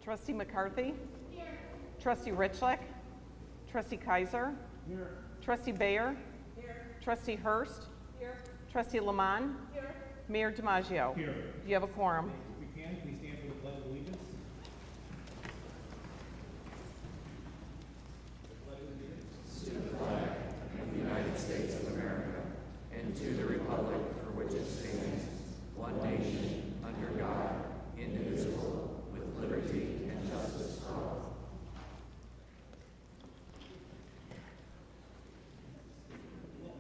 Trustee McCarthy? Here. Trustee Richlick? Trustee Kaiser? Here. Trustee Bayer? Here. Trustee Hurst? Here. Trustee Lamont? Here. Mayor DiMaggio? Here. Do you have a quorum? If we can, please stand for the Pledge of Allegiance. To the flag of the United States of America and to the republic for which it stands, one nation, under God, indivisible, with liberty and justice for all.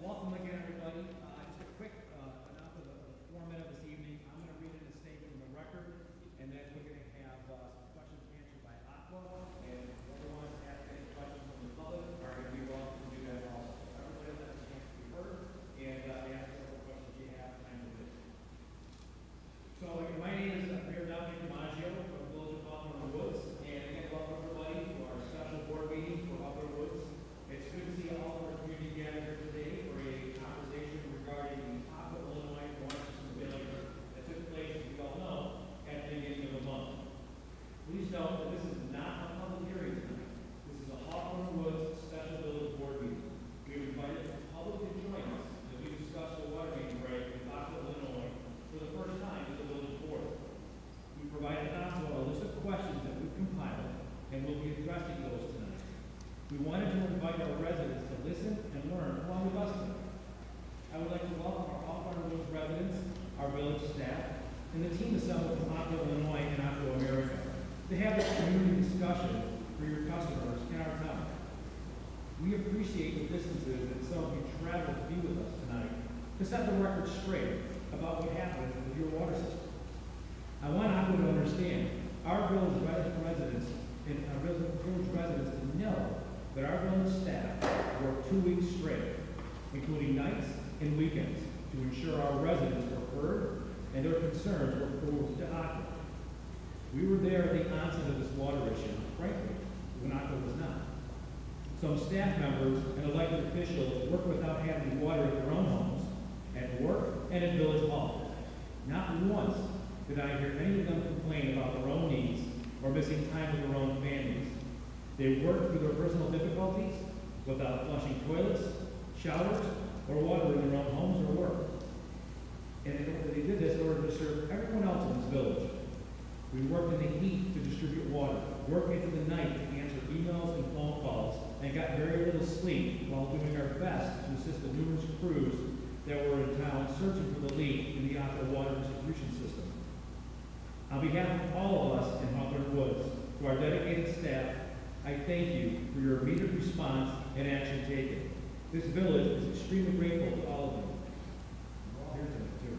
Welcome again, everybody. Just a quick announcement of the format of this evening. I'm going to read in a statement from the record, and then we're going to have some questions answered by Aqua, and whoever wants to ask any questions from the public are going to be welcome to do that also. Everybody has a chance to be heard and ask whatever questions you have time to do. So my name is Mayor DiMaggio from the Village of Hawthorn Woods, and again, welcome everybody to our special board meeting for Hawthorn Woods. It's good to see all of our community gathered here today for a conversation regarding the Aqua Illinois water system failure that took place, as you all know, at the beginning of the month. Please note that this is not a public hearing tonight. This is a Hawthorn Woods special village board meeting. We have invited the public to join us as we discuss the water main break in Aqua Illinois for the first time as a village board. We provided Aqua a list of questions that we've compiled, and we'll be addressing those tonight. We wanted to invite our residents to listen and learn along with us tonight. I would like to welcome our Hawthorn Woods residents, our village staff, and the team assembled from Aqua Illinois and Aqua America to have this community discussion for your customers in our town. We appreciate the distances that some of you traveled to be with us tonight to set the record straight about what happened with your water system. I want Aqua to understand our village residents and our village residents to know that our village staff worked 2 weeks straight, including nights and weekends, to ensure our residents were heard and their concerns were forwarded to Aqua. We were there at the onset of this water issue, frankly, when Aqua was not. Some staff members and elected officials worked without having water at their own homes, at work, and at Village Hall. Not once did I hear any of them complain about their own needs or missing time with their own families. They worked through their personal difficulties without flushing toilets, showers, or water in their own homes or work. And they did this in order to serve everyone else in this village. We worked in the heat to distribute water, worked into the night to answer emails and phone calls, and got very little sleep while doing our best to assist the numerous crews that were in town searching for the leak in the Aqua water distribution system. On behalf of all of us in Hawthorn Woods, to our dedicated staff, I thank you for your immediate response and action taken. This village is extremely grateful to all of you. We're all here tonight, too.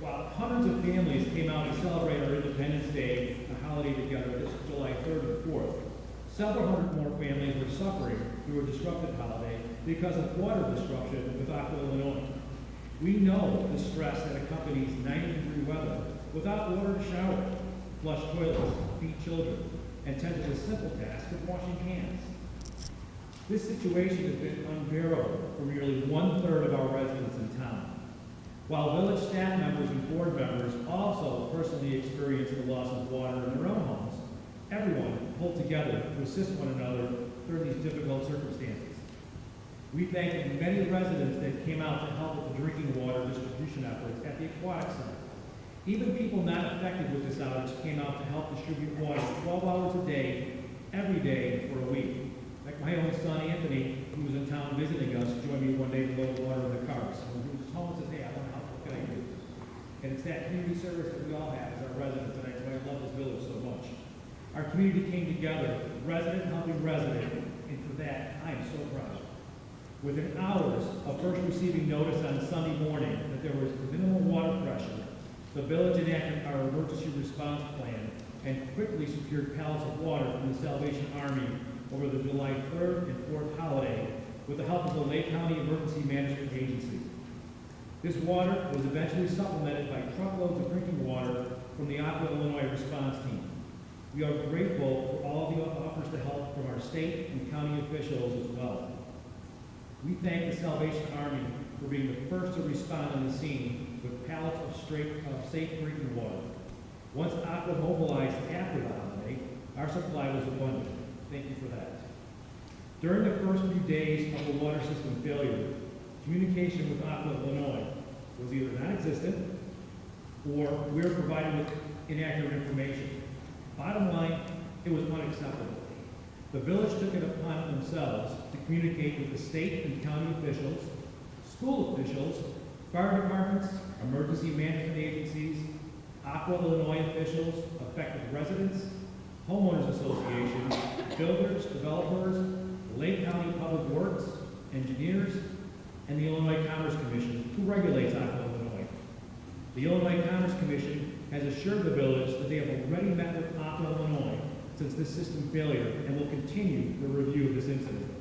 While hundreds of families came out to celebrate our Independence Day, a holiday together this July 3rd and 4th, several hundred more families were suffering through a disrupted holiday because of water disruption with Aqua Illinois. We know the stress that accompanies 90-degree weather without water to shower, flush toilets, feed children, and tend to the simple task of washing hands. This situation has been unbearable for nearly 1/3 of our residents in town. While village staff members and board members also personally experienced the loss of water in their own homes, everyone pulled together to assist one another during these difficult circumstances. We thank the many residents that came out to help with the drinking water distribution efforts at the Aquatic Center. Even people not affected with this outage came out to help distribute water 12 hours a day, every day for a week. Like my own son Anthony, who was in town visiting us, joined me one day to load water in the cars. So he was home and says, "Hey, I want to help. What can I do?" And it's that community service that we all have as our residents, and I love this village so much. Our community came together, resident helping resident, and for that, I am so proud. Within hours of first receiving notice on Sunday morning that there was minimal water pressure, the village enacted our emergency response plan and quickly secured pallets of water from the Salvation Army over the July 3rd and 4th holiday with the help of the Lake County Emergency Management Agency. This water was eventually supplemented by truckloads of drinking water from the Aqua Illinois response team. We are grateful for all of the offers to help from our state and county officials as well. We thank the Salvation Army for for being the first to respond on the scene with pallets of safe drinking water. Once Aqua mobilized after the holiday, our supply was abundant. Thank you for that. During the first few days of the water system failure, communication with Aqua Illinois was either non-existent or we were provided with inaccurate information. Bottom line, it was unacceptable. The village took it upon themselves to communicate with the state and county officials, school officials, fire departments, emergency management agencies, Aqua Illinois officials, affected residents, homeowners associations, builders, developers, the Lake County Public Works, engineers, and the Illinois Commerce Commission, who regulates Aqua Illinois. The Illinois Commerce Commission has assured the village that they have already met with Aqua Illinois since this system failure and will continue the review of this incident.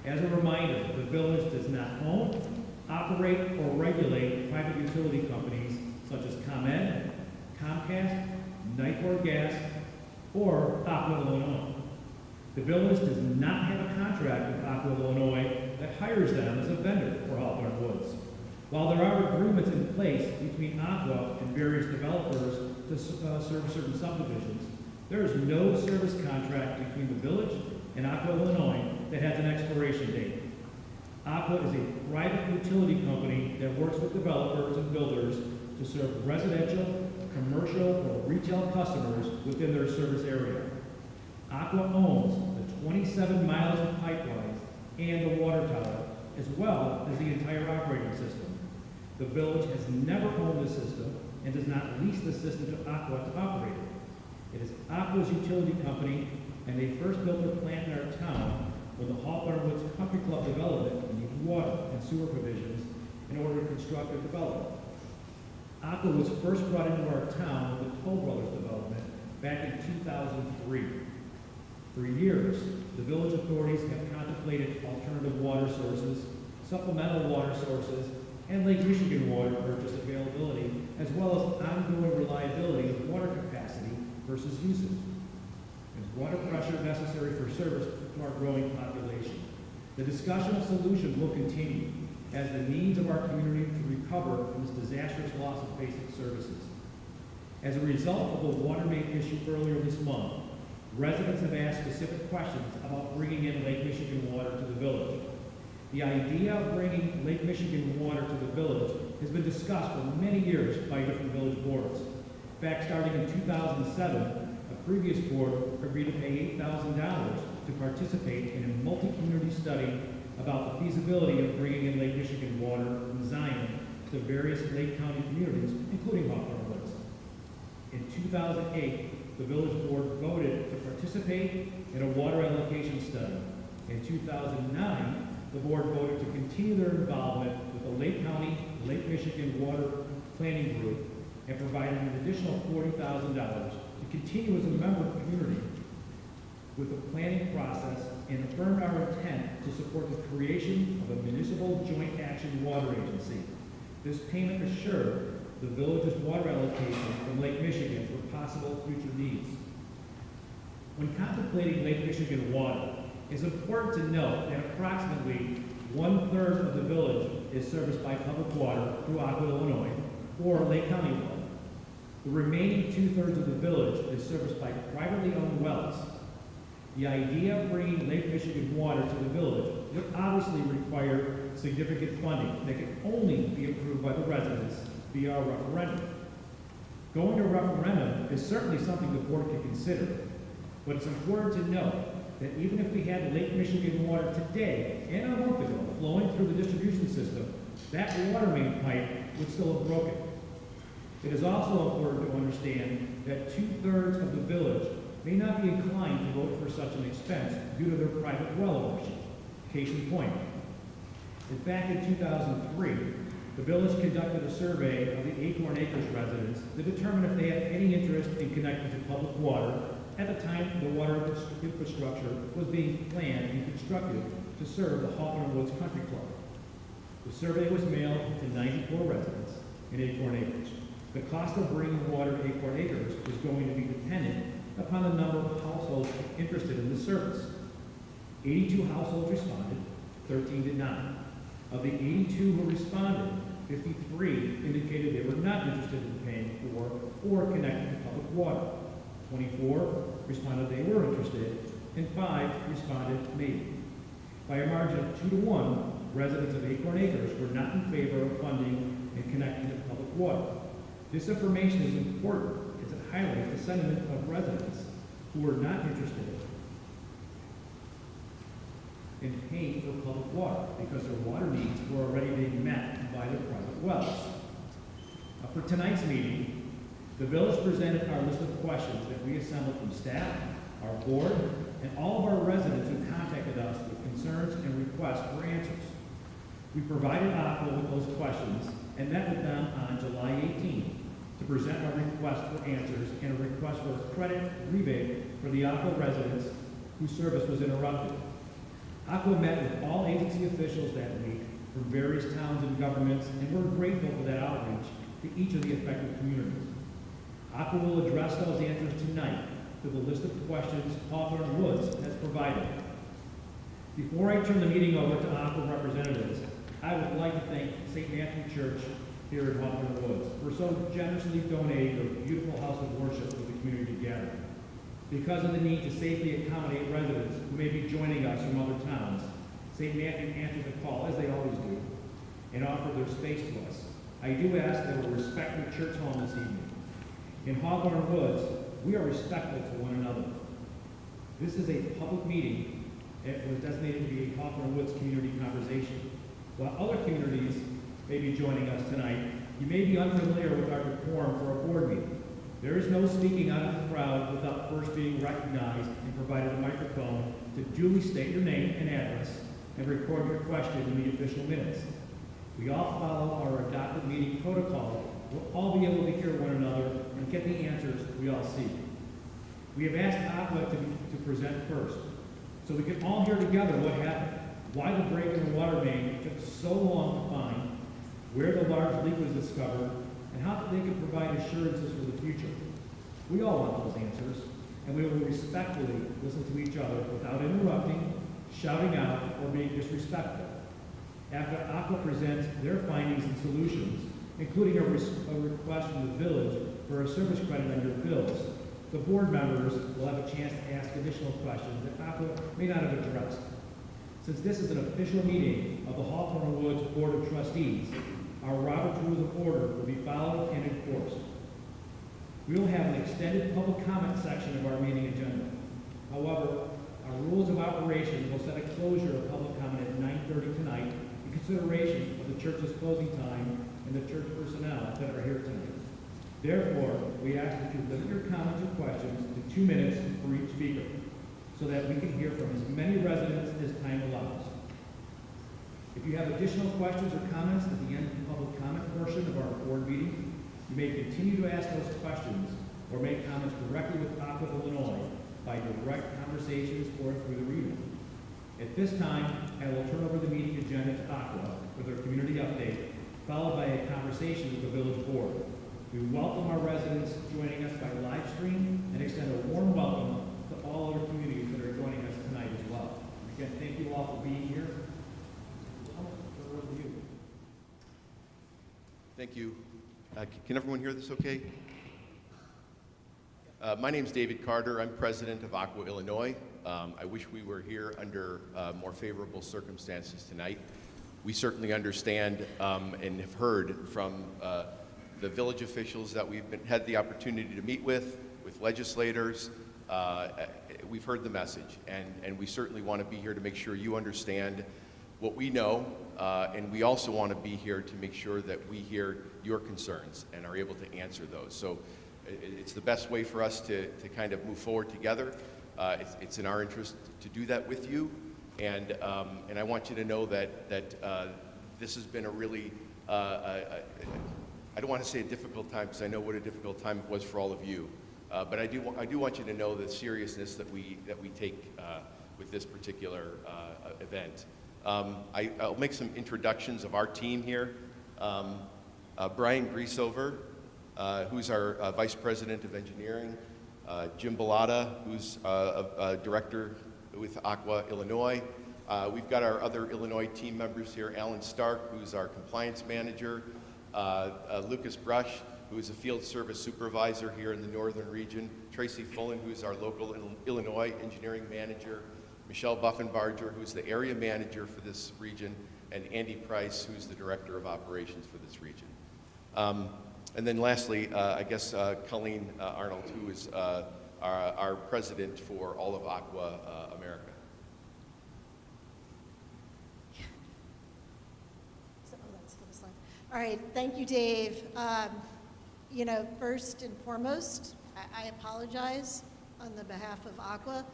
As a reminder, the village does not own, operate, or regulate private utility companies such as ComEd, Comcast, Nicorp Gas, or Aqua Illinois. The village does not have a contract with Aqua Illinois that hires them as a vendor for Hawthorn Woods. While there are agreements in place between Aqua and various developers to serve certain subdivisions, there is no service contract between the village and Aqua Illinois that has an expiration date. Aqua is a private utility company that works with developers and builders to serve residential, commercial, or retail customers within their service area. Aqua owns the 27 miles of pipelines and the water tower, as well as the entire operating system. The village has never owned the system and does not lease the system to Aqua to operate it. It is Aqua's utility company, and they first built their plant in our town when the Hawthorn Woods Country Club development needed water and sewer provisions in order to construct their development. Aqua was first brought into our town with the Toll Brothers development back in 2003. For years, the village authorities have contemplated alternative water sources, supplemental water sources, and Lake Michigan water purchase availability, as well as ongoing reliability of water capacity versus usage, and water pressure necessary for service to our growing population. The discussion of solutions will continue as the needs of our community to recover from this disastrous loss of basic services. As a result of the water main issue earlier this month, residents have asked specific questions about bringing in Lake Michigan water to the village. The idea of bringing Lake Michigan water to the village has been discussed for many years by different village boards. In fact, starting in 2007, a previous board agreed to pay $8,000 to participate in a multi-community study about the feasibility of bringing in Lake Michigan water from Zion to various Lake County communities, including Hawthorn Woods. In 2008, the village board voted to participate in a water allocation study. In 2009, the board voted to continue their involvement with the Lake County Lake Michigan Water Planning Group and provided an additional $40,000 to continue as a member of the community with the planning process and affirmed our intent to support the creation of a municipal joint action water agency. This payment assured the village's water allocation from Lake Michigan for possible future needs. When contemplating Lake Michigan water, it's important to note that approximately 1/3 of the village is serviced by public water through Aqua Illinois or Lake County water. The remaining 2/3 of the village is serviced by privately owned wells. The idea of bringing Lake Michigan water to the village would obviously require significant funding that can only be approved by the residents via a referendum. Going to referendum is certainly something the board can consider, but it's important to note that even if we had Lake Michigan water today and a month ago flowing through the distribution system, that water main pipe would still have broken. It is also important to understand that 2/3 of the village may not be inclined to vote for such an expense due to their private well ownership. Case in point. Back in 2003, the village conducted a survey of the Acorn Acres residents to determine if they had any interest in connecting to public water at the time the water infrastructure was being planned and constructed to serve the Hawthorn Woods Country Club. The survey was mailed to 94 residents in Acorn Acres. The cost of bringing water to Acorn Acres is going to be dependent upon the number of households interested in the service. 82 households responded, 13 did not. Of the 82 who responded, 53 indicated they were not interested in paying for or connecting to public water. 24 responded they were interested, and 5 responded maybe. By a margin of 2 to 1, residents of Acorn Acres were not in favor of funding and connecting to public water. This information is important as it highlights the sentiment of residents who were not interested in paying for public water because their water needs were already being met by their private wells. For tonight's meeting, the village presented our list of questions that we assembled from staff, our board, and all of our residents who contacted us with concerns and requests for answers. We provided Aqua with those questions and met with them on July 18th to present our request for answers and a request for a credit rebate for the Aqua residents whose service was interrupted. Aqua met with all agency officials that week from various towns and governments, and we're grateful for that outreach to each of the affected communities. Aqua will address those answers tonight to the list of questions Hawthorn Woods has provided. Before I turn the meeting over to Aqua representatives, I would like to thank St. Matthew Church here in Hawthorn Woods for so generously donating a beautiful house of worship for the community gathering. Because of the need to safely accommodate residents who may be joining us from other towns, St. Matthew answered the call, as they always do, and offered their space to us. I do ask that we respect the church home this evening. In Hawthorn Woods, we are respectful to one another. This is a public meeting. It was designated to be a Hawthorn Woods community conversation. While other communities may be joining us tonight, you may be unfamiliar with our decorum for a board meeting. There is no speaking out of the crowd without first being recognized and provided a microphone to duly state your name and address and record your question in the official minutes. We all follow our adopted meeting protocol. We'll all be able to hear one another and get the answers we all seek. We have asked Aqua to present first, so we can all hear together what happened, why the break in the water main took so long to find, where the large leak was discovered, and how they can provide assurances for the future. We all want those answers, and we will respectfully listen to each other without interrupting, shouting out, or being disrespectful. After Aqua presents their findings and solutions, including a request from the village for a service credit on your bills, the board members will have a chance to ask additional questions that Aqua may not have addressed. Since this is an official meeting of the Hawthorn Woods Board of Trustees, our Robert's Rules of Order will be followed and enforced. We will have an extended public comment section of our meeting agenda. However, our rules of operation will set a closure of public comment at 9:30 tonight in consideration of the church's closing time and the church personnel that are here tonight. Therefore, we ask that you limit your comments or questions to 2 minutes for each speaker, so that we can hear from as many residents as time allows. If you have additional questions or comments at the end of the public comment portion of our board meeting, you may continue to ask those questions or make comments directly with Aqua Illinois by direct conversations or through the email. At this time, I will turn over the meeting agenda to Aqua for their community update, followed by a conversation with the village board. We welcome our residents joining us by live stream and extend a warm welcome to all other communities that are joining us tonight as well. Again, thank you all for being here. Thank you. Can everyone hear this okay? My name is David Carter. I'm president of Aqua Illinois. I wish we were here under more favorable circumstances tonight. We certainly understand and have heard from the village officials that we've had the opportunity to meet with legislators. We've heard the message, and we certainly want to be here to make sure you understand what we know, and we also want to be here to make sure that we hear your concerns and are able to answer those. So it's the best way for us to kind of move forward together. It's in our interest to do that with you, and I want you to know that this has been a really, I don't want to say a difficult time, because I know what a difficult time it was for all of you, but I do want you to know the seriousness that we take with this particular event. I'll make some introductions of our team here. Brian Griesover, who's our Vice President of Engineering. Jim Bellata, who's a Director with Aqua Illinois. We've got our other Illinois team members here, Alan Stark, who's our compliance manager, Lucas Brush, who is a field service supervisor here in the northern region, Tracy Fullen, who is our local Illinois engineering manager, Michelle Buffenbarger, who's the area manager for this region, and Andy Price, who's the director of operations for this region. And then lastly, I guess Colleen Arnold, who is our president for all of Aqua America. All right, thank you, Dave. You know, first and foremost, I apologize on the behalf of Aqua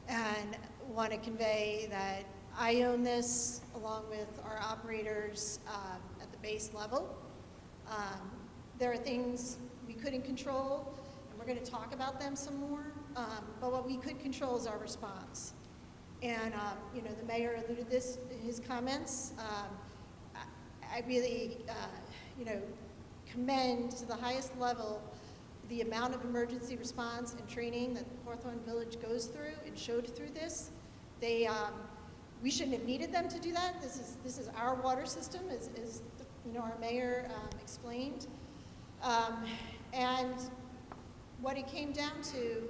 and want to convey that I own this along with our operators at the base level. There are things we couldn't control, and we're going to talk about them some more, but what we could control is our response. And, you know, the mayor alluded this in his comments. I really, you know, commend to the highest level the amount of emergency response and training that Hawthorn Village goes through and showed through this. They, we shouldn't have needed them to do that. This is our water system, as you know, our mayor explained. And what it came down to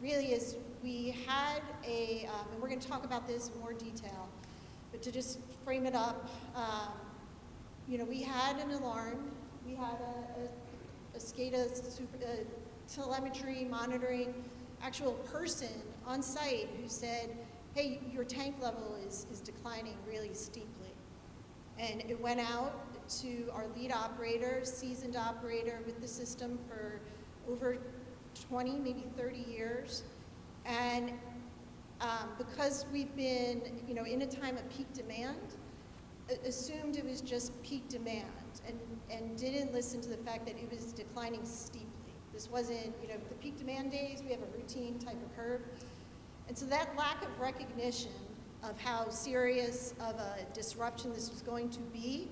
really is we had a, and we're going to talk about this in more detail, but to just frame it up, you know, we had an alarm, we had a SCADA telemetry monitoring actual person on site who said, hey, your tank level is declining really steeply. And it went out to our lead operator, seasoned operator with the system for over 20, maybe 30 years. And because we've been, you know, in a time of peak demand, assumed it was just peak demand and didn't listen to the fact that it was declining steeply. This wasn't, you know, the peak demand days, we have a routine type of curve. And so that lack of recognition of how serious of a disruption this was going to be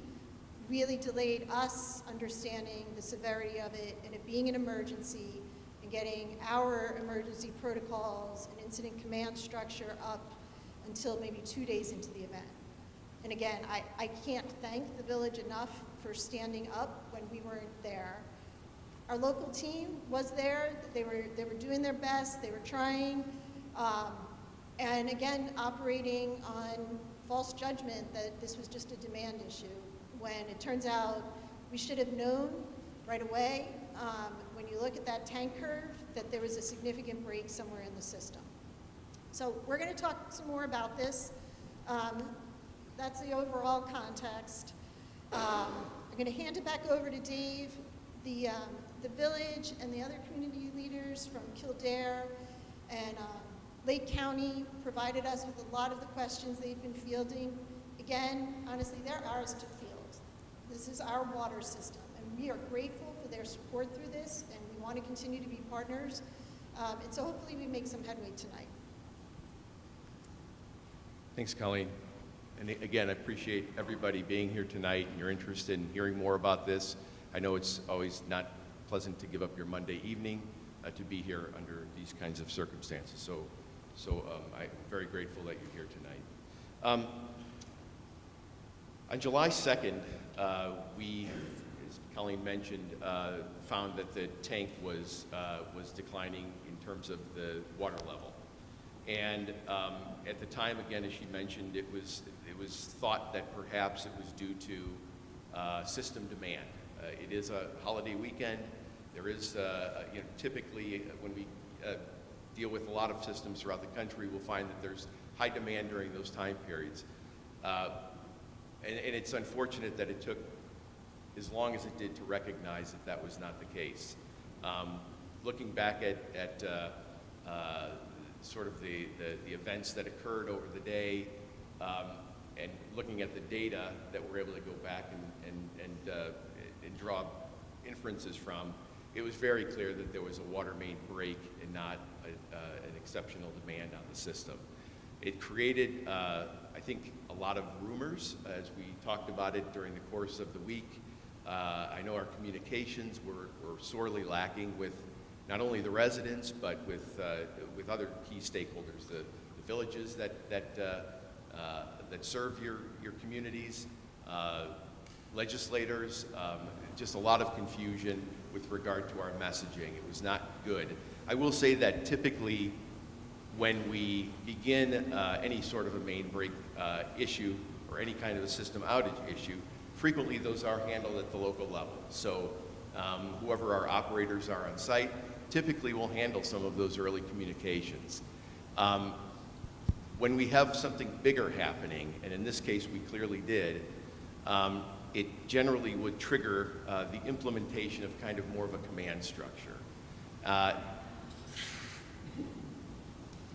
really delayed us understanding the severity of it and it being an emergency and getting our emergency protocols and incident command structure up until maybe 2 days into the event. And again, I can't thank the village enough for standing up when we weren't there. Our local team was there. They were doing their best. They were trying. And again, operating on false judgment that this was just a demand issue, when it turns out we should have known right away, when you look at that tank curve, that there was a significant break somewhere in the system. So we're going to talk some more about this. That's the overall context. I'm going to hand it back over to Dave. The village and the other community leaders from Kildare and Lake County provided us with a lot of the questions they've been fielding. Again, honestly, they're ours to field. This is our water system, and we are grateful for their support through this, and we want to continue to be partners. And so hopefully we make some headway tonight. Thanks, Colleen. And again, I appreciate everybody being here tonight and your interest in hearing more about this. I know it's always not pleasant to give up your Monday evening to be here under these kinds of circumstances. So I'm very grateful that you're here tonight. On July 2nd, we, as Colleen mentioned, found that the tank was declining in terms of the water level. And at the time, again, as she mentioned, it was thought that perhaps it was due to system demand. It is a holiday weekend. There is, you know, typically when we deal with a lot of systems throughout the country, we'll find that there's high demand during those time periods. And it's unfortunate that it took as long as it did to recognize that that was not the case. Looking back at sort of the events that occurred over the day, and looking at the data that we're able to go back and draw inferences from, it was very clear that there was a water main break and not an exceptional demand on the system. It created, I think, a lot of rumors as we talked about it during the course of the week. I know our communications were sorely lacking with not only the residents, but with other key stakeholders, the villages that that serve your communities, legislators, just a lot of confusion with regard to our messaging. It was not good. I will say that typically when we begin any sort of a main break issue or any kind of a system outage issue, frequently those are handled at the local level. So whoever our operators are on site typically will handle some of those early communications. When we have something bigger happening, and in this case we clearly did, it generally would trigger the implementation of kind of more of a command structure.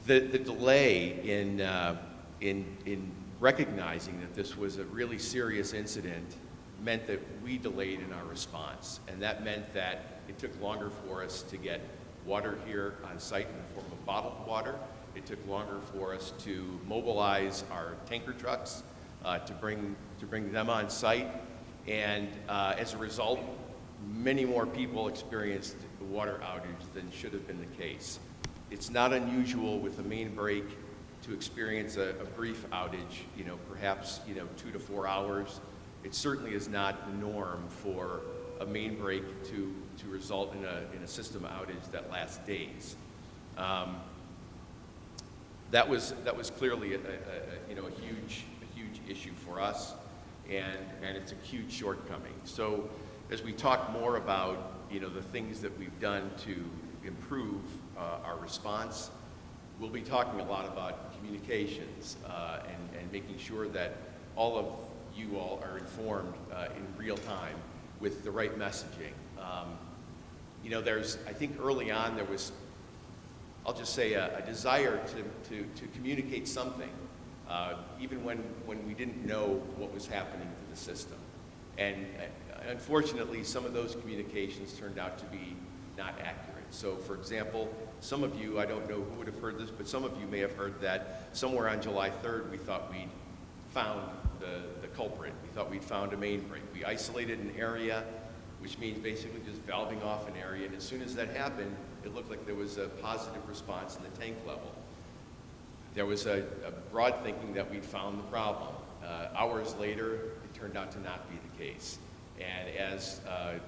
The delay in recognizing that this was a really serious incident meant that we delayed in our response, and that meant that it took longer for us to get water here on site in the form of bottled water. It took longer for us to mobilize our tanker trucks to bring them on site, and as a result, many more people experienced the water outage than should have been the case. It's not unusual with a main break to experience a brief outage, perhaps 2 to 4 hours. It certainly is not the norm for a main break to result in a system outage that lasts days. That was clearly a huge issue for us, and it's a huge shortcoming. So as we talk more about the things that we've done to improve our response, we'll be talking a lot about communications and making sure that all of you all are informed in real time with the right messaging. I think early on there was, I'll just say, a desire to communicate something, even when we didn't know what was happening to the system. And unfortunately, some of those communications turned out to be not accurate. So for example, some of you, I don't know who would have heard this, but some of you may have heard that somewhere on July 3rd, we thought we'd found the culprit. We thought we'd found a main break. We isolated an area, which means basically just valving off an area, and as soon as that happened, it looked like there was a positive response in the tank level. There was a broad thinking that we'd found the problem. Hours later, it turned out to not be the case. And as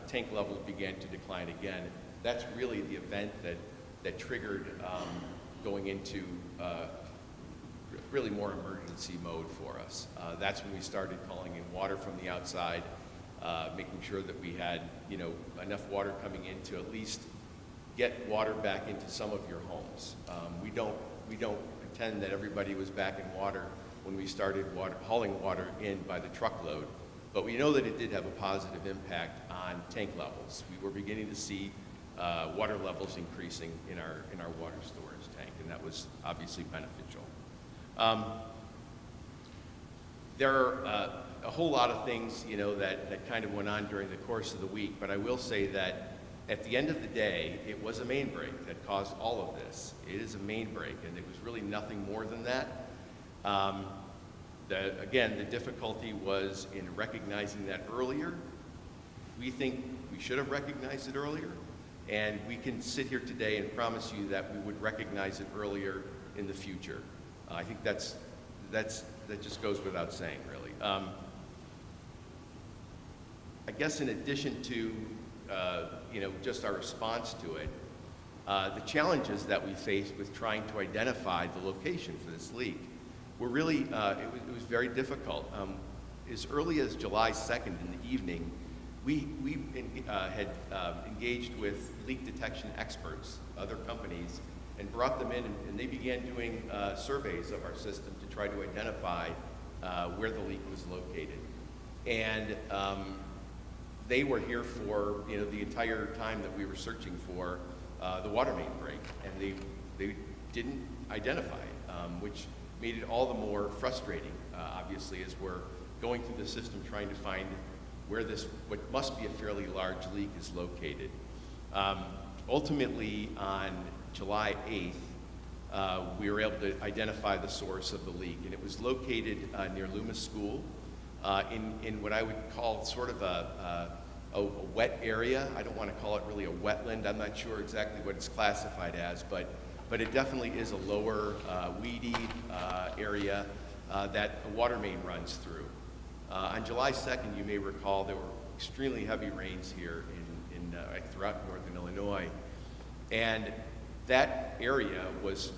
tank levels began to decline again, that's really the event that triggered going into really more emergency mode for us. That's when we started calling in water from the outside, making sure that we had enough water coming in to at least get water back into some of your homes. We don't pretend that everybody was back in water when we started hauling water in by the truckload, but we know that it did have a positive impact on tank levels. We were beginning to see water levels increasing in our water storage tank, and that was obviously beneficial. There are a whole lot of things that kind of went on during the course of the week, but I will say that at the end of the day, it was a main break that caused all of this. It is a main break, and it was really nothing more than that. Again, the difficulty was in recognizing that earlier. We think we should have recognized it earlier, and we can sit here today and promise you that we would recognize it earlier in the future. I think that just goes without saying, really. I guess in addition to just our response to it, the challenges that we faced with trying to identify the location for this leak were really, it was very difficult. As early as July 2nd in the evening, we had engaged with leak detection experts, other companies, and brought them in, and they began doing surveys of our system to try to identify where the leak was located. And they were here for the entire time that we were searching for the water main break, and they didn't identify it, which made it all the more frustrating, obviously, as we're going through the system trying to find where what must be a fairly large leak is located. Ultimately, on July 8th, we were able to identify the source of the leak, and it was located near Loomis School in what I would call sort of a wet area. I don't want to call it really a wetland. I'm not sure exactly what it's classified as, but it definitely is a lower weedy area. that the water main runs through. On July 2nd, you may recall there were extremely heavy rains here throughout northern Illinois, and that area was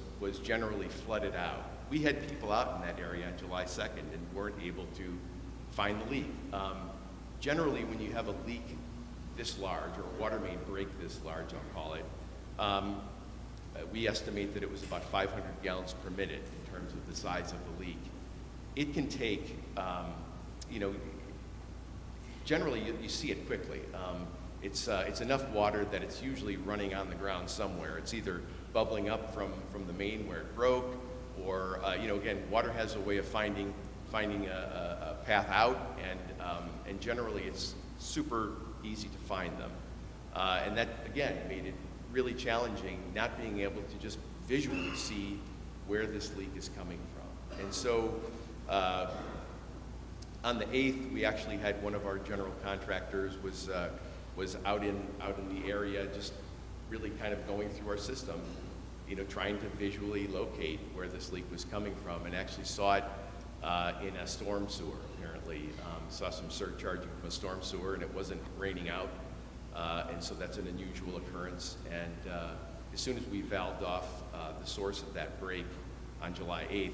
generally flooded out. We had people out in that area on July 2nd and weren't able to find the leak. Generally, when you have a leak this large, or a water main break this large, I'll call it, we estimate that it was about 500 gallons per minute in terms of the size of the leak. It can take, generally you see it quickly. It's enough water that it's usually running on the ground somewhere. It's either bubbling up from the main where it broke, or again, water has a way of finding a path out, and generally it's super easy to find them. And that again made it really challenging not being able to just visually see where this leak is coming from. And so on the 8th, we actually had one of our general contractors was out in the area, just really kind of going through our system, trying to visually locate where this leak was coming from, and actually saw it in a storm sewer, apparently. Saw some surcharging from a storm sewer, and it wasn't raining out, and so that's an unusual occurrence. And as soon as we valved off the source of that break on July 8th,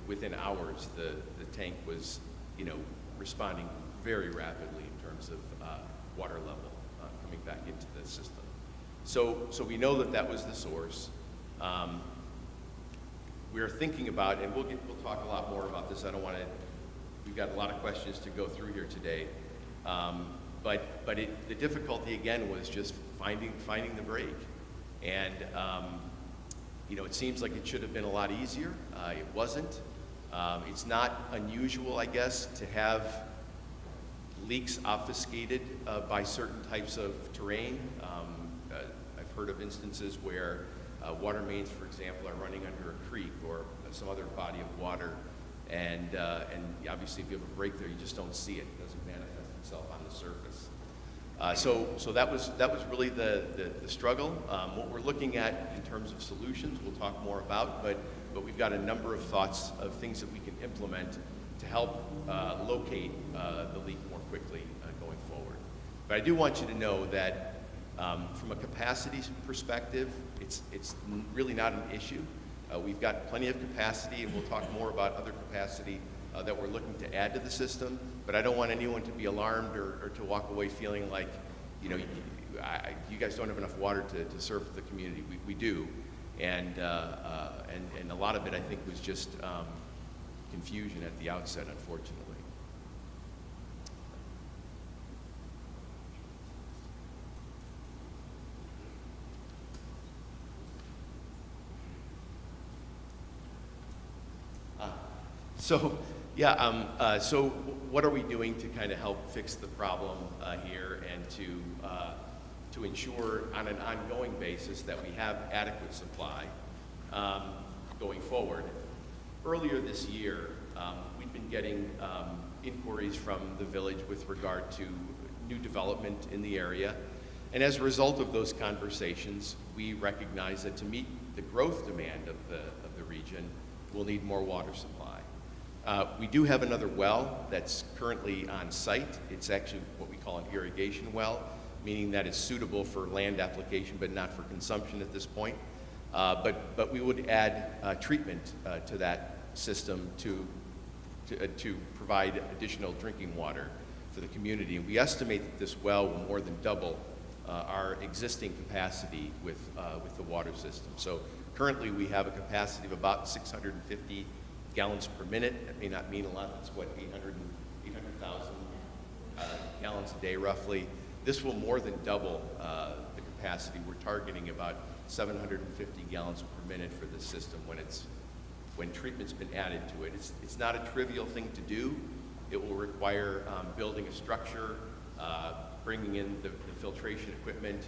within hours, the tank was, responding very rapidly in terms of water level coming back into the system. So we know that was the source. We are thinking about, and we'll talk a lot more about this. We've got a lot of questions to go through here today. But the difficulty again was just finding the break. And it seems like it should have been a lot easier. It wasn't. It's not unusual, I guess, to have leaks obfuscated by certain types of terrain. I've heard of instances where water mains, for example, are running under a creek or some other body of water, and obviously if you have a break there, you just don't see it. It doesn't manifest itself on the surface. So that was really the struggle. What we're looking at in terms of solutions, we'll talk more about, but we've got a number of thoughts of things that we can implement to help locate the leak more quickly going forward. But I do want you to know that from a capacity perspective, it's really not an issue. We've got plenty of capacity, and we'll talk more about other capacity that we're looking to add to the system, but I don't want anyone to be alarmed or to walk away feeling like, you guys don't have enough water to serve the community. We do, and a lot of it, I think, was just confusion at the outset, unfortunately. So what are we doing to kind of help fix the problem here, and to ensure on an ongoing basis that we have adequate supply going forward? Earlier this year, we've been getting inquiries from the village with regard to new development in the area, and as a result of those conversations, we recognize that to meet the growth demand of the region, we'll need more water supply. We do have another well that's currently on site. It's actually what we call an irrigation well, meaning that it's suitable for land application but not for consumption at this point. But we would add treatment to that system to provide additional drinking water for the community. And we estimate that this well will more than double our existing capacity with the water system. So currently we have a capacity of about 650 gallons per minute. That may not mean a lot. That's what, 800,000 gallons a day roughly. This will more than double the capacity. We're targeting about 750 gallons per minute for this system when treatment's been added to it. It's not a trivial thing to do. It will require building a structure, bringing in the filtration equipment,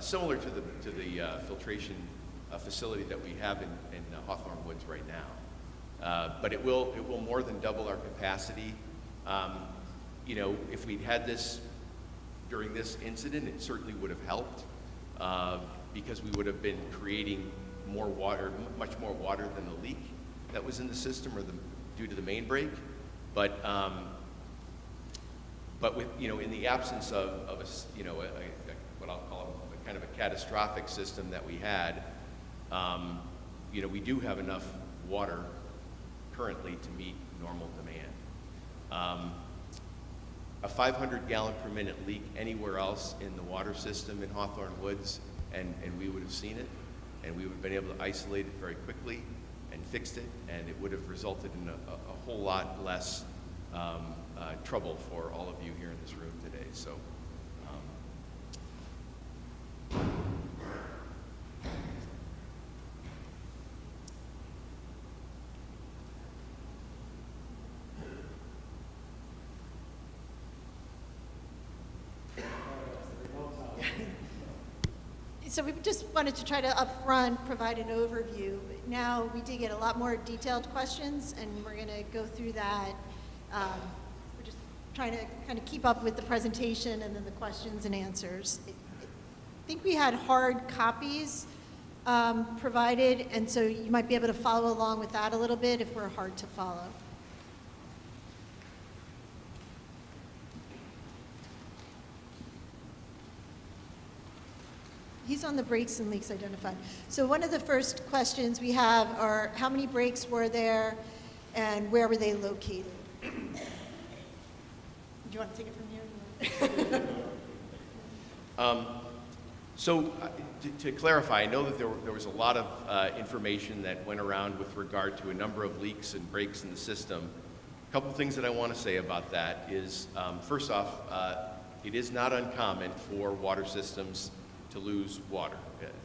similar to the filtration facility that we have in Hawthorn Woods right now. But it will more than double our capacity. If we'd had this during this incident, it certainly would have helped because we would have been creating more water, much more water than the leak that was in the system, or the due to the main break. But with, in the absence of what I'll call a kind of a catastrophic system that we had, we do have enough water currently to meet normal demand. A 500-gallon per minute leak anywhere else in the water system in Hawthorn Woods, and we would have seen it, and we would have been able to isolate it very quickly and fixed it, and it would have resulted in a whole lot less trouble for all of you here in this room today. So. So we just wanted to try to upfront provide an overview. Now we did get a lot more detailed questions, and we're going to go through that. We're just trying to kind of keep up with the presentation and then the questions and answers. I think we had hard copies provided, and so you might be able to follow along with that a little bit if we're hard to follow. He's on the breaks and leaks identified. So one of the first questions we have are, how many breaks were there and where were they located? Do you want to take it from here? To clarify, I know that there was a lot of information that went around with regard to a number of leaks and breaks in the system. A couple things that I want to say about that is, first off, it is not uncommon for water systems to lose water.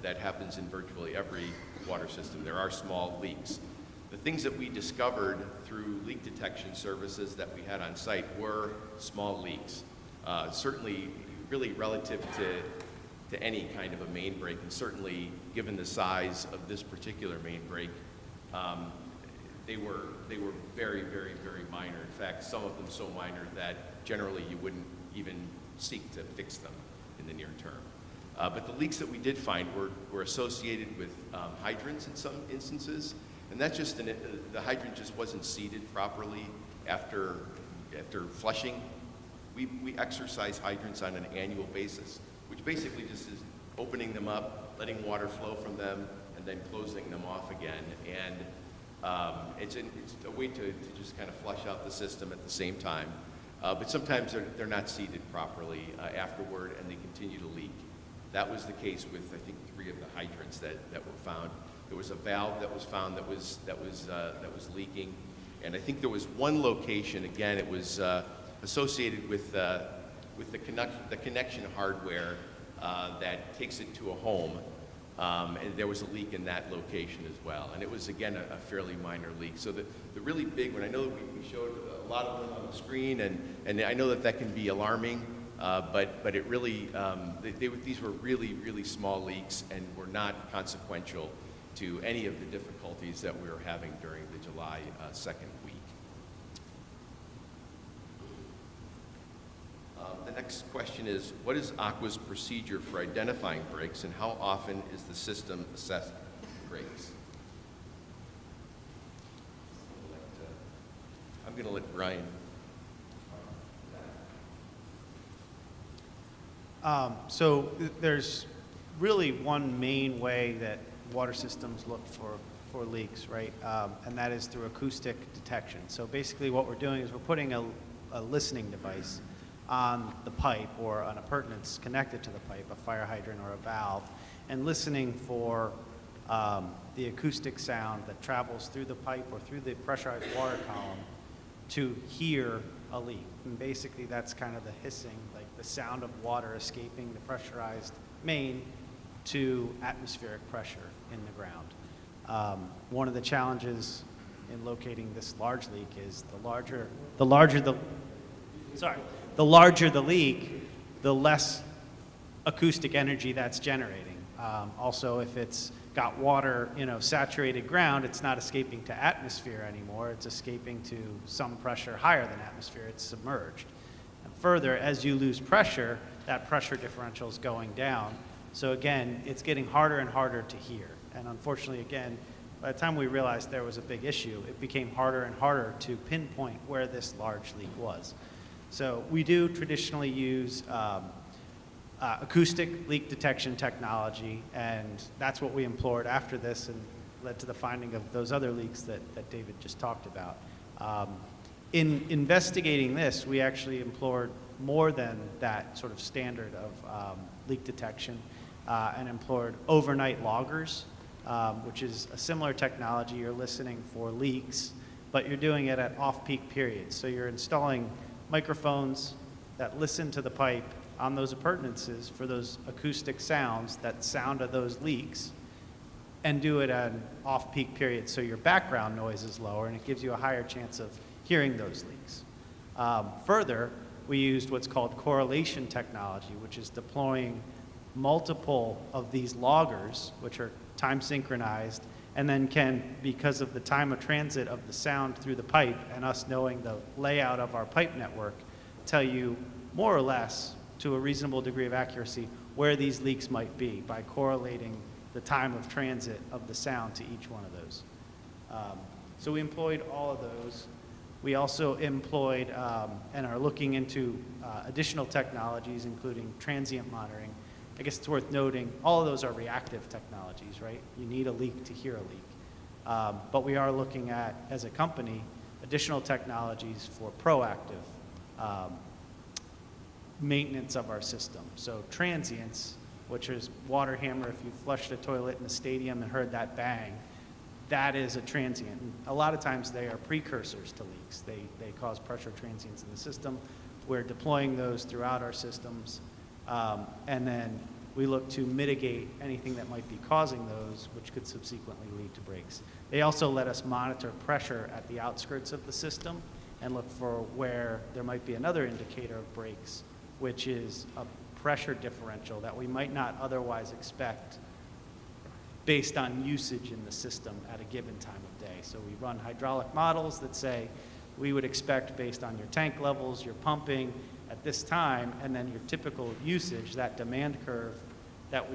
That happens in virtually every water system. There are small leaks. The things that we discovered through leak detection services that we had on site were small leaks. Certainly, really relative to any kind of a main break, and certainly given the size of this particular main break, they were very, very, very minor. In fact, some of them so minor that generally you wouldn't even seek to fix them in the near term. But the leaks that we did find were associated with hydrants in some instances, and that's just the hydrant just wasn't seated properly after flushing. We exercise hydrants on an annual basis, which basically just is opening them up, letting water flow from them, and then closing them off again. And it's a way to just kind of flush out the system at the same time. But sometimes they're not seated properly afterward, and they continue to leak. That was the case with, I think, 3 of the hydrants that were found. There was a valve that was found that was leaking, and I think there was one location. Again, it was associated with the connection hardware that takes it to a home, and there was a leak in that location as well. And it was again a fairly minor leak. So the really big one, I know that we showed a lot of them on the screen, and I know that can be alarming. But it really, these were really, really small leaks and were not consequential to any of the difficulties that we were having during the July 2nd week. The next question is, what is Aqua's procedure for identifying breaks, and how often is the system assessed for breaks? I'm going to let Brian. So there's really one main way that water systems look for leaks, right? And that is through acoustic detection. So basically what we're doing is we're putting a listening device on the pipe or on appurtenance connected to the pipe, a fire hydrant or a valve, and listening for the acoustic sound that travels through the pipe or through the pressurized water column to hear a leak. And basically that's kind of the hissing, like the sound of water escaping the pressurized main to atmospheric pressure in the ground. One of the challenges in locating this large leak is the larger the leak, the less acoustic energy that's generating. Also, if it's got water, saturated ground, it's not escaping to atmosphere anymore. It's escaping to some pressure higher than atmosphere. It's submerged. And further, as you lose pressure, that pressure differential is going down. So again, it's getting harder and harder to hear. And unfortunately, again, By the time we realized there was a big issue, it became harder and harder to pinpoint where this large leak was. So we do traditionally use acoustic leak detection technology, and that's what we employed after this and led to the finding of those other leaks that David just talked about. In investigating this, we actually employed more than that sort of standard of leak detection and employed overnight loggers, which is a similar technology. You're listening for leaks, but you're doing it at off-peak periods. So you're installing microphones that listen to the pipe on those appurtenances for those acoustic sounds that sound of those leaks, and do it at an off-peak period so your background noise is lower and it gives you a higher chance of hearing those leaks. Further, we used what's called correlation technology, which is deploying multiple of these loggers, which are time synchronized, and then can, because of the time of transit of the sound through the pipe and us knowing the layout of our pipe network, tell you more or less to a reasonable degree of accuracy where these leaks might be by correlating the time of transit of the sound to each one of those. So we employed all of those. We also employed and are looking into additional technologies, including transient monitoring. I guess it's worth noting, all of those are reactive technologies, right? You need a leak to hear a leak. But we are looking at, as a company, additional technologies for proactive maintenance of our system. So transients, which is water hammer, if you flushed a toilet in a stadium and heard that bang, that is a transient. And a lot of times they are precursors to leaks. They cause pressure transients in the system. We're deploying those throughout our systems. And then we look to mitigate anything that might be causing those, which could subsequently lead to breaks. They also let us monitor pressure at the outskirts of the system and look for where there might be another indicator of breaks, which is a pressure differential that we might not otherwise expect based on usage in the system at a given time of day. So we run hydraulic models that say we would expect, based on your tank levels, your pumping at this time, and then your typical usage, that demand curve that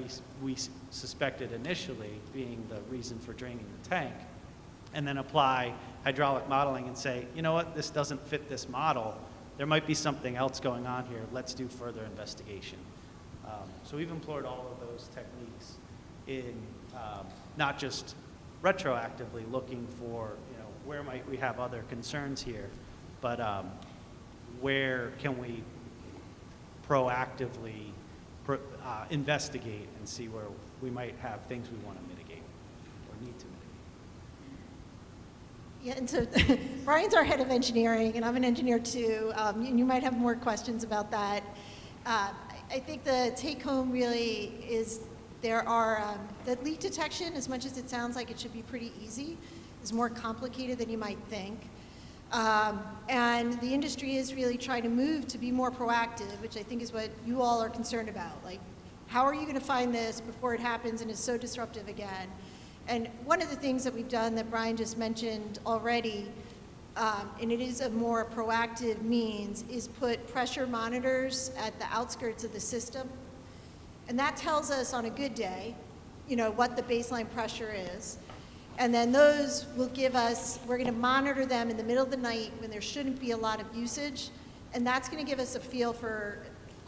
we suspected initially being the reason for draining the tank, and then apply hydraulic modeling and say, you know what, this doesn't fit this model. There might be something else going on here. Let's do further investigation. So we've employed all of those techniques in not just retroactively looking for, you know, where might we have other concerns here, but where can we proactively investigate and see where we might have things we want to mitigate or need to mitigate. Yeah, and so Brian's our head of engineering, and I'm an engineer too, and you might have more questions about that. I think the take-home really is there are, the leak detection, as much as it sounds like it should be pretty easy, is more complicated than you might think. And the industry is really trying to move to be more proactive, which I think is what you all are concerned about. Like, how are you going to find this before it happens and is so disruptive again? And one of the things that we've done that Brian just mentioned already, and it is a more proactive means, is put pressure monitors at the outskirts of the system. And that tells us on a good day, you know, what the baseline pressure is. And then those will give us, we're going to monitor them in the middle of the night when there shouldn't be a lot of usage. And that's going to give us a feel for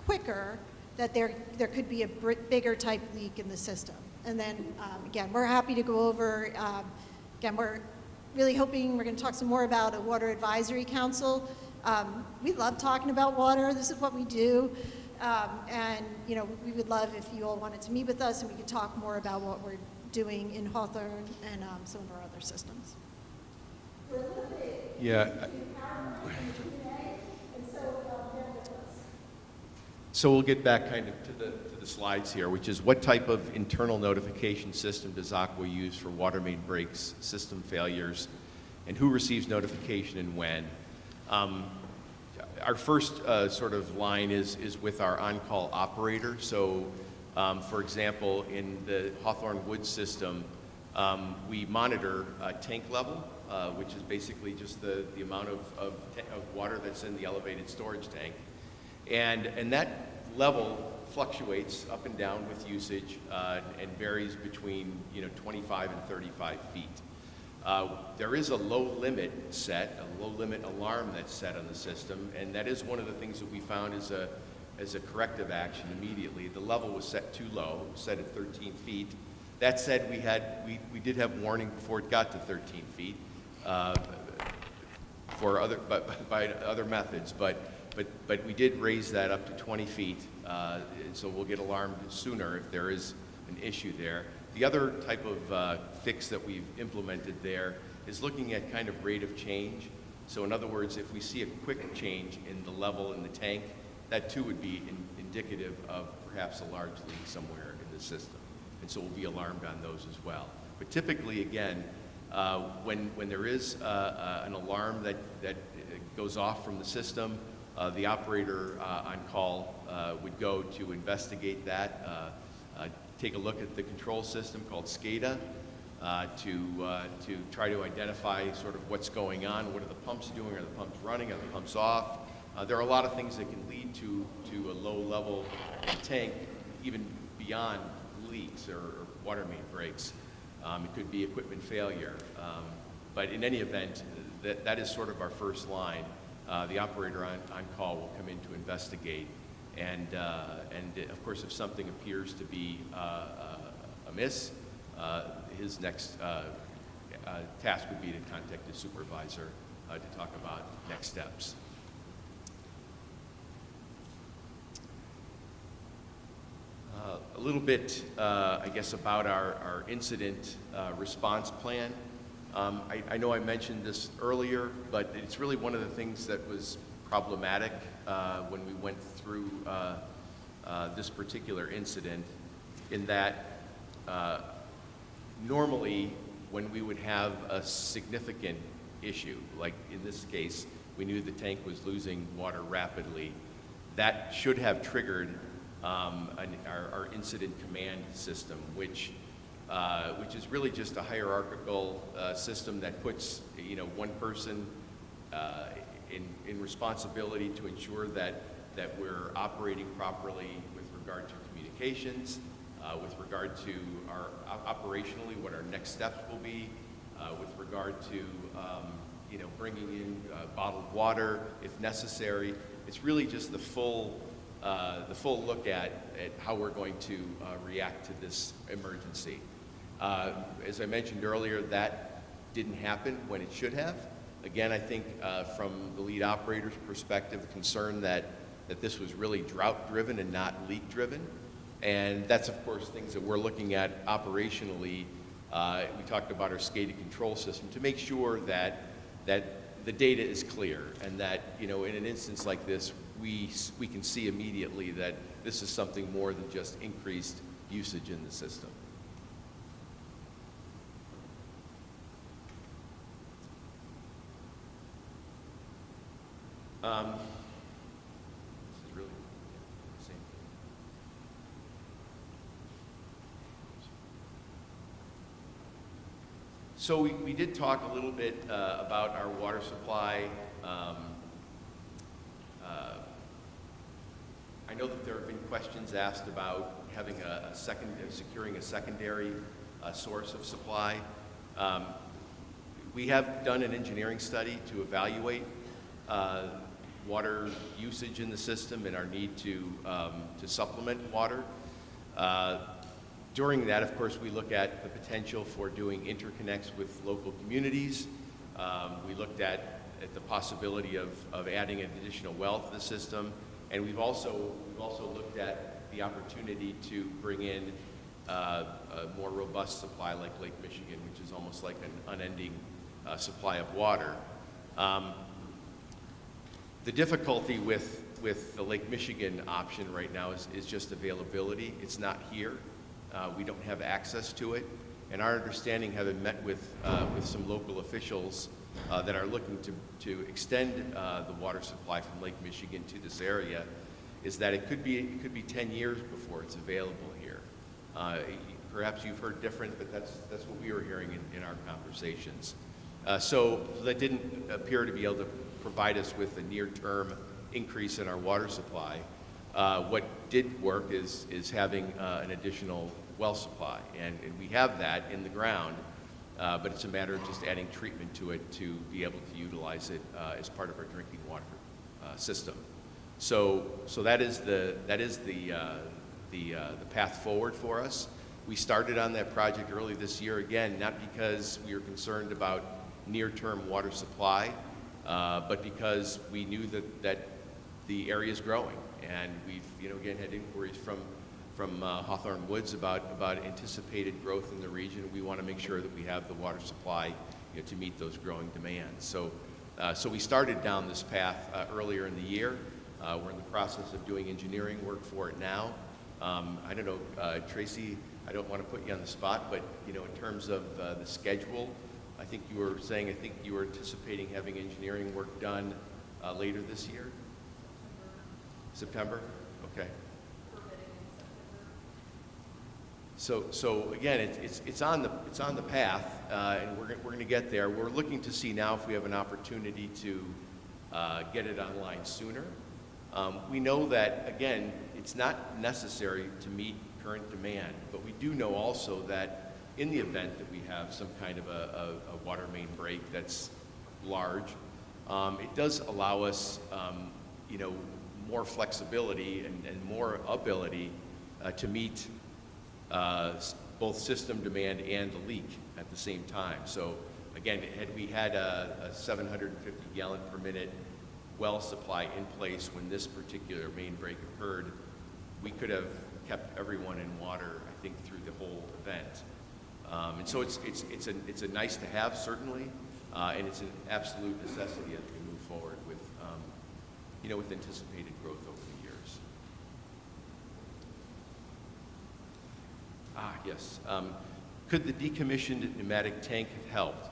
quicker that there could be a bigger type leak in the system. And then, again, we're happy to go over, again, we're really hoping we're going to talk some more about a water advisory council. We love talking about water. This is what we do. And, you know, we would love if you all wanted to meet with us and we could talk more about what we're doing in Hawthorn and some of our other systems. Yeah. So we'll get back kind of to the slides here, which is what type of internal notification system does Aqua use for water main breaks, system failures, and who receives notification and when? Our first sort of line is with our on-call operator. So, for example, in the Hawthorn wood system, we monitor tank level, which is basically just the amount of water that's in the elevated storage tank. And that level fluctuates up and down with usage and varies between 25 and 35 feet. There is a low limit set, a low limit alarm that's set on the system, and that is one of the things that we found as a corrective action immediately. The level was set too low, set at 13 feet. That said, we did have warning before it got to 13 feet by other methods, but we did raise that up to 20 feet, so we'll get alarmed sooner if there is an issue there. The other type of fix that we've implemented there is looking at kind of rate of change. So in other words, if we see a quick change in the level in the tank, that too would be indicative of perhaps a large leak somewhere in the system. And so we'll be alarmed on those as well. But typically, again, when there is an alarm that goes off from the system, the operator on call would go to investigate that, take a look at the control system called SCADA to try to identify sort of what's going on. What are the pumps doing? Are the pumps running? Are the pumps off? There are a lot of things that can lead to a low level in the tank, even beyond leaks or water main breaks. It could be equipment failure. But in any event, that is sort of our first line. The operator on call will come in to investigate. And of course, if something appears to be amiss, his next task would be to contact his supervisor to talk about next steps. A little bit, I guess, about our incident response plan. I know I mentioned this earlier, but it's really one of the things that was problematic when we went through this particular incident, in that normally when we would have a significant issue, like in this case, we knew the tank was losing water rapidly, that should have triggered our incident command system, which is really just a hierarchical system that puts one person in responsibility to ensure that we're operating properly with regard to communications, with regard to our operationally what our next steps will be, with regard to bringing in bottled water if necessary. It's really just the full look at how we're going to react to this emergency. As I mentioned earlier, that didn't happen when it should have. Again, I think from the lead operator's perspective, concerned that this was really drought-driven and not leak-driven. And that's, of course, things that we're looking at operationally. We talked about our SCADA control system to make sure that the data is clear, and that in an instance like this, we can see immediately that this is something more than just increased usage in the system. This is really the same thing. So we did talk a little bit about our water supply. I know that there have been questions asked about having securing a secondary source of supply. We have done an engineering study to evaluate water usage in the system and our need to supplement water. During that, of course, we look at the potential for doing interconnects with local communities. We looked at the possibility of adding an additional well to the system, and we've also looked at the opportunity to bring in a more robust supply like Lake Michigan, which is almost like an unending supply of water. The difficulty with the Lake Michigan option right now is just availability. It's not here. We don't have access to it. And our understanding, having met with some local officials that are looking to extend the water supply from Lake Michigan to this area, is that it could be 10 years before it's available here. Perhaps you've heard different, but that's what we were hearing in our conversations. So that didn't appear to be able to provide us with a near-term increase in our water supply. What did work is having an additional well supply, and we have that in the ground, but it's a matter of just adding treatment to it to be able to utilize it as part of our drinking water system. So that is the path forward for us. We started on that project early this year, again, not because we were concerned about near-term water supply, but because we knew that the area is growing. And we've, again, had inquiries from Hawthorn Woods about anticipated growth in the region. We want to make sure that we have the water supply to meet those growing demands. So we started down this path earlier in the year. We're in the process of doing engineering work for it now. I don't know, Tracy, I don't want to put you on the spot, but in terms of the schedule, I think you were anticipating having engineering work done later this year? September? Okay. So again, it's on the path, and we're going to get there. We're looking to see now if we have an opportunity to get it online sooner. We know that, again, it's not necessary to meet current demand, but we do know also that in the event that we have some kind of a water main break that's large, it does allow us, more flexibility and more ability to meet both system demand and the leak at the same time. So again, had we had a 750 gallon per minute well supply in place when this particular main break occurred, we could have kept everyone in water, I think, through the whole event. And so it's a nice to have, certainly, and it's an absolute necessity as we move forward with with anticipated growth over the years. Yes. Could the decommissioned pneumatic tank have helped?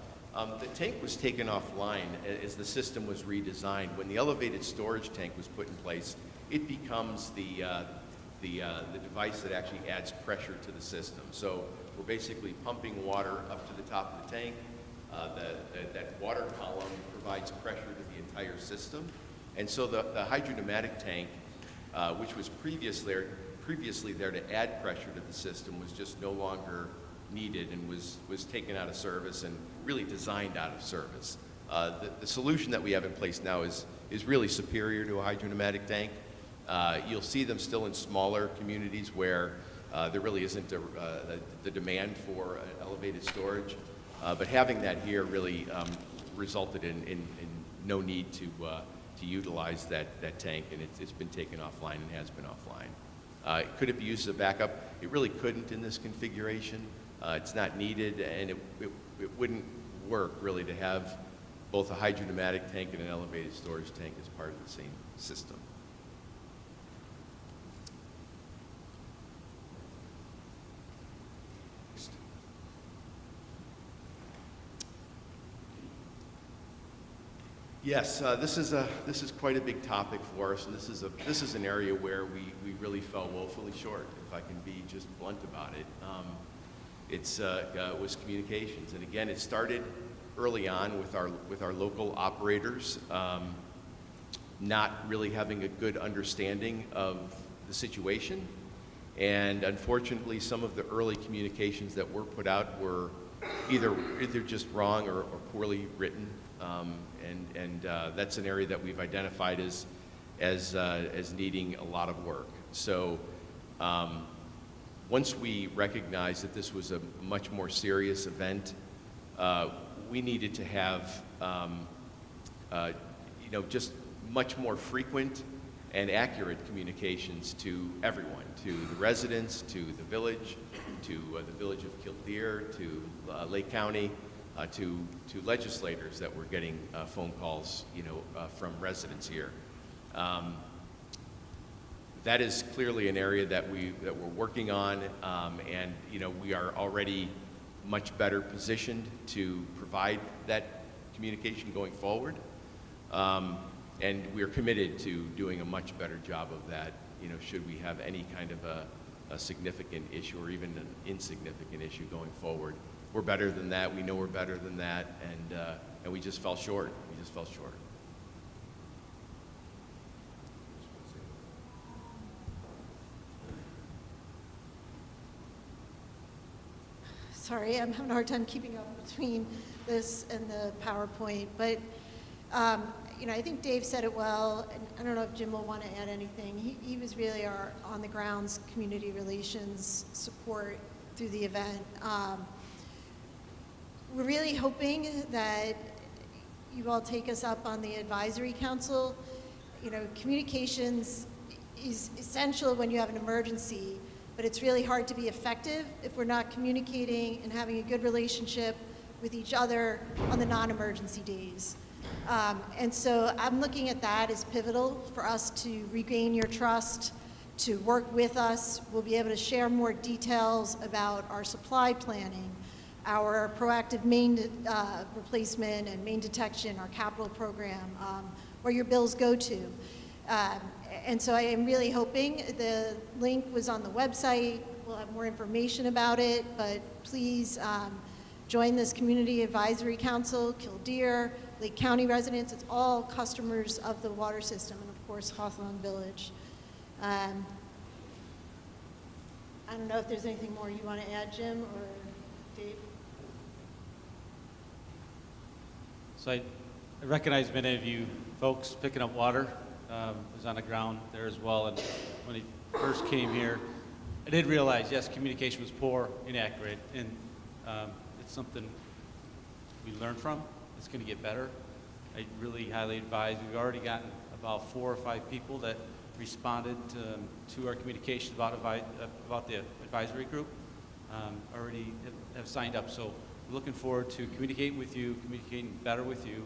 The tank was taken offline as the system was redesigned. When the elevated storage tank was put in place, it becomes the device that actually adds pressure to the system. So we're basically pumping water up to the top of the tank. That water column provides pressure to the entire system. And so the hydropneumatic tank, which was previously there to add pressure to the system, was just no longer needed and was taken out of service and really designed out of service. The solution that we have in place now is really superior to a hydropneumatic tank. You'll see them still in smaller communities where there really isn't the demand for elevated storage. But having that here really resulted in no need to utilize that tank, and it's been taken offline and has been offline. Could it be used as a backup? It really couldn't in this configuration. It's not needed, and it wouldn't work really to have both a hydropneumatic tank and an elevated storage tank as part of the same system. Yes, this is quite a big topic for us, and this is an area where we really fell woefully short, if I can be just blunt about it. It was communications, and again, it started early on with our local operators not really having a good understanding of the situation, and unfortunately, some of the early communications that were put out were either just wrong or poorly written. And that's an area that we've identified as needing a lot of work. So once we recognized that this was a much more serious event, we needed to have just much more frequent and accurate communications to everyone, to the residents, to the village of Kildare, to Lake County, to legislators that were getting phone calls, from residents here. That is clearly an area that we're working on, and we are already much better positioned to provide that communication going forward. And we are committed to doing a much better job of that, should we have any kind of a significant issue or even an insignificant issue going forward. We're better than that. We know we're better than that, and we just fell short. We just fell short. Sorry, I'm having a hard time keeping up between this and the PowerPoint, but you know, I think Dave said it well, and I don't know if Jim will want to add anything. He was really our on-the-grounds community relations support through the event. We're really hoping that you all take us up on the advisory council. You know, communications is essential when you have an emergency, but it's really hard to be effective if we're not communicating and having a good relationship with each other on the non-emergency days. And so I'm looking at that as pivotal for us to regain your trust, to work with us. We'll be able to share more details about our supply planning, our proactive main replacement and main detection, our capital program, where your bills go to. And so I am really hoping, the link was on the website, we'll have more information about it, but please join this Community Advisory Council, Killdeer, Lake County residents. It's all customers of the water system, and of course Hawthorn Village. I don't know if there's anything more you want to add, Jim or Dave? So I recognize many of you folks picking up water. Was on the ground there as well, and when he first came here, I did realize, yes, communication was poor, inaccurate, and it's something we learned from. It's going to get better. I really highly advise. We've already gotten about 4 or 5 people that responded to our communications about the advisory group. Already have signed up, so we're looking forward to communicating with you, communicating better with you.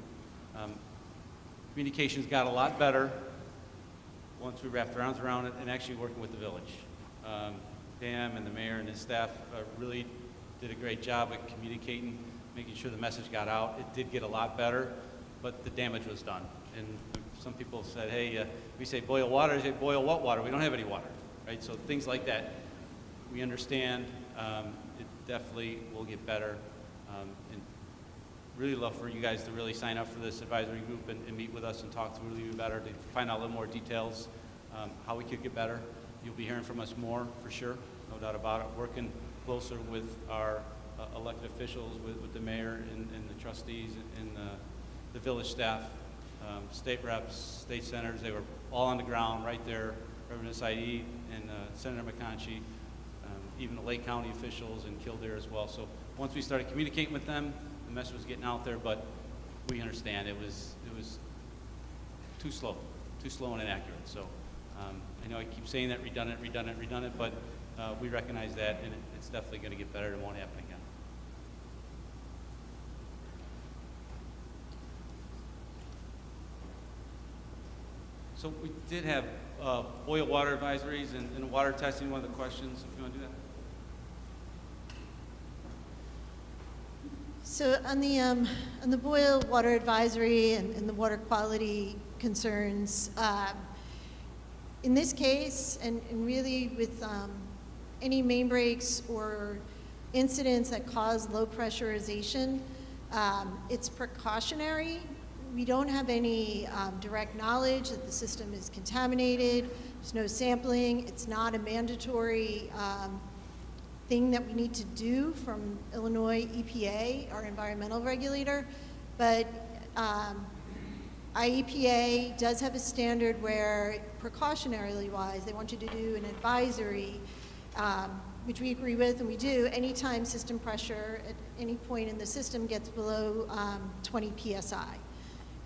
Communications got a lot better once we wrapped our arms around it and actually working with the village. Pam and the mayor and his staff really did a great job at communicating, making sure the message got out. It did get a lot better, but the damage was done. And some people said, hey, we say boil water, they say boil what water? We don't have any water, right? So things like that, we understand. It definitely will get better. And really love for you guys to really sign up for this advisory group and meet with us and talk through you better to find out a little more details, how we could get better. You'll be hearing from us more for sure, no doubt about it. Working closer with our elected officials, with the mayor and the trustees and the village staff, state reps, state senators. They were all on the ground right there, Reverend Said and Senator McConchie, even the Lake County officials and Killdeer as well. So once we started communicating with them, the message was getting out there, but we understand it was too slow and inaccurate. So I know I keep saying that, redundant, but we recognize that, and it's definitely going to get better. It won't happen again. So we did have boil water advisories and water testing. One of the questions, if you want to do that. So on the boil water advisory and the water quality concerns, in this case, and really with any main breaks or incidents that cause low pressurization, it's precautionary. We don't have any direct knowledge that the system is contaminated. There's no sampling. It's not a mandatory thing that we need to do from Illinois EPA, our environmental regulator, but IEPA does have a standard where, precautionarily wise, they want you to do an advisory, which we agree with, and we do, anytime system pressure at any point in the system gets below 20 PSI.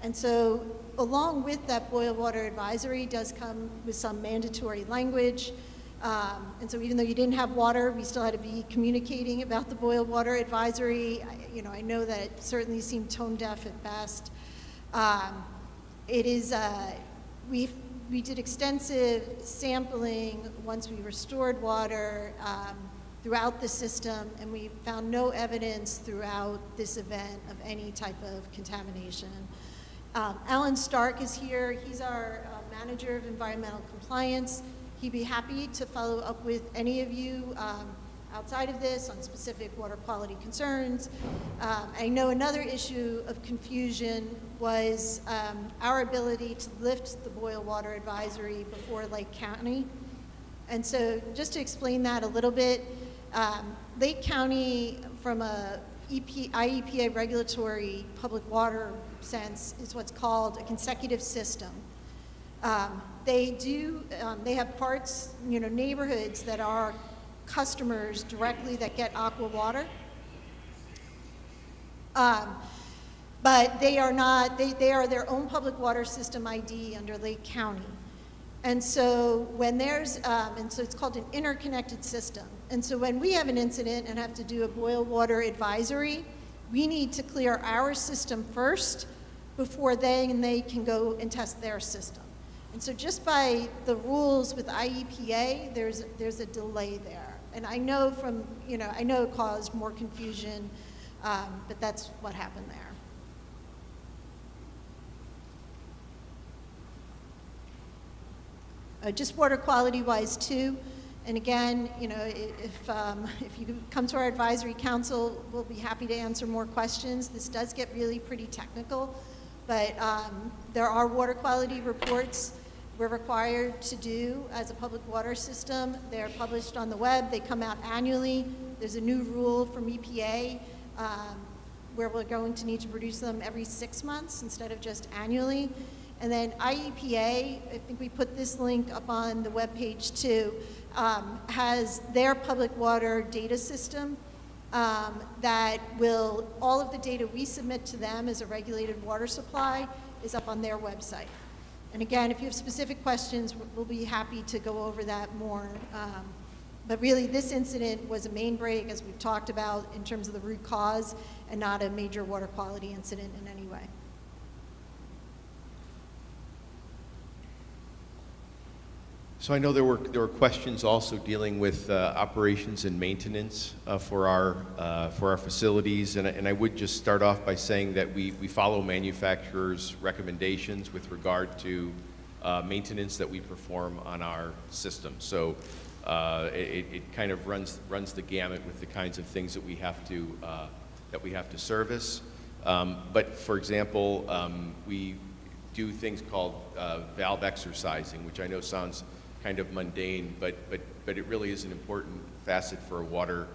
And so along with that boil water advisory does come with some mandatory language. And so even though you didn't have water, we still had to be communicating about the boil water advisory. I know that it certainly seemed tone deaf at best. It is, we did extensive sampling once we restored water throughout the system, and we found no evidence throughout this event of any type of contamination. Alan Stark is here. He's our manager of environmental compliance. He'd be happy to follow up with any of you outside of this on specific water quality concerns. I know another issue of confusion was our ability to lift the boil water advisory before Lake County. And so just to explain that a little bit, Lake County from a IEPA regulatory public water sense is what's called a consecutive system. They have parts, neighborhoods that are customers directly that get Aqua water. But they are not, they are their own public water system ID under Lake County. And so when there's, and so it's called an interconnected system. And so when we have an incident and have to do a boil water advisory, we need to clear our system first before they can go and test their system. And so just by the rules with IEPA, there's a delay there. And I know from, I know it caused more confusion, but that's what happened there. Just water quality wise too, and again, if you come to our advisory council, we'll be happy to answer more questions. This does get really pretty technical, but there are water quality reports we're required to do as a public water system. They're published on the web. They come out annually. There's a new rule from EPA where we're going to need to produce them every 6 months instead of just annually. And then IEPA, I think we put this link up on the webpage too, has their public water data system that will, all of the data we submit to them as a regulated water supply is up on their website. And again, if you have specific questions, we'll be happy to go over that more. But really, this incident was a main break, as we've talked about, in terms of the root cause, and not a major water quality incident in any way. So I know there were questions also dealing with operations and maintenance for our facilities, and I would just start off by saying that we follow manufacturers' recommendations with regard to maintenance that we perform on our system. So it kind of runs the gamut with the kinds of things that we have to service. But for example, we do things called valve exercising, which I know sounds kind of mundane, but it really is an important facet for a water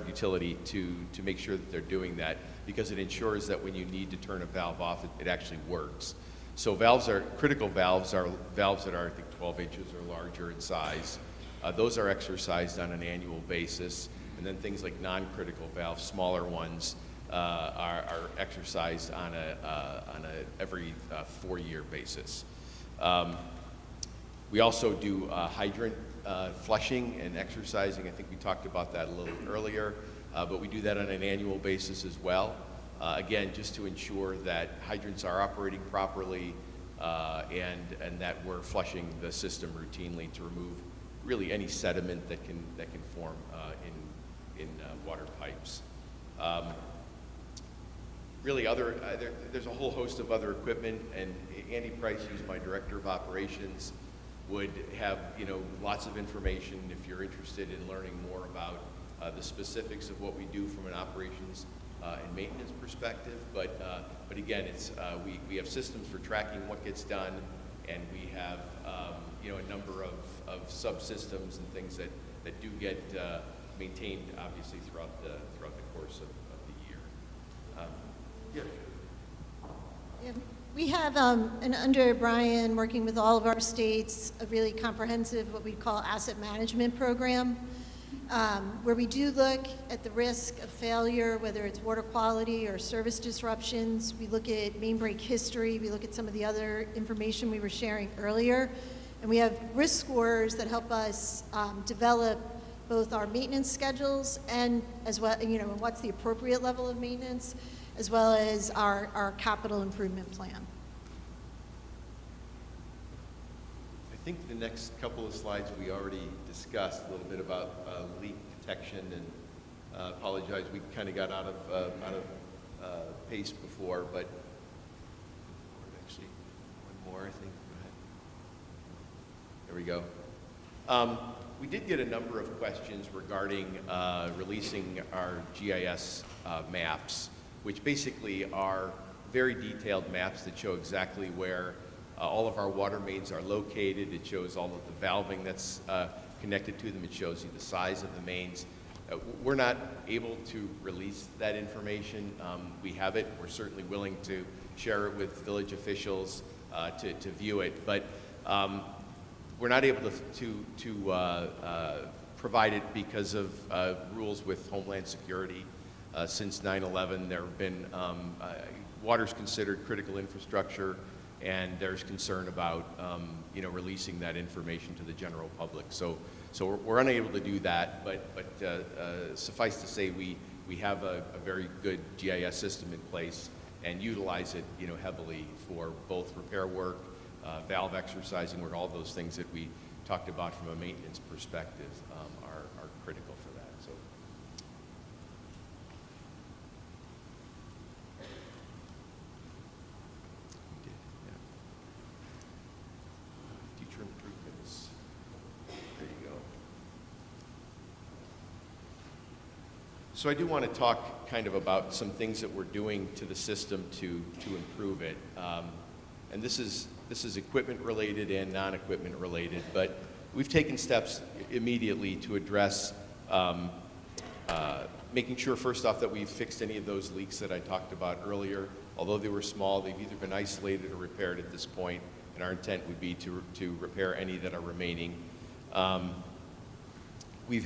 utility to make sure that they're doing that, because it ensures that when you need to turn a valve off, it actually works. So critical valves are valves that are, I think, 12 inches or larger in size. Those are exercised on an annual basis, and then things like non-critical valves, smaller ones, are exercised on a every 4-year basis. We also do hydrant flushing and exercising. I think we talked about that a little earlier, but we do that on an annual basis as well. Again, just to ensure that hydrants are operating properly and that we're flushing the system routinely to remove really any sediment that can form in water pipes. Really, there's a whole host of other equipment, and Andy Price, who's my director of operations, would have lots of information if you're interested in learning more about the specifics of what we do from an operations and maintenance perspective. But again, it's we have systems for tracking what gets done, and we have a number of subsystems and things that do get maintained, obviously, throughout the course of the year. Yeah. Yeah. We have, and under Brian, working with all of our states, a really comprehensive, what we call asset management program, where we do look at the risk of failure, whether it's water quality or service disruptions. We look at main break history. We look at some of the other information we were sharing earlier. And we have risk scores that help us develop both our maintenance schedules and as well, what's the appropriate level of maintenance, as well as our capital improvement plan. I think the next couple of slides we already discussed a little bit about leak detection, and apologize, we kind of got out of pace before, but actually one more, I think. Go ahead. There we go. We did get a number of questions regarding releasing our GIS maps, which basically are very detailed maps that show exactly where all of our water mains are located. It shows all of the valving that's connected to them. It shows you the size of the mains. We're not able to release that information. We have it. We're certainly willing to share it with village officials to view it, but we're not able to provide it because of rules with Homeland Security. Since 9/11, there have been water's considered critical infrastructure, and there's concern about releasing that information to the general public. So we're unable to do that, but suffice to say, we have a very good GIS system in place and utilize it heavily for both repair work, valve exercising work, all those things that we talked about from a maintenance perspective are critical for that. So. Future improvements. There you go. So I do want to talk kind of about some things that we're doing to the system to improve it. And this is equipment related and non-equipment related, but we've taken steps immediately to address making sure, first off, that we've fixed any of those leaks that I talked about earlier. Although they were small, they've either been isolated or repaired at this point, and our intent would be to repair any that are remaining. We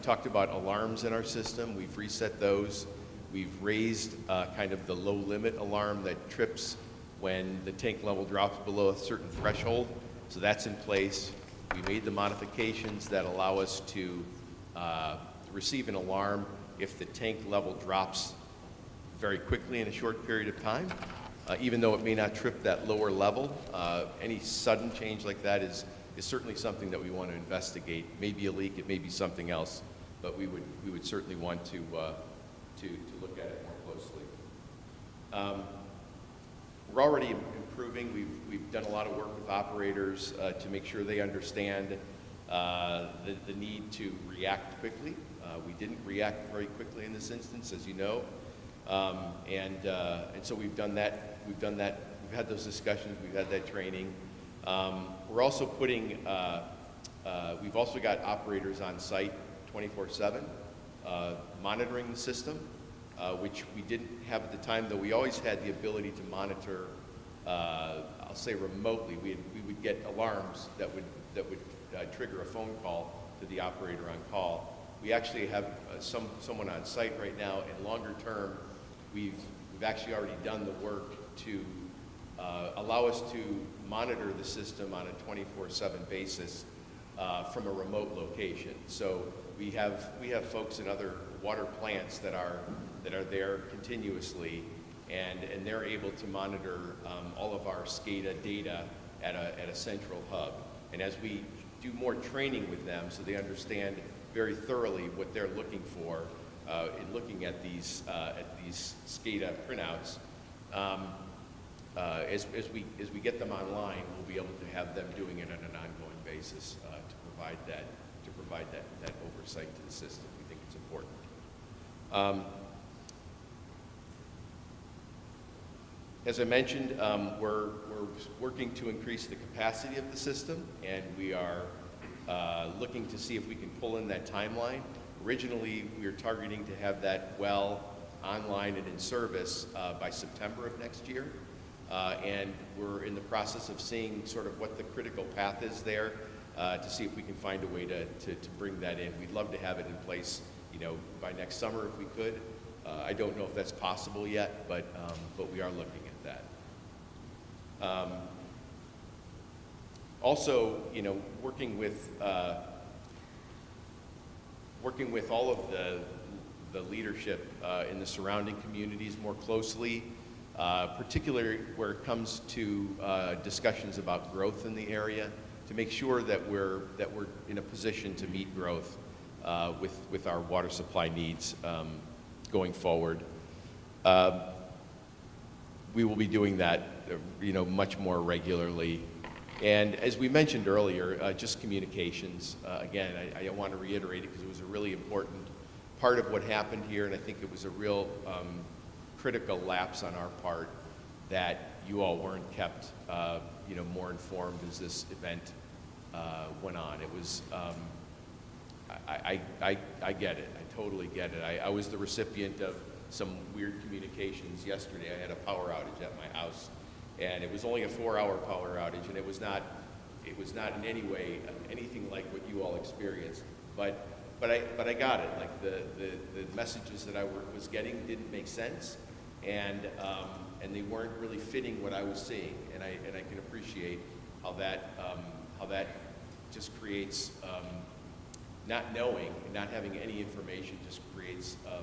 talked about alarms in our system. We've reset those. We've raised kind of the low limit alarm that trips when the tank level drops below a certain threshold. So that's in place. We made the modifications that allow us to receive an alarm if the tank level drops very quickly in a short period of time, even though it may not trip that lower level. Any sudden change like that is certainly something that we want to investigate. Maybe a leak, it may be something else, but we would certainly want to look at it more closely. We're already improving. We've done a lot of work with operators to make sure they understand the need to react quickly. We didn't react very quickly in this instance, as you know, and so we've done that. We've had those discussions. We've had that training. We're also putting. We've also got operators on site 24/7 monitoring the system, which we didn't have at the time, though we always had the ability to monitor, I'll say remotely. We would get alarms that would trigger a phone call to the operator on call. We actually have someone on site right now, and longer term, we've actually already done the work to allow us to monitor the system on a 24/7 basis from a remote location. So we have folks in other water plants that are there continuously, and they're able to monitor all of our SCADA data at a central hub. And as we do more training with them, so they understand very thoroughly what they're looking for in looking at these SCADA printouts, as we get them online, we'll be able to have them doing it on an ongoing basis to provide that oversight to the system. We think it's important. As I mentioned, we're working to increase the capacity of the system, and we are looking to see if we can pull in that timeline. Originally, we were targeting to have that well online and in service by September of next year, and we're in the process of seeing sort of what the critical path is there to see if we can find a way to bring that in. We'd love to have it in place, by next summer if we could. I don't know if that's possible yet, but we are looking at that. Also, working with all of the leadership in the surrounding communities more closely, particularly where it comes to discussions about growth in the area, to make sure that we're in a position to meet growth with our water supply needs going forward. We will be doing that, much more regularly. And as we mentioned earlier, just communications. Again, I want to reiterate it because it was a really important part of what happened here, and I think it was a real critical lapse on our part that you all weren't kept, more informed as this event went on. It was I get it. I totally get it. I was the recipient of some weird communications yesterday. I had a power outage at my house, and it was only a 4-hour power outage, and it was not in any way anything like what you all experienced. But I got it. Like the messages that I was getting didn't make sense, and they weren't really fitting what I was seeing. And I can appreciate how that just creates not knowing and not having any information just creates a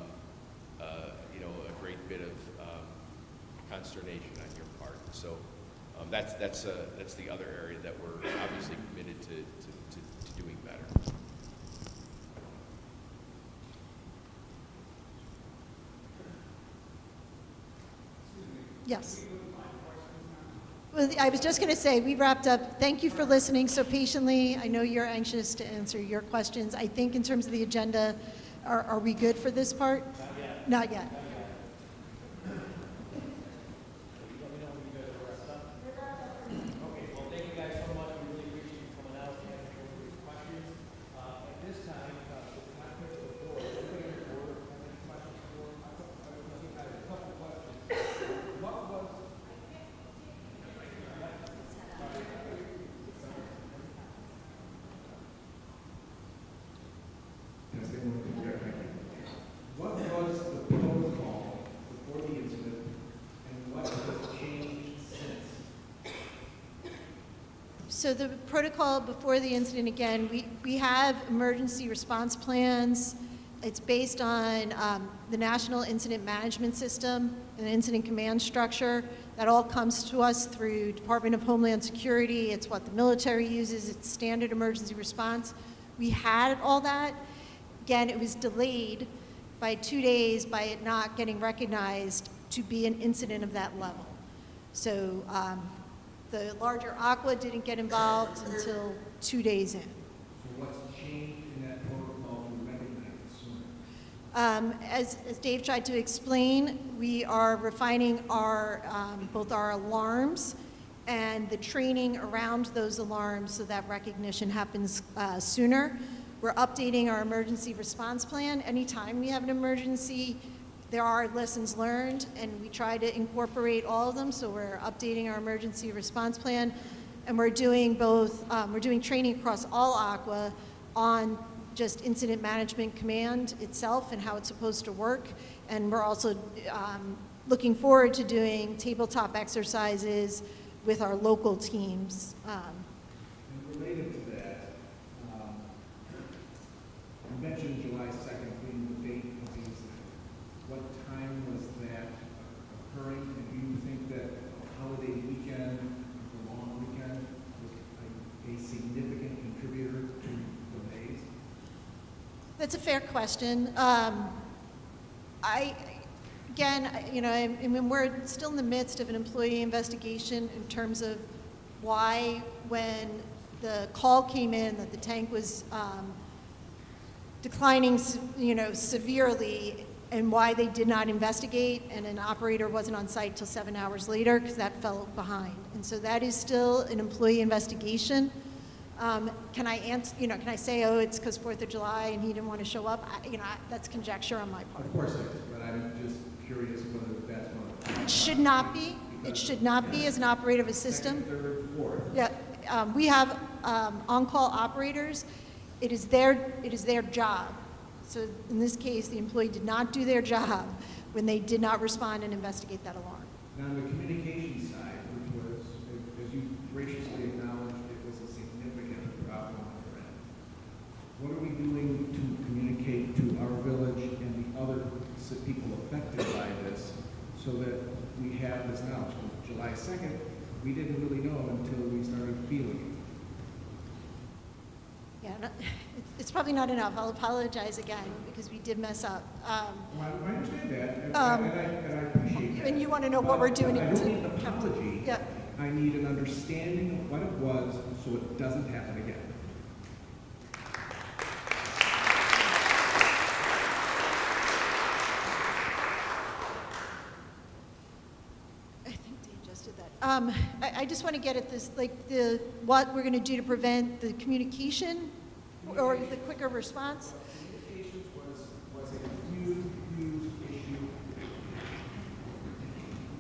great bit of consternation on your part. So that's the other area that we're obviously committed to doing better. Yes. Well, I was just going to say, we wrapped up. Thank you for listening so patiently. I know you're anxious to answer your questions. I think in terms of the agenda, are we good for this part? Not yet. Not yet. Okay, well, thank you guys so much. We really appreciate you coming out and answering these questions. At this time, it's not clear to the board. Anybody in the board have any questions for us? I have a couple of questions. What was... What was the protocol before the incident, and what has changed since? So the protocol before the incident, again, we have emergency response plans. It's based on the National Incident Management System and Incident Command Structure. That all comes to us through Department of Homeland Security. It's what the military uses. It's standard emergency response. We had all that. Again, it was delayed by 2 days by it not getting recognized to be an incident of that level. So the larger Aqua didn't get involved until 2 days in. So what's changed in that protocol to recognize it sooner? As Dave tried to explain, we are refining our both our alarms and the training around those alarms so that recognition happens sooner. We're updating our emergency response plan. Anytime we have an emergency, there are lessons learned, and we try to incorporate all of them. So we're updating our emergency response plan, and we're doing both. We're doing training across all Aqua on just incident management command itself and how it's supposed to work. And we're also looking forward to doing tabletop exercises with our local teams. And related to that, you mentioned July 2nd being the date of the incident. What time was that occurring? And do you think that a holiday weekend, the long weekend, was a significant contributor to delays? That's a fair question. We're still in the midst of an employee investigation in terms of why, when the call came in that the tank was declining, severely, and why they did not investigate, and an operator wasn't on site till 7 hours later because that fell behind. And so that is still an employee investigation. Can I answer? Can I say, oh, it's because 4th of July and he didn't want to show up? That's conjecture on my part. Of course it is, but I'm just curious whether that's one of the... It should not be. It should not be as an operator of a system. Second, third, fourth. Yeah, we have on-call operators. It is their job. So in this case, the employee did not do their job when they did not respond and investigate that alarm. Now, on the communication side, which was, as you graciously acknowledged, it was a significant problem on your end. What are we doing to communicate to our village and the other people affected by this so that we have this knowledge? July 2nd, we didn't really know until we started feeling it. Yeah, it's probably not enough. I'll apologize again because we did mess up. Well, I understand that, and I appreciate that. And you want to know what we're doing I don't to need an apology. Yeah. I need an understanding of what it was so it doesn't happen again. I think Dave just did that. I just want to get at this, what we're going to do to prevent the communication or the quicker response? Communications was a huge issue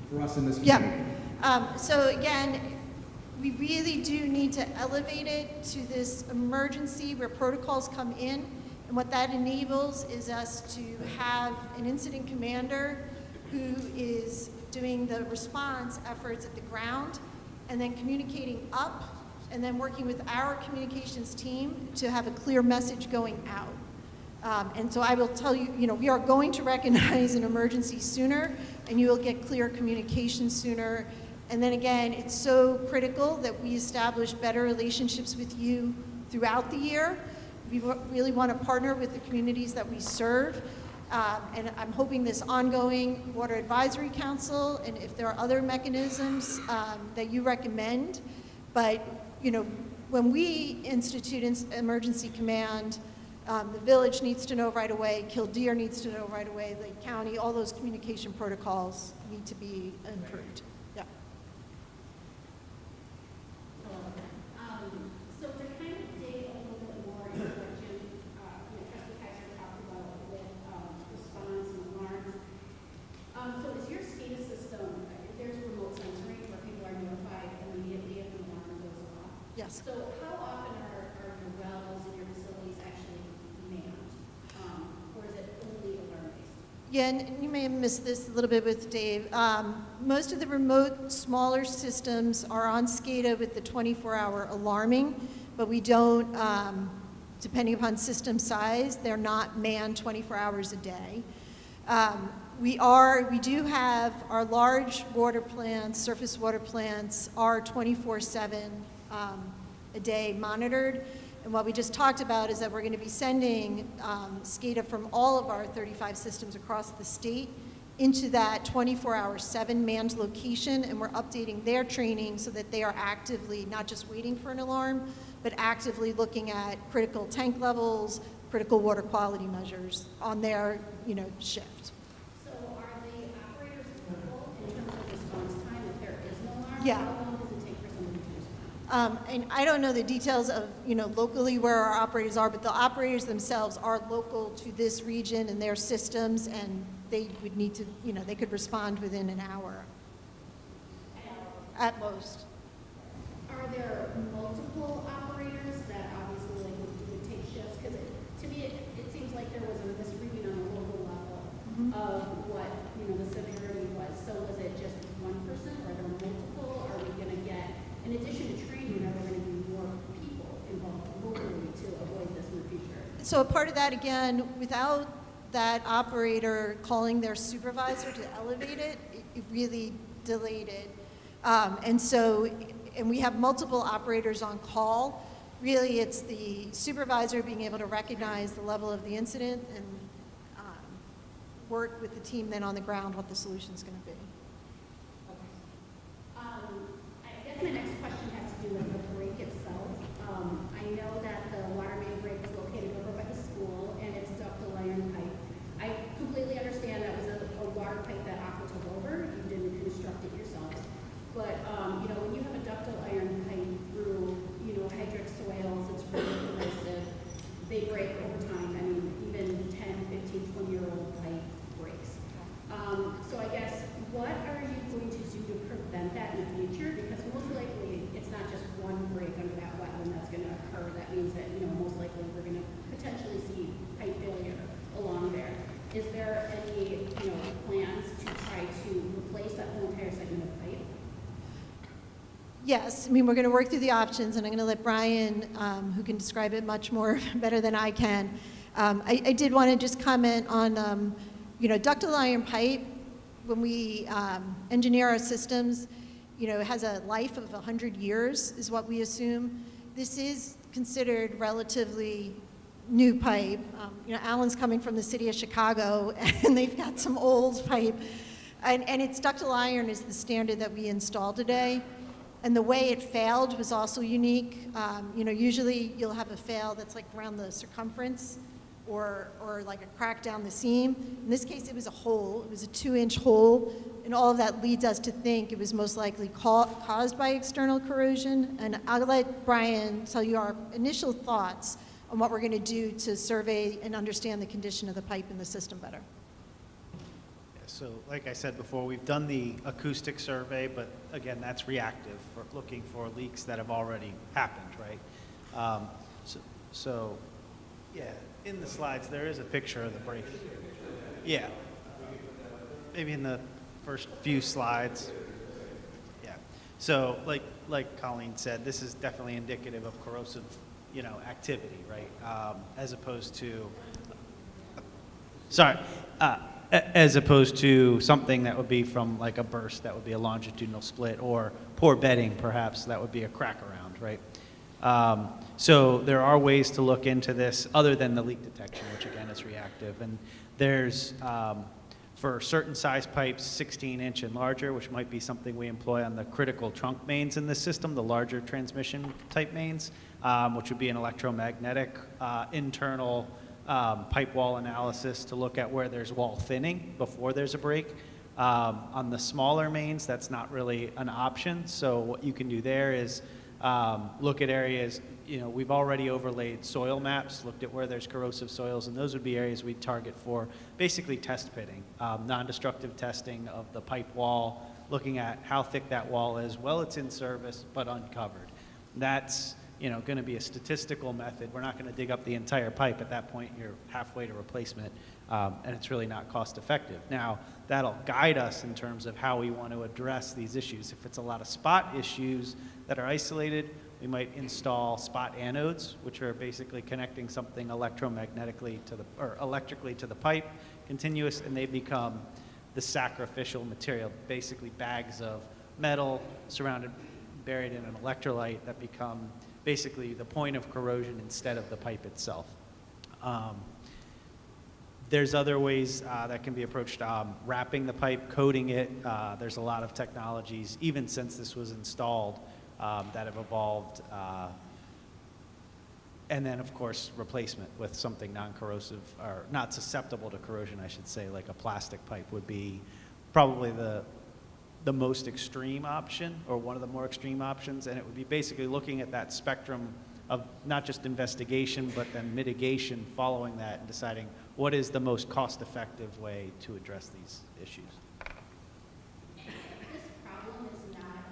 for us in this community. Yeah. So again, we really do need to elevate it to this emergency where protocols come in. And what that enables is us to have an incident commander who is doing the response efforts at the ground and then communicating up and then working with our communications team to have a clear message going out. And so I will tell you, we are going to recognize an emergency sooner, and you will get clear communication sooner. And then again, it's so critical that we establish better relationships with you throughout the year. We really want to partner with the communities that we serve. And I'm hoping this ongoing Water Advisory Council, and if there are other mechanisms that you recommend, but when we institute emergency command, the village needs to know right away, Kildare needs to know right away, Lake County, all those communication protocols need to be improved. Yeah. So to kind of dig a little bit more into what Jim, Trustee Kaiser talked about with response and alarms. So is your SCADA system, there's remote sensoring where people are notified immediately if an alarm goes off? Yes. So how often are your wells and your facilities actually manned? Or is it only alarm-based? Yeah, and you may have missed this a little bit with Dave. Most of the remote, smaller systems are on SCADA with the 24-hour alarming, but we don't, depending upon system size, they're not manned 24 hours a day. We do have our large water plants, surface water plants, are 24/7 a day monitored. And what we just talked about is that we're going to be sending SCADA from all of our 35 systems across the state into that 24-hour 7 manned location, and we're updating their training so that they are actively not just waiting for an alarm, but actively looking at critical tank levels, critical water quality measures on their shift. So are the operators local in terms of response time if there is no alarm? Yeah. How long does it take for somebody to respond? And I don't know the details of, locally where our operators are, but the operators themselves are local to this region and their systems, and they would need to, they could respond within an hour at most. Are there multiple operators that obviously would take shifts? Because to me, it seems like there was a misreading on the local level of what, the severity was. So was it just one person, or are there multiple? Are we going to get, in addition to training, are there going to be more people involved locally to avoid this in the future? So a part of that, again, without that operator calling their supervisor to elevate it, it really delayed it. And we have multiple operators on call. Really, it's the supervisor being able to recognize the level of the incident and work with the team then on the ground what the solution is going to be. I guess my next question has to do with the break itself. I know that the water main break is located over by the school, and it's ductile iron pipe. I completely understand that was a water pipe that Aqua took over. You didn't construct it yourselves. But, when you have a ductile iron pipe through, hydric soils, it's really corrosive. They break over time. I mean, even 10, 15, 20-year-old pipe breaks. So I guess, what are you going to do to prevent that in the future? Because most likely, it's not just one break under that wetland that's going to occur. That means that, most likely we're going to potentially see pipe failure along there. Is there any, plans to try to replace that whole entire segment of pipe? Yes, we're going to work through the options, and I'm going to let Brian, who can describe it much more better than I can. I did want to just comment on, ductile iron pipe. When we engineer our systems, it has a life of 100 years, is what we assume. This is considered relatively new pipe. Alan's coming from the city of Chicago, and they've got some old pipe. And it's ductile iron is the standard that we install today. And the way it failed was also unique. Usually you'll have a fail that's like around the circumference or like a crack down the seam. In this case, it was a hole. It was a 2-inch hole. And all of that leads us to think it was most likely caused by external corrosion. And I'll let Brian tell you our initial thoughts on what we're going to do to survey and understand the condition of the pipe in the system better. So like I said before, we've done the acoustic survey, but again, that's reactive for looking for leaks that have already happened, right? So yeah, in the slides, there is a picture of the break. Yeah, maybe in the first few slides. Yeah, so like Colleen said, this is definitely indicative of corrosive, activity, right? As opposed to, as opposed to something that would be from like a burst, that would be a longitudinal split, or poor bedding, perhaps, that would be a crack around, right? So there are ways to look into this other than the leak detection, which again is reactive. And there's, for certain size pipes, 16-inch and larger, which might be something we employ on the critical trunk mains in the system, the larger transmission type mains, which would be an electromagnetic internal pipe wall analysis to look at where there's wall thinning before there's a break. On the smaller mains, that's not really an option. So what you can do there is look at areas, we've already overlaid soil maps, looked at where there's corrosive soils, and those would be areas we'd target for basically test pitting, non-destructive testing of the pipe wall, looking at how thick that wall is while it's in service but uncovered. That's going to be a statistical method. We're not going to dig up the entire pipe. At that point, you're halfway to replacement, and it's really not cost effective. Now, that'll guide us in terms of how we want to address these issues. If it's a lot of spot issues that are isolated, we might install spot anodes, which are basically connecting something electromagnetically to or electrically to the pipe, continuous, and they become the sacrificial material, basically bags of metal buried in an electrolyte that become basically the point of corrosion instead of the pipe itself. There's other ways that can be approached, wrapping the pipe, coating it. There's a lot of technologies, even since this was installed, that have evolved. And then, of course, replacement with something non-corrosive, or not susceptible to corrosion, I should say, like a plastic pipe would be probably the most extreme option, or one of the more extreme options, and it would be basically looking at that spectrum of not just investigation, but then mitigation following that, and deciding what is the most cost-effective way to address these issues. This problem is not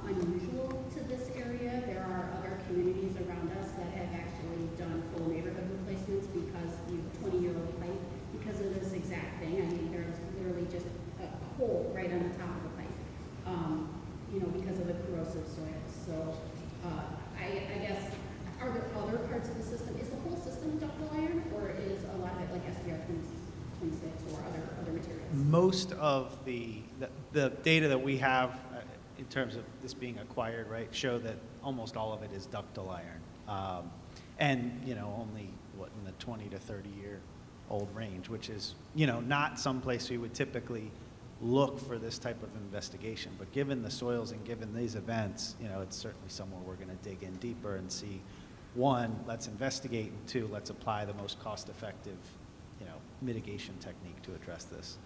unusual to this area. There are other communities around us that have actually done full neighborhood replacements because you have 20-year-old pipe, because of this exact thing. I mean, there's literally just a hole right on the top of the pipe, because of the corrosive soils. So I guess, are there other parts of the system? Is the whole system ductile iron, or is a lot of it like SBR 26 or other materials? Most of the data that we have in terms of this being acquired, right, show that almost all of it is ductile iron. And, only, in the 20 to 30 year old range, which is, not someplace we would typically look for this type of investigation. But given the soils and given these events, it's certainly somewhere we're going to dig in deeper and see, one, let's investigate, and two, let's apply the most cost-effective, mitigation technique to address this.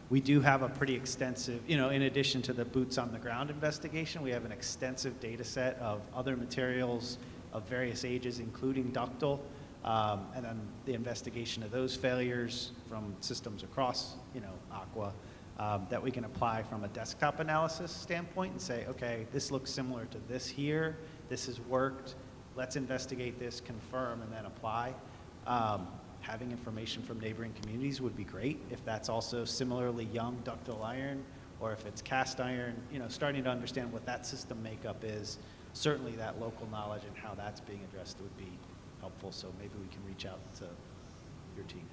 We do have a pretty extensive, in addition to the boots on the ground investigation, we have an extensive data set of other materials of various ages, including ductile, and then the investigation of those failures from systems across, Aqua, that we can apply from a desktop analysis standpoint and say, okay, this looks similar to this here, this has worked, let's investigate this, confirm, and then apply. Having information from neighboring communities would be great. If that's also similarly young ductile iron, or if it's cast iron, starting to understand what that system makeup is, certainly that local knowledge and how that's being addressed would be helpful. So maybe we can reach out to your team.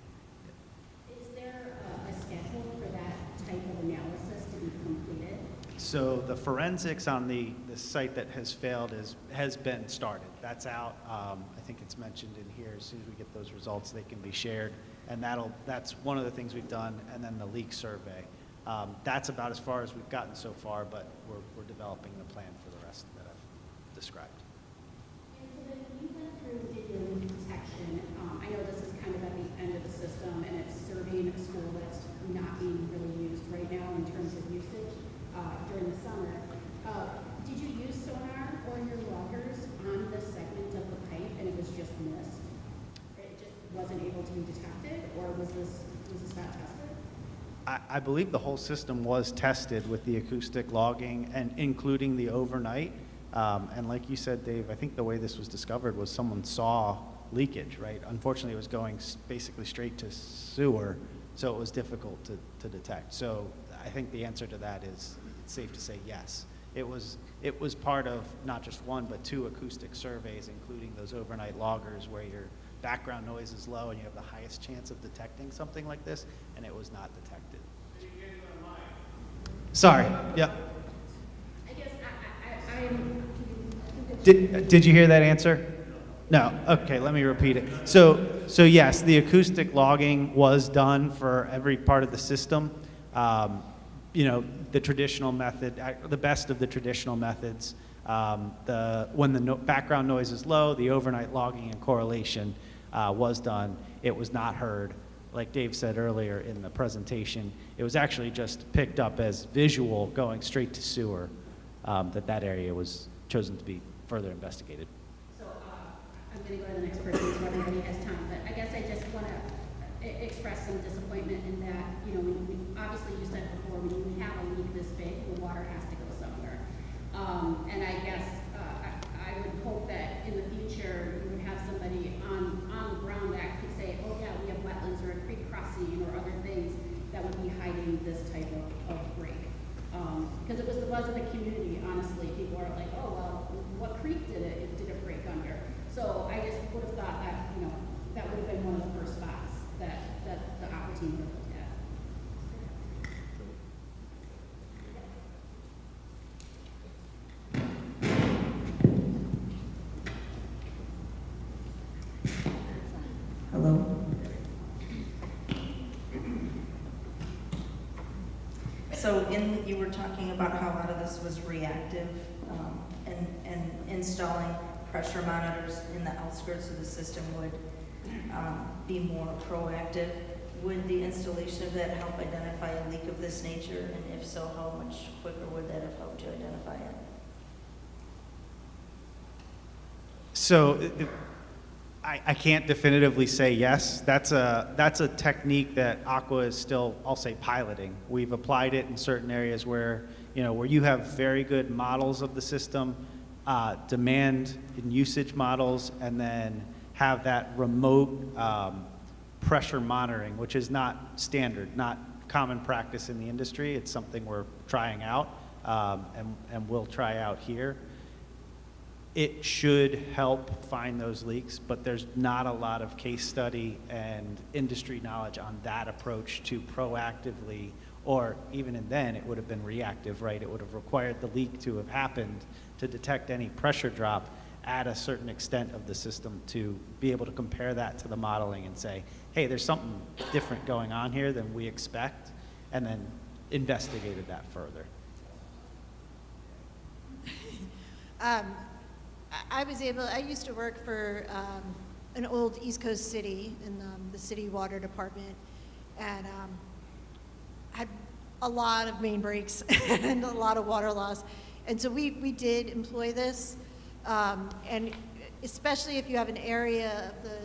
Is there a schedule for that type of analysis to be completed? So the forensics on the site that has failed has been started. That's out. I think it's mentioned in here. As soon as we get those results, they can be shared. And that's one of the things we've done. And then the leak survey. That's about as far as we've gotten so far, but we're developing the plan for the rest that I've described. And so then you went through video leak detection. I know this is kind of at the end of the system, and it's serving a school that's not being really used right now in terms of usage during the summer. Did you use sonar or your loggers on this segment of the pipe, and it was just this not tested? I believe the whole system was tested with the acoustic logging and including the overnight. And like you said, Dave, I think the way this was discovered was someone saw leakage, right? Unfortunately, it was going basically straight to sewer, so it was difficult to detect. So I think the answer to that is it's safe to say yes. It was part of not just one, but 2 acoustic surveys, including those overnight loggers where your background noise is low and you have the highest chance of detecting something like this, and it was not detected. Sorry, yep. I guess I'm. Did you hear that answer? No. Okay, let me repeat it. So yes, the acoustic logging was done for every part of the system. You know, the traditional method, the best of the traditional methods. When the background noise is low, the overnight logging and correlation was done. It was not heard. Like Dave said earlier in the presentation, it was actually just picked up as visual going straight to sewer, that area was chosen to be further investigated. So I'm going to go to the next person so everybody has time, but I guess I just want to express some disappointment in that, you know, obviously you said before, when you have a leak this big, the water has to go somewhere. And I guess I would hope that in the future you would have somebody on the ground that could say, oh yeah, we have wetlands or a creek crossing or other things that would be hiding this type of break. Because it was the buzz of the community, honestly. People are like, oh, well, what creek did it break under? So I just would have thought that, you know, that would have been one of the first spots that the Aqua team would have looked at. Hello? So you were talking about how a lot of this was reactive, and installing pressure monitors in the outskirts of the system would be more proactive. Would the installation of that help identify a leak of this nature? And if so, how much quicker would that have helped you identify it? So I can't definitively say yes. That's a technique that Aqua is still, I'll say, piloting. We've applied it in certain areas where, you know, where you have very good models of the system, demand and usage models, and then have that remote pressure monitoring, which is not standard, not common practice in the industry. It's something we're trying out, and we'll try out here. It should help find those leaks, but there's not a lot of case study and industry knowledge on that approach to proactively, or even then it would have been reactive, right? It would have required the leak to have happened to detect any pressure drop at a certain extent of the system to be able to compare that to the modeling and say, hey, there's something different going on here than we expect, and then investigated that further. I used to work for an old East Coast city in the city water department, and had a lot of main breaks and a lot of water loss. And so we did employ this, and especially if you have an area of the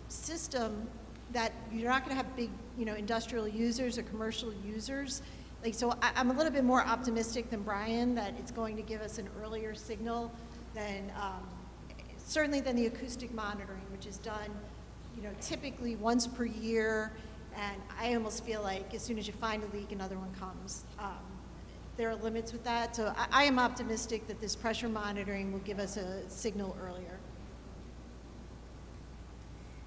system that you're not going to have big, you know, industrial users or commercial users. Like, so I'm a little bit more optimistic than Brian that it's going to give us an earlier signal than certainly than the acoustic monitoring, which is done, you know, typically once per year. And I almost feel like as soon as you find a leak, another one comes. There are limits with that. So I am optimistic that this pressure monitoring will give us a signal earlier.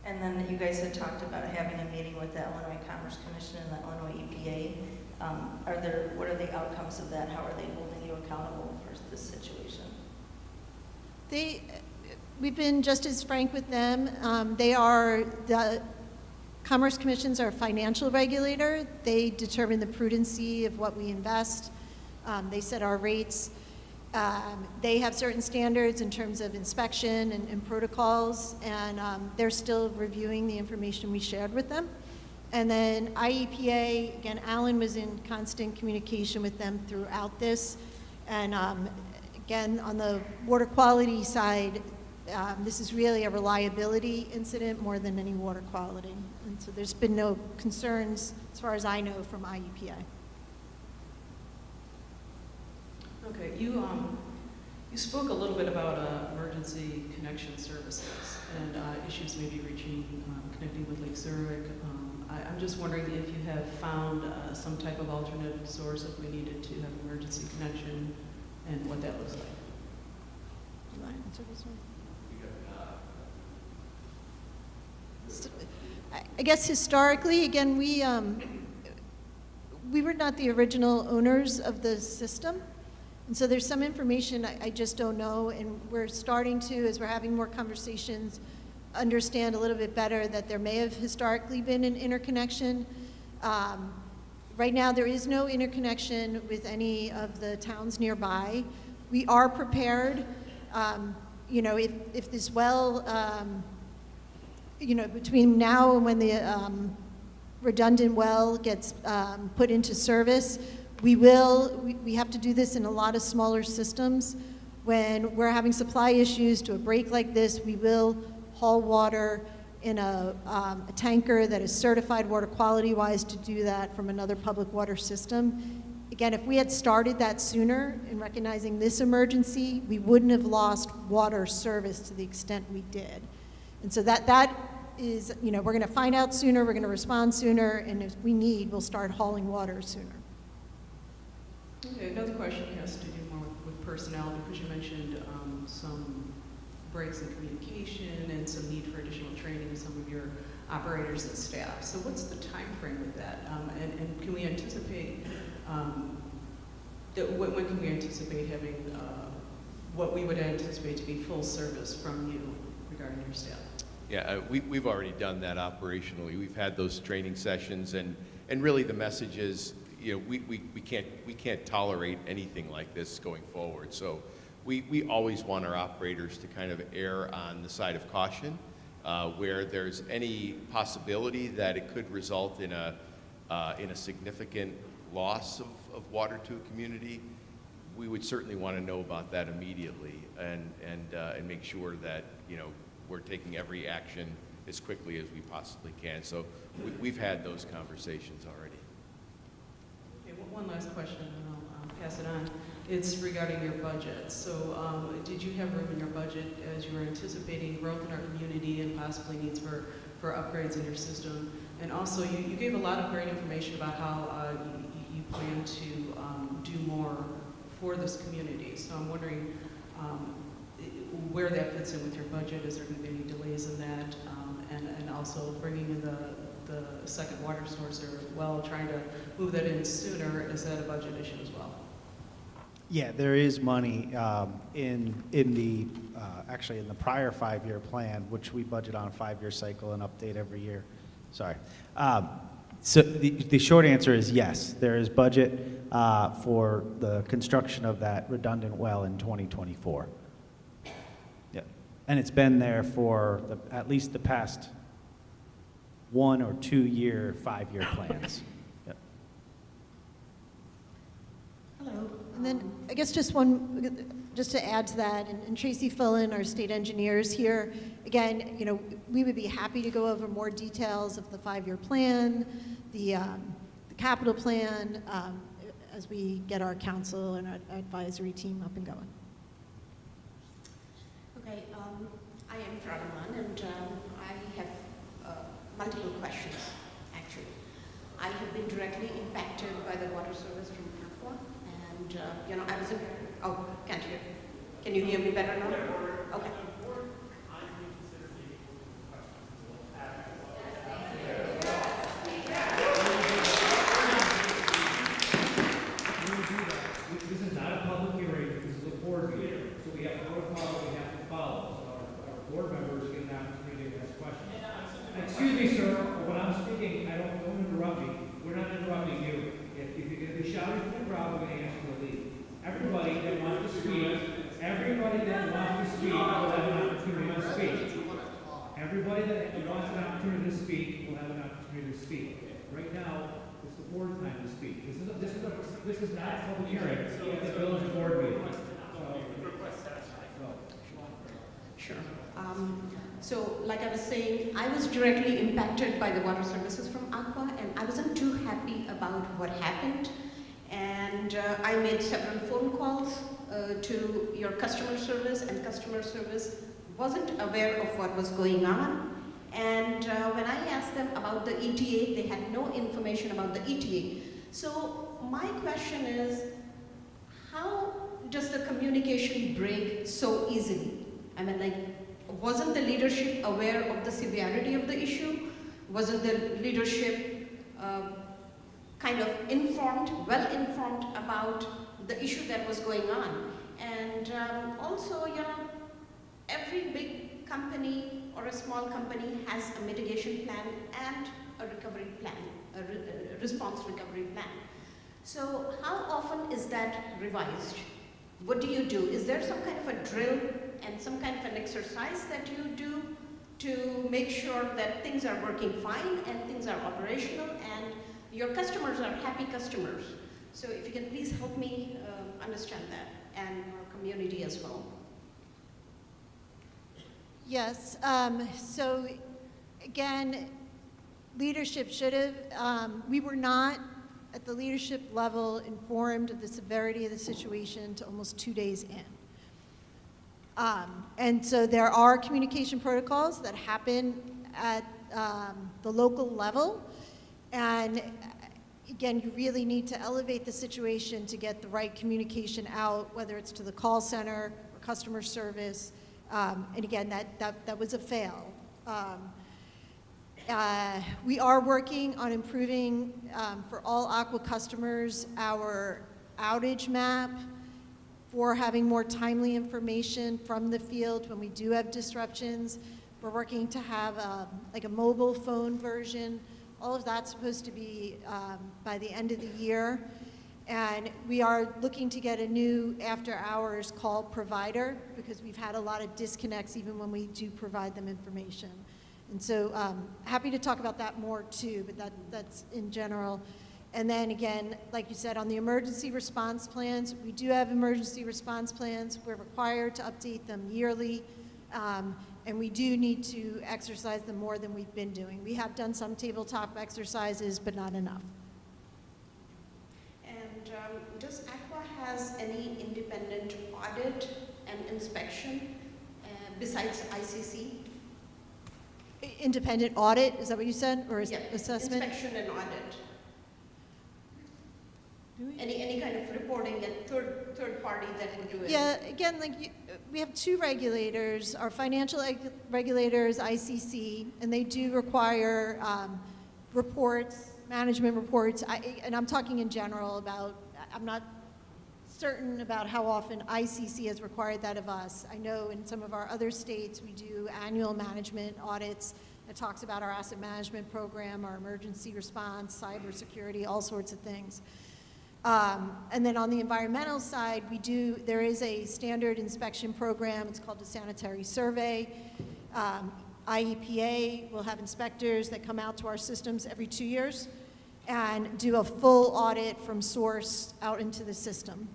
And then you guys had talked about having a meeting with the Illinois Commerce Commission and the Illinois EPA. What are the outcomes of that? How are they holding you accountable for this situation? We've been just as frank with them. The Commerce Commissions are a financial regulator. They determine the prudency of what we invest. They set our rates. They have certain standards in terms of inspection and protocols, and they're still reviewing the information we shared with them. And then IEPA, again, Alan was in constant communication with them throughout this. And again, on the water quality side, This is really a reliability incident more than any water quality. And so there's been no concerns, as far as I know, from IEPA. Okay, you spoke a little bit about emergency connection services and issues maybe connecting with Lake Zurich. I'm just wondering if you have found some type of alternate source if we needed to have emergency connection and what that looks like. Do you want to answer this one? I guess historically, again, we were not the original owners of the system. And so there's some information I just don't know, and we're starting to, as we're having more conversations, understand a little bit better that there may have historically been an interconnection. Right now, there is no interconnection with any of the towns nearby. We are prepared, you know, if this well, you know, between now and when the redundant well gets put into service, we have to do this in a lot of smaller systems. When we're having supply issues to a break like this, we will haul water in a tanker that is certified water quality-wise to do that from another public water system. Again, if we had started that sooner in recognizing this emergency, we wouldn't have lost water service to the extent we did. And so that is, you know, we're going to find out sooner, we're going to respond sooner, and if we need, we'll start hauling water sooner. Okay, another question has to do more with personnel, because you mentioned some breaks in communication and some need for additional training of some of your operators and staff. So what's the time frame with that? And can we anticipate, when can we anticipate having what we would anticipate to be full service from you regarding your staff? Yeah, we've already done that operationally. We've had those training sessions, and really the message is, you know, we can't tolerate anything like this going forward. So we always want our operators to kind of err on the side of caution, where there's any possibility that it could result in a significant loss of water to a community. We would certainly want to know about that immediately, and make sure that, you know, we're taking every action as quickly as we possibly can. So we've had those conversations already. Okay, one last question, and I'll pass it on. It's regarding your budget. So did you have room in your budget as you were anticipating growth in our community and possibly needs for upgrades in your system? And also, you gave a lot of great information about how you plan to do more for this community. So I'm wondering where that fits in with your budget. Is there going to be any delays in that? And also bringing in the second water source, or well, trying to move that in sooner, is that a budget issue as well? Yeah, there is money in the actually in the prior 5-year plan, which we budget on a 5-year cycle and update every year. Sorry. So the short answer is yes, there is budget for the construction of that redundant well in 2024. Yeah, and it's been there for at least the past 1 or 2 year 5-year plans. Yep. Hello. And then I guess just to add to that, and Tracy Fullen, our state engineer, is here. Again, you know, we would be happy to go over more details of the 5-year plan, the capital plan, as we get our council and our advisory team up and going. Okay, I am Fradaman, and I have multiple questions, actually. I have been directly impacted by the water service from Aqua, and, you know, I was in, oh, can't hear. Can you hear me better now? Okay. This is not a public hearing, this is a board meeting, so we have protocol that we have to follow. So our board members get an opportunity to ask questions. Excuse me, sir, when I'm speaking, don't interrupt me. We're not interrupting you. If you're going to be shouting from the crowd, we're going to ask you to leave. Everybody that wants to speak will have an opportunity to speak. Everybody that wants an opportunity to speak will have an opportunity to speak. Right now, it's the board's time to speak. This is not a public hearing. It's a village board meeting. Sure. So like I was saying, I was directly impacted by the water services from Aqua, and I wasn't too happy about what happened. And I made several phone calls to your customer service, and customer service wasn't aware of what was going on. And when I asked them about the ETA, they had no information about the ETA. So my question is, how does the communication break so easily? I mean, like, wasn't the leadership aware of the severity of the issue? Wasn't the leadership kind of informed, well informed about the issue that was going on? And also, you know, every big company or a small company has a mitigation plan and a recovery plan, a response recovery plan. So how often is that revised? What do you do? Is there some kind of a drill and some kind of an exercise that you do to make sure that things are working fine and things are operational and your customers are happy customers? So if you can please help me understand that, and our community as well. Yes, so again, leadership should have, we were not at the leadership level informed of the severity of the situation to almost 2 days in. And so there are communication protocols that happen at the local level, and again, you really need to elevate the situation to get the right communication out, whether it's to the call center or customer service. And again, that was a fail. We are working on improving, for all Aqua customers, our outage map for having more timely information from the field when we do have disruptions. We're working to have like a mobile phone version. All of that's supposed to be by the end of the year. And we are looking to get a new after-hours call provider because we've had a lot of disconnects even when we do provide them information. And so happy to talk about that more too, but that's in general. And then again, like you said, on the emergency response plans, we do have emergency response plans. We're required to update them yearly. And we do need to exercise them more than we've been doing. We have done some tabletop exercises, but not enough. And does Aqua has any independent audit and inspection besides ICC? Independent audit, is that what you said, or Yeah, assessment? inspection and audit. Any kind of reporting that third party that would do it? Yeah, again, like we have two regulators, our financial regulators, ICC, and they do require reports, management reports, and I'm talking in general about, I'm not certain about how often ICC has required that of us. I know in some of our other states we do annual management audits that talks about our asset management program, our emergency response, cybersecurity, all sorts of things. And then on the environmental side, there is a standard inspection program. It's called a sanitary survey. IEPA will have inspectors that come out to our systems every 2 years and do a full audit from source out into the system.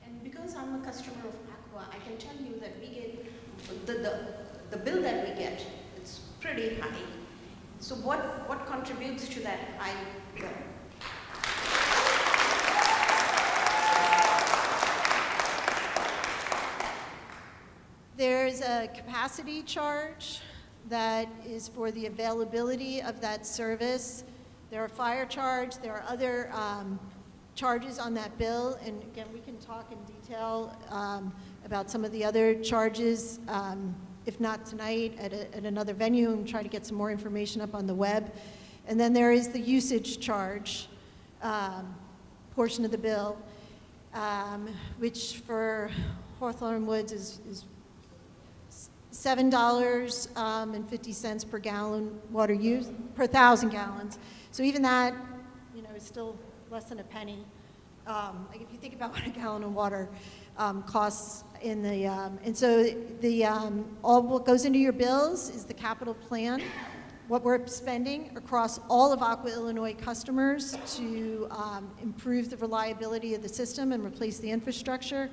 And because I'm a customer of Aqua, I can tell you that we get, the bill that we get, it's pretty high. So what contributes to that high bill? There's a capacity charge that is for the availability of that service. There are fire charge, there are other charges on that bill, and again, we can talk in detail about some of the other charges, if not tonight, at another venue, and try to get some more information up on the web. And then there is the usage charge portion of the bill, which for Hawthorn Woods is $7.50 per gallon water use, per 1,000 gallons. So even that, you know, is still less than a penny. Like if you think about what a gallon of water costs in the, and so the, all what goes into your bills is the capital plan, what we're spending across all of Aqua Illinois customers to improve the reliability of the system and replace the infrastructure.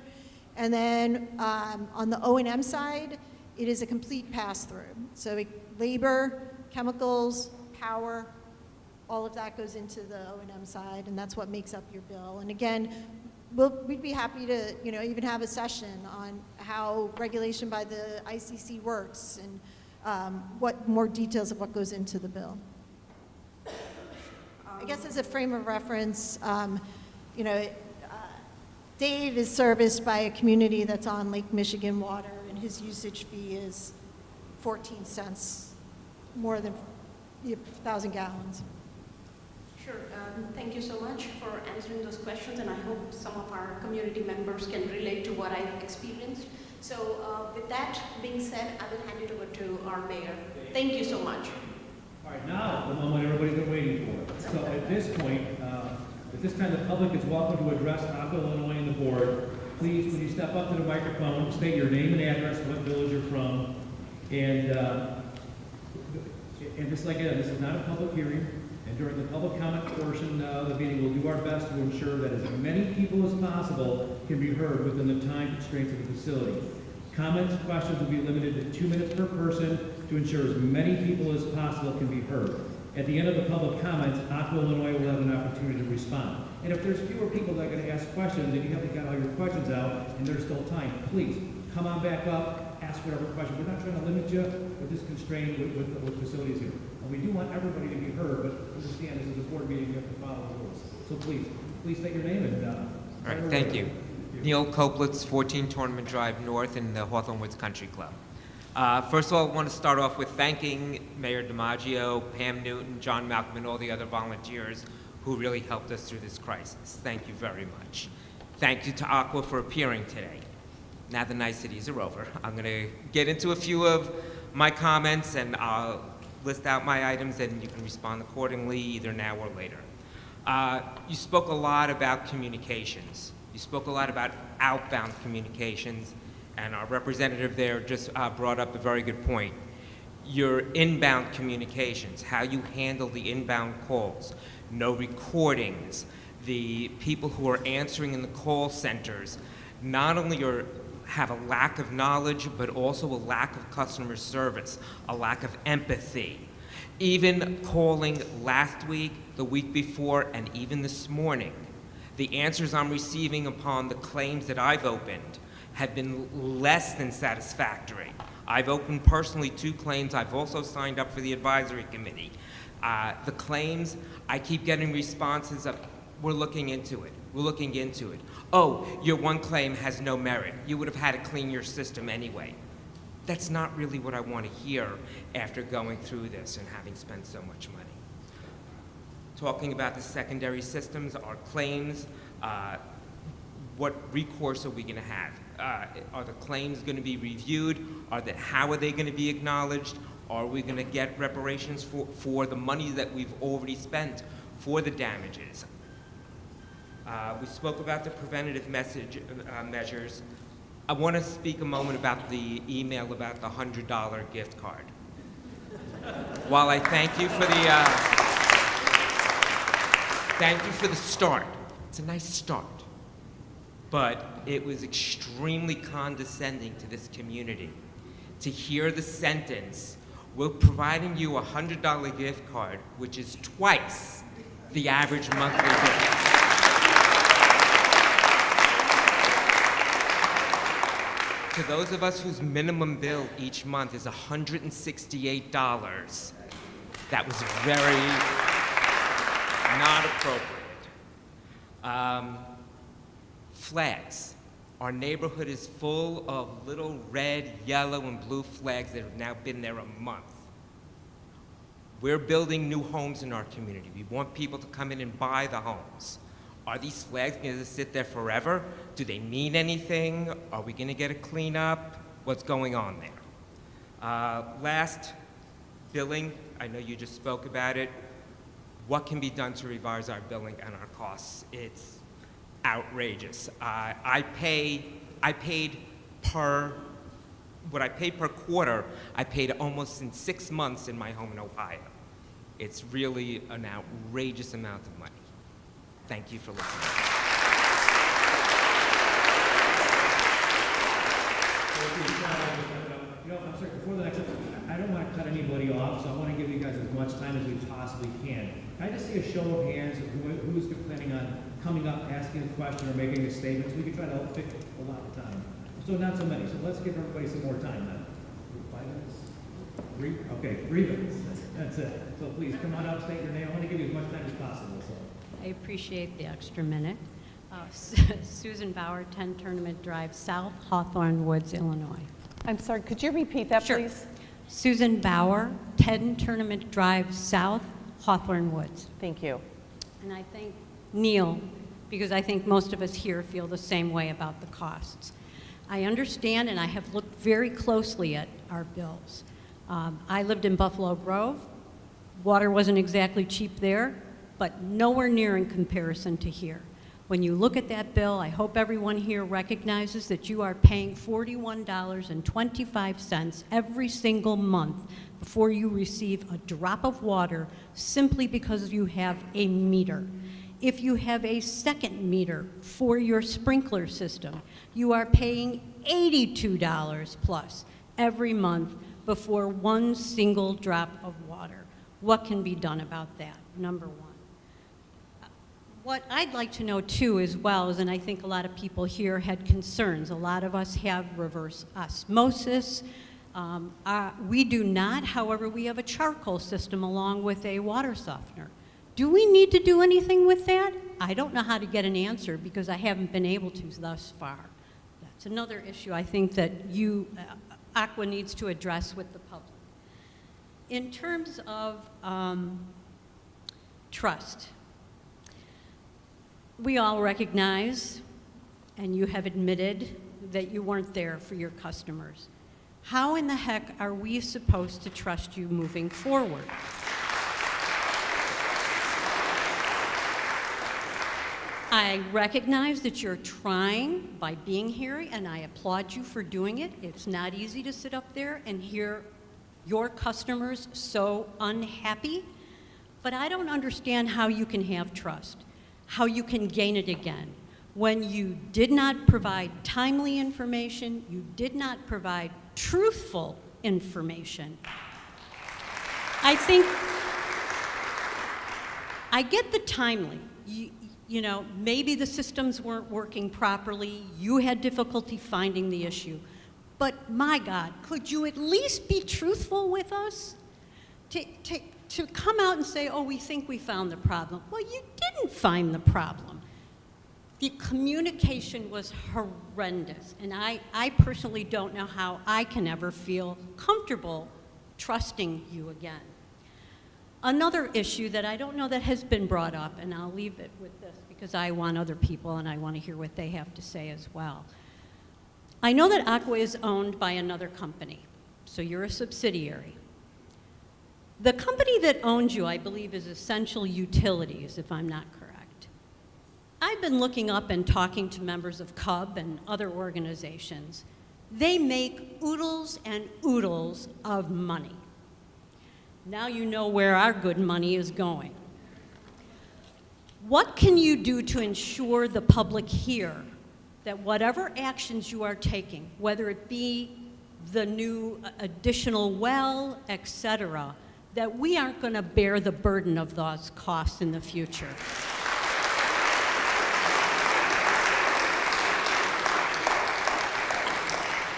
And then on the O&M side, it is a complete pass-through. So labor, chemicals, power, all of that goes into the O&M side, and that's what makes up your bill. And again, we'd be happy to, even have a session on how regulation by the ICC works and what more details of what goes into the bill. I guess as a frame of reference, Dave is serviced by a community that's on Lake Michigan water, and his usage fee is 14 cents, more than 1,000 gallons. Sure. Thank you so much for answering those questions, and I hope some of our community members can relate to what I've experienced. So with that being said, I will hand it over to our mayor. Thank you so much. All right, now, the moment everybody's been waiting for. So at this point, at this time, the public is welcome to address Aqua Illinois and the board. Please, when you step up to the microphone, state your name and address, what village you're from, and just like that, this is not a public hearing, and during the public comment portion of the meeting, we'll do our best to ensure that as many people as possible can be heard within the time constraints of the facility. Comments, questions will be limited to 2 minutes per person to ensure as many people as possible can be heard. At the end of the public comments, Aqua Illinois will have an opportunity to respond. And if there's fewer people that are going to ask questions and you haven't got all your questions out and there's still time, please come on back up, ask whatever question. We're not trying to limit you, we're just constrained with facilities here. And we do want everybody to be heard, but understand this is a board meeting, you have to follow the rules. So please state your name and all right, thank you. Neil Koplitz, 14 Tournament Drive North in the Hawthorn Woods Country Club. First of all, I want to start off with thanking Mayor DiMaggio, Pam Newton, John Malcolm, and all the other volunteers who really helped us through this crisis. Thank you very much. Thank you to Aqua for appearing today. Now the niceties are over. I'm going to get into a few of my comments, and I'll list out my items, and you can respond accordingly either now or later. You spoke a lot about communications. You spoke a lot about outbound communications, and our representative there just brought up a very good point. Your inbound communications, how you handle the inbound calls, no recordings, the people who are answering in the call centers, not only have a lack of knowledge, but also a lack of customer service, a lack of empathy. Even calling last week, the week before, and even this morning, the answers I'm receiving upon the claims that I've opened have been less than satisfactory. I've opened personally 2 claims. I've also signed up for the advisory committee. The claims, I keep getting responses of, we're looking into it. We're looking into it. Oh, your one claim has no merit. You would have had to clean your system anyway. That's not really what I want to hear after going through this and having spent so much money. Talking about the secondary systems, our claims, what recourse are we going to have? Are the claims going to be reviewed? How are they going to be acknowledged? Are we going to get reparations for the money that we've already spent for the damages? We spoke about the preventative measures. I want to speak a moment about the email about the $100 gift card. While I thank you for the start, it's a nice start, but it was extremely condescending to this community to hear the sentence, we're providing you a $100 gift card, which is twice the average monthly bill. To those of us whose minimum bill each month is $168, that was very not appropriate. Flags. Our neighborhood is full of little red, yellow, and blue flags that have now been there a month. We're building new homes in our community. We want people to come in and buy the homes. Are these flags going to sit there forever? Do they mean anything? Are we going to get a cleanup? What's going on there? Last, billing. I know you just spoke about it. What can be done to revise our billing and our costs? It's outrageous. What I paid per quarter, I paid almost in 6 months in my home in Ohio. It's really an outrageous amount of money. Thank you for listening. Thank you. You know, I'm sorry, before the next, I don't want to cut anybody off, so I want to give you guys as much time as we possibly can. Can I just see a show of hands of who's planning on coming up, asking a question, or making a statement, so we can try to fit a lot of time. So not so many, so let's give everybody some more time then. 5 minutes? 3? Okay, 3 minutes. That's it. So please, come on up, state your name. I want to give you as much time as possible, so. I appreciate the extra minute. Susan Bauer, 10 Tournament Drive South, Hawthorn Woods, Illinois. I'm sorry, could you repeat that, Sure. please? Susan Bauer, 10 Tournament Drive South, Hawthorn Woods. Thank you. And I thank Neil, because I think most of us here feel the same way about the costs. I understand, and I have looked very closely at our bills. I lived in Buffalo Grove. Water wasn't exactly cheap there, but nowhere near in comparison to here. When you look at that bill, I hope everyone here recognizes that you are paying $41.25 every single month before you receive a drop of water simply because you have a meter. If you have a second meter for your sprinkler system, you are paying $82 plus every month before one single drop of water. What can be done about that? Number one. What I'd like to know too as well is, and I think a lot of people here had concerns, a lot of us have reverse osmosis. We do not, however, we have a charcoal system along with a water softener. Do we need to do anything with that? I don't know how to get an answer because I haven't been able to thus far. That's another issue I think that Aqua needs to address with the public. In terms of trust, we all recognize, and you have admitted, that you weren't there for your customers. How in the heck are we supposed to trust you moving forward? I recognize that you're trying by being here, and I applaud you for doing it. It's not easy to sit up there and hear your customers so unhappy, but I don't understand how you can have trust, how you can gain it again, when you did not provide timely information, you did not provide truthful information. I think, I get the timely. You know, maybe the systems weren't working properly, you had difficulty finding the issue. But my God, could you at least be truthful with us? To come out and say, oh, we think we found the problem. Well, you didn't find the problem. The communication was horrendous, and I personally don't know how I can ever feel comfortable trusting you again. Another issue that I don't know that has been brought up, and I'll leave it with this because I want other people and I want to hear what they have to say as well. I know that Aqua is owned by another company, so you're a subsidiary. The company that owns you, I believe, is Essential Utilities, if I'm not correct. I've been looking up and talking to members of CUB and other organizations. They make oodles and oodles of money. Now you know where our good money is going. What can you do to ensure the public here that whatever actions you are taking, whether it be the new additional well, et cetera, that we aren't going to bear the burden of those costs in the future?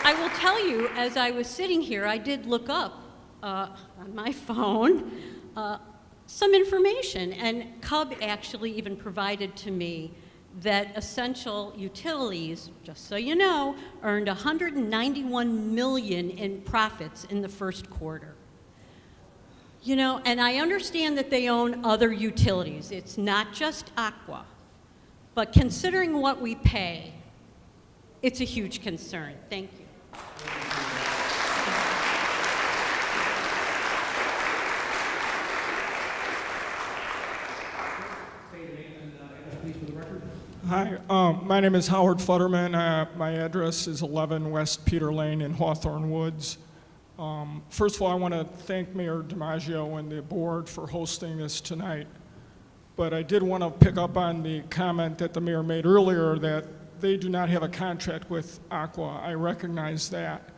I will tell you, as I was sitting here, I did look up on my phone some information, and CUB actually even provided to me that Essential Utilities, just so you know, earned $191 million in profits in the first quarter. You know, and I understand that they own other utilities. It's not just Aqua. But considering what we pay, it's a huge concern. Thank you. Hi, my name is Howard Futterman. My address is 11 West Peter Lane in Hawthorn Woods. First of all, I want to thank Mayor DiMaggio and the board for hosting this tonight. But I did want to pick up on the comment that the mayor made earlier that they do not have a contract with Aqua. I recognize that.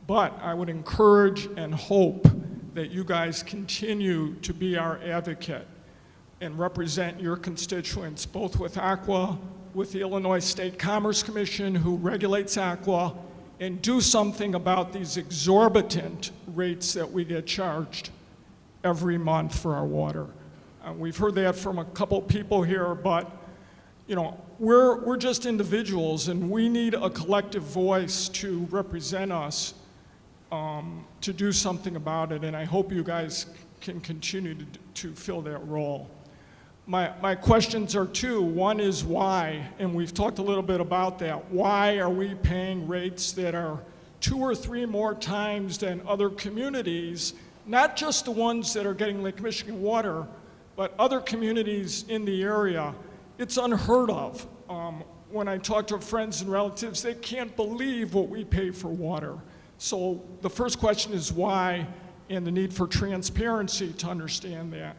But I would encourage and hope that you guys continue to be our advocate and represent your constituents, both with Aqua, with the Illinois State Commerce Commission, who regulates Aqua, and do something about these exorbitant rates that we get charged every month for our water. We've heard that from a couple people here, but you know, we're just individuals, and we need a collective voice to represent us to do something about it, and I hope you guys can continue to fill that role. My questions are two. One is why, and we've talked a little bit about that. Why are we paying rates that are 2 or 3 more times than other communities, not just the ones that are getting Lake Michigan water, but other communities in the area? It's unheard of. When I talk to friends and relatives, they can't believe what we pay for water. So the first question is why, and the need for transparency to understand that.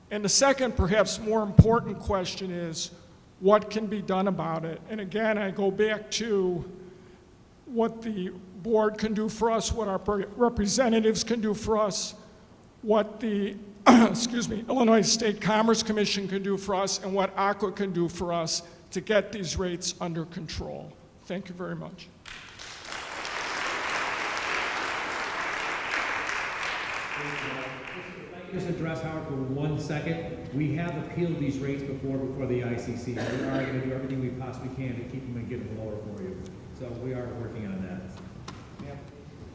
And the second, perhaps more important question is, what can be done about it? And again, I go back to what the board can do for us, what our representatives can do for us, what the Illinois State Commerce Commission can do for us, and what Aqua can do for us to get these rates under control. Thank you very much. Just address Howard for 1 second. We have appealed these rates before the ICC. We are going to do everything we possibly can to keep them and get them lower for you. So we are working on that.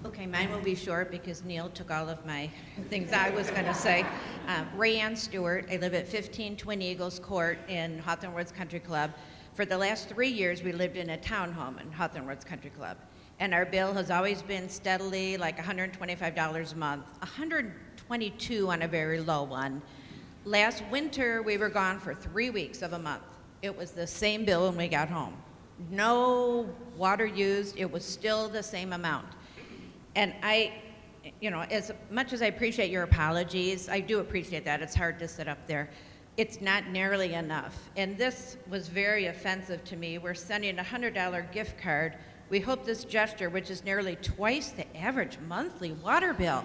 Okay, mine will be short because Neil took all of my things I was going to say. Rayanne Stewart. I live at 15 Twin Eagles Court in Hawthorn Woods Country Club. For the last 3 years, we lived in a townhome in Hawthorn Woods Country Club. And our bill has always been steadily like $125 a month, $122 on a very low one. Last winter, we were gone for 3 weeks of a month. It was the same bill when we got home. No water used, it was still the same amount. And as much as I appreciate your apologies, I do appreciate that. It's hard to sit up there. It's not nearly enough. And this was very offensive to me. We're sending a $100 gift card. We hope this gesture, which is nearly twice the average monthly water bill.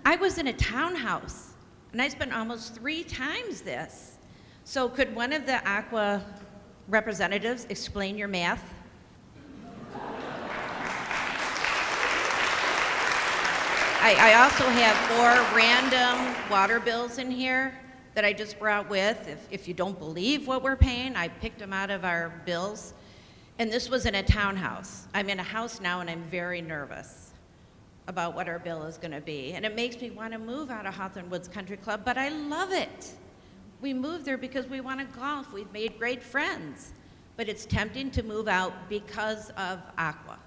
I was in a townhouse, and I spent almost 3 times this. So could one of the Aqua representatives explain your math? I also have 4 random water bills in here that I just brought with. If you don't believe what we're paying, I picked them out of our bills. And this was in a townhouse. I'm in a house now, and I'm very nervous about what our bill is going to be. And it makes me want to move out of Hawthorn Woods Country Club, but I love it. We moved there because we want to golf. We've made great friends. But it's tempting to move out because of Aqua.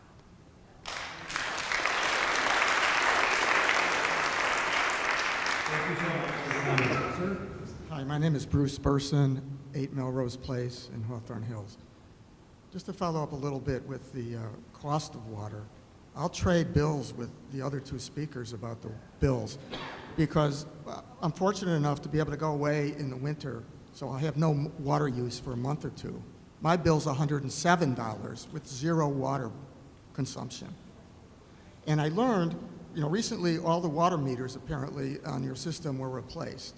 Hi, my name is Bruce Burson, 8 Melrose Place in Hawthorne Hills. Just to follow up a little bit with the cost of water, I'll trade bills with the other 2 speakers about the bills because I'm fortunate enough to be able to go away in the winter, so I'll have no water use for a month or 2. My bill's $107 with 0 water consumption. And I learned, recently all the water meters apparently on your system were replaced.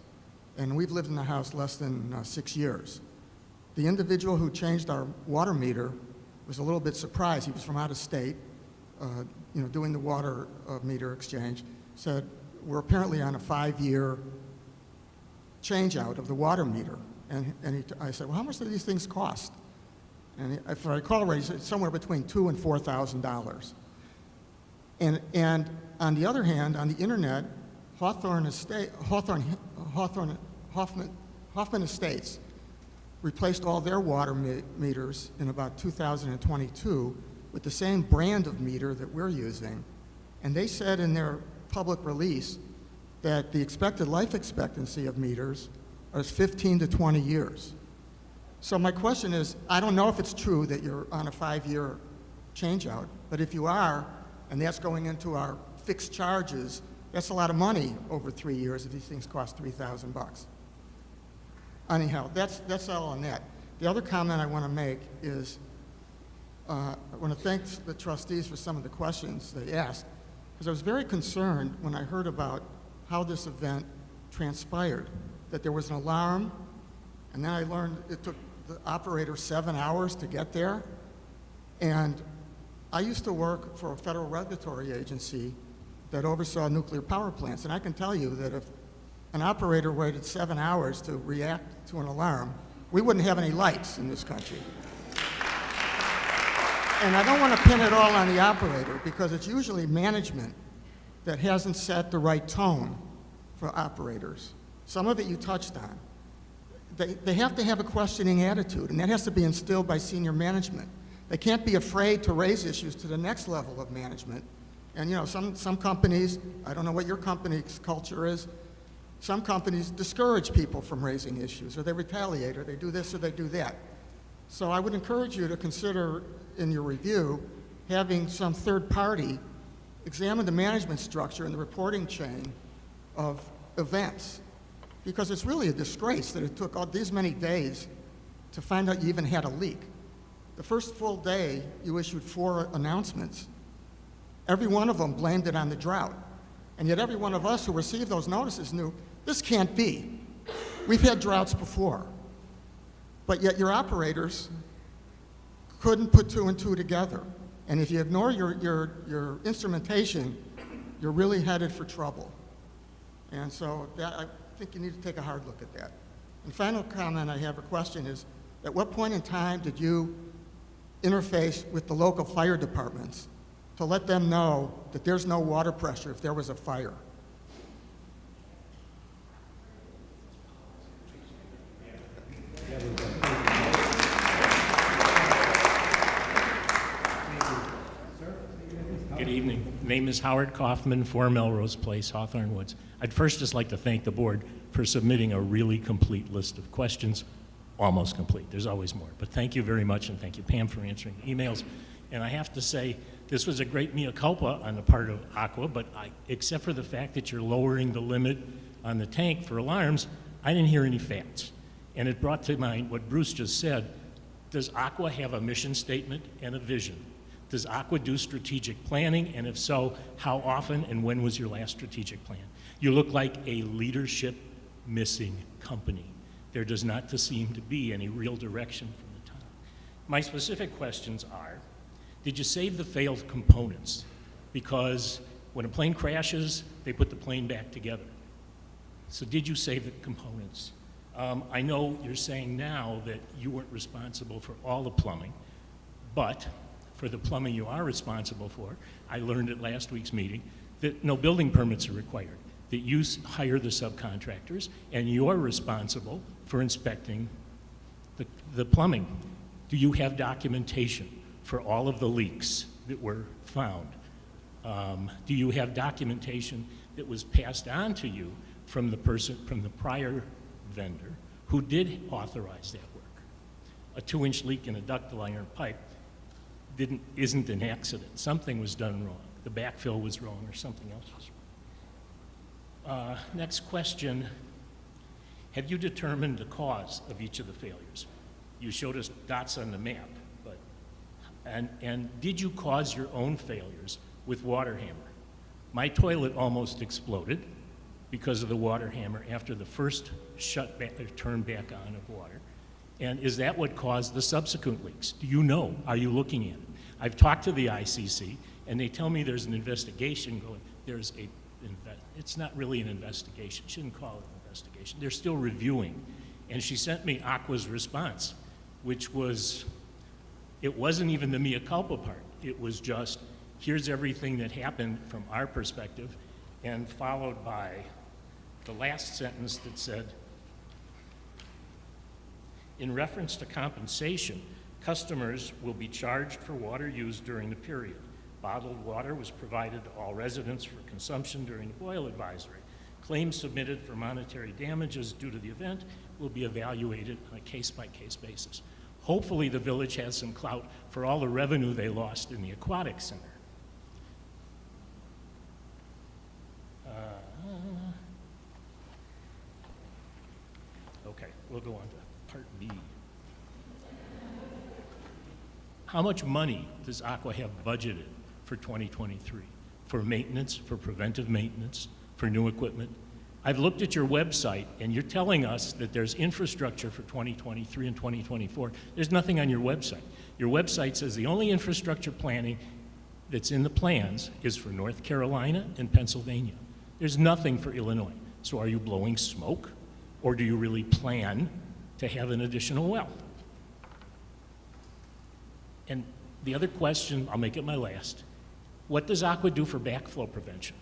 And we've lived in the house less than 6 years. The individual who changed our water meter was a little bit surprised. He was from out of state, doing the water meter exchange, said, we're apparently on a 5-year change out of the water meter. And I said, well, how much do these things cost? And if I recall right, he said somewhere between $2,000 and $4,000. And on the other hand, on the internet, Hoffman Estates replaced all their water meters in about 2022 with the same brand of meter that we're using. And they said in their public release that the expected life expectancy of meters is 15 to 20 years. So my question is, I don't know if it's true that you're on a 5-year change out, but if you are, and that's going into our fixed charges, that's a lot of money over 3 years if these things cost $3,000. Anyhow, that's all on that. The other comment I want to make is I want to thank the trustees for some of the questions they asked, because I was very concerned when I heard about how this event transpired, that there was an alarm, and then I learned it took the operator 7 hours to get there. And I used to work for a federal regulatory agency that oversaw nuclear power plants, and I can tell you that if an operator waited 7 hours to react to an alarm, we wouldn't have any lights in this country. And I don't want to pin it all on the operator, because it's usually management that hasn't set the right tone for operators. Some of it you touched on. They have to have a questioning attitude, and that has to be instilled by senior management. They can't be afraid to raise issues to the next level of management. And you know, some companies, I don't know what your company's culture is, some companies discourage people from raising issues, or they retaliate, or they do this, or they do that. So I would encourage you to consider in your review having some third party examine the management structure and the reporting chain of events, because it's really a disgrace that it took all these many days to find out you even had a leak. The first full day, you issued 4 announcements. Every one of them blamed it on the drought. And yet every one of us who received those notices knew, this can't be. We've had droughts before. But yet your operators couldn't put 2 and 2 together. And if you ignore your instrumentation, you're really headed for trouble. And so I think you need to take a hard look at that. And final comment I have, a question is, at what point in time did you interface with the local fire departments to let them know that there's no water pressure if there was a fire? Good evening. Name is Howard Kaufman, 4 Melrose Place, Hawthorn Woods. I'd first just like to thank the board for submitting a really complete list of questions. Almost complete. There's always more. But thank you very much, and thank you, Pam, for answering the emails. And I have to say, this was a great mea culpa on the part of Aqua, but except for the fact that you're lowering the limit on the tank for alarms, I didn't hear any facts. And it brought to mind what Bruce just said. Does Aqua have a mission statement and a vision? Does Aqua do strategic planning? And if so, how often and when was your last strategic plan? You look like a leadership missing company. There does not seem to be any real direction from the top. My specific questions are, did you save the failed components? Because when a plane crashes, they put the plane back together. So did you save the components? I know you're saying now that you weren't responsible for all the plumbing, but for the plumbing you are responsible for, I learned at last week's meeting that no building permits are required, that you hire the subcontractors, and you're responsible for inspecting the plumbing. Do you have documentation for all of the leaks that were found? Do you have documentation that was passed on to you from the prior vendor who did authorize that work? A 2-inch leak in a ductile iron pipe isn't an accident. Something was done wrong. The backfill was wrong, or something else was wrong. Next question. Have you determined the cause of each of the failures? You showed us dots on the map, but, and did you cause your own failures with water hammer? My toilet almost exploded because of the water hammer after the first turn back on of water. And is that what caused the subsequent leaks? Do you know? Are you looking at it? I've talked to the ICC, and they tell me there's an investigation going. It's not really an investigation. Shouldn't call it an investigation. They're still reviewing. And she sent me Aqua's response, which was, it wasn't even the mea culpa part. It was just, here's everything that happened from our perspective, and followed by the last sentence that said, in reference to compensation, customers will be charged for water used during the period. Bottled water was provided to all residents for consumption during the boil advisory. Claims submitted for monetary damages due to the event will be evaluated on a case-by-case basis. Hopefully the village has some clout for all the revenue they lost in the aquatic center. Okay, we'll go on to Part B. How much money does Aqua have budgeted for 2023? for maintenance, for preventive maintenance, for new equipment. I've looked at your website, and you're telling us that there's infrastructure for 2023 and 2024. There's nothing on your website. Your website says the only infrastructure planning that's in the plans is for North Carolina and Pennsylvania. There's nothing for Illinois. So are you blowing smoke, or do you really plan to have an additional well? And the other question, I'll make it my last. What does Aqua do for backflow prevention?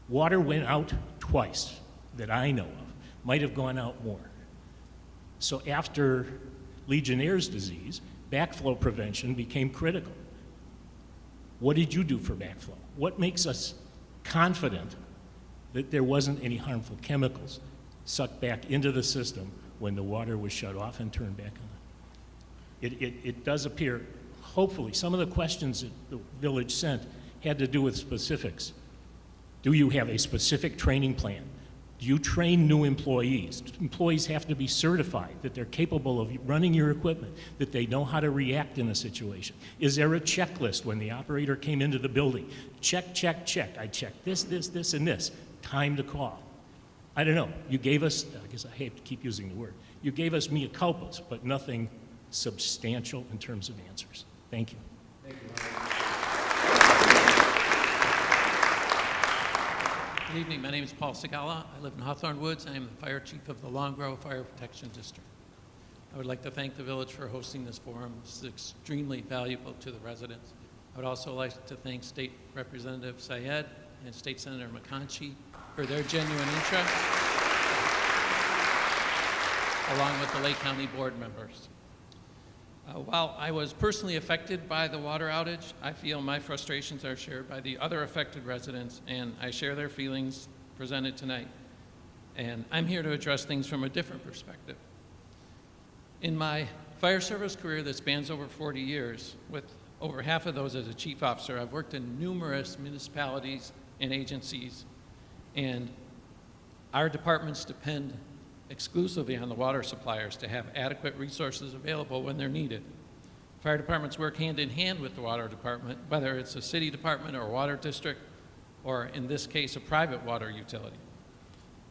Water went out twice that I know of, might have gone out more. So after Legionnaire's disease, backflow prevention became critical. What did you do for backflow? What makes us confident that there wasn't any harmful chemicals sucked back into the system when the water was shut off and turned back on? It does appear, hopefully, some of the questions that the village sent had to do with specifics. Do you have a specific training plan? Do you train new employees? Employees have to be certified that they're capable of running your equipment, that they know how to react in a situation. Is there a checklist when the operator came into the building? Check, check, check. I checked this, this, this, and this. Time to call. I don't know. You gave us, I guess I hate to keep using the word, you gave us mea culpas, but nothing substantial in terms of answers. Thank you. Thank you. Good evening. My name is Paul Segala. I live in Hawthorn Woods. I am the fire chief of the Long Grove Fire Protection District. I would like to thank the village for hosting this forum. It's extremely valuable to the residents. I would also like to thank State Representative Syed and State Senator McConchie for their genuine interest, along with the Lake County board members. While I was personally affected by the water outage, I feel my frustrations are shared by the other affected residents, and I share their feelings presented tonight. And I'm here to address things from a different perspective. In my fire service career that spans over 40 years, with over half of those as a chief officer, I've worked in numerous municipalities and agencies, and our departments depend exclusively on the water suppliers to have adequate resources available when they're needed. Fire departments work hand in hand with the water department, whether it's a city department or a water district, or in this case, a private water utility.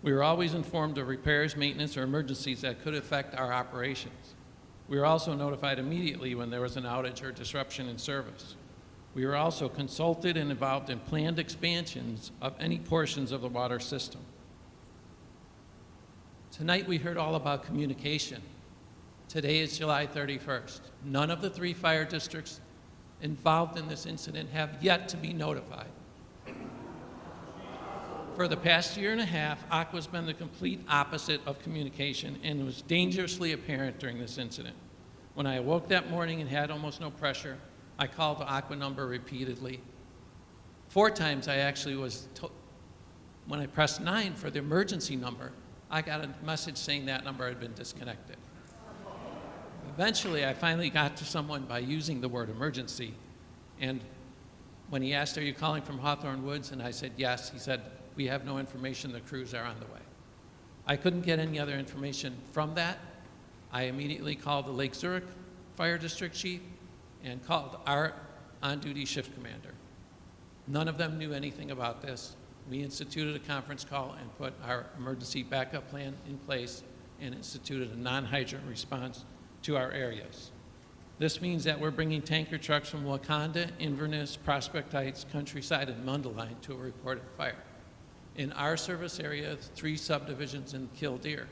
We were always informed of repairs, maintenance, or emergencies that could affect our operations. We were also notified immediately when there was an outage or disruption in service. We were also consulted and involved in planned expansions of any portions of the water system. Tonight we heard all about communication. Today is July 31st. None of the 3 fire districts involved in this incident have yet to be notified. For the past year and a half, Aqua's been the complete opposite of communication, and it was dangerously apparent during this incident. When I awoke that morning and had almost no pressure, I called the Aqua number repeatedly. 4 times I actually was told, when I pressed 9 for the emergency number, I got a message saying that number had been disconnected. Eventually, I finally got to someone by using the word emergency, and when he asked, "Are you calling from Hawthorn Woods?" and I said, "Yes," he said, "We have no information, the crews are on the way." I couldn't get any other information from that. I immediately called the Lake Zurich Fire District Chief and called our on-duty shift commander. None of them knew anything about this. We instituted a conference call and put our emergency backup plan in place and instituted a non-hydrant response to our areas. This means that we're bringing tanker trucks from Wakanda, Inverness, Prospect Heights, Countryside, and Mundelein to a reported fire. In our service area, 3 subdivisions in Killdeer.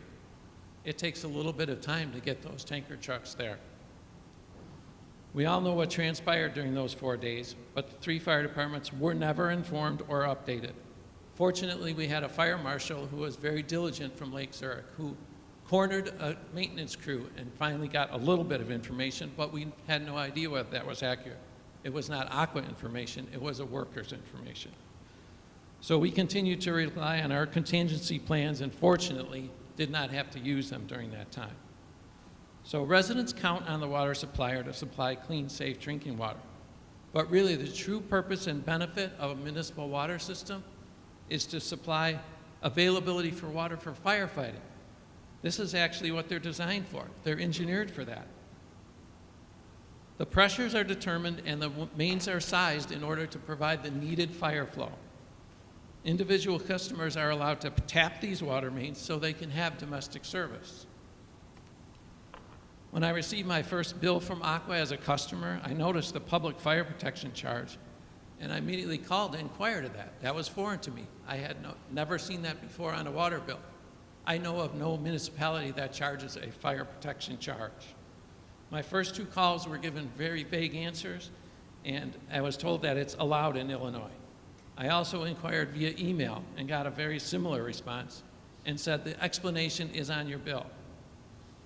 It takes a little bit of time to get those tanker trucks there. We all know what transpired during those 4 days, but the 3 fire departments were never informed or updated. Fortunately, we had a fire marshal who was very diligent from Lake Zurich, who cornered a maintenance crew and finally got a little bit of information, but we had no idea whether that was accurate. It was not Aqua information, it was a worker's information. So we continued to rely on our contingency plans and fortunately did not have to use them during that time. So residents count on the water supplier to supply clean, safe drinking water. But really the true purpose and benefit of a municipal water system is to supply availability for water for firefighting. This is actually what they're designed for. They're engineered for that. The pressures are determined and the mains are sized in order to provide the needed fire flow. Individual customers are allowed to tap these water mains so they can have domestic service. When I received my first bill from Aqua as a customer, I noticed the public fire protection charge, and I immediately called to inquire to that. That was foreign to me. I had never seen that before on a water bill. I know of no municipality that charges a fire protection charge. My first 2 calls were given very vague answers, and I was told that it's allowed in Illinois. I also inquired via email and got a very similar response and said the explanation is on your bill.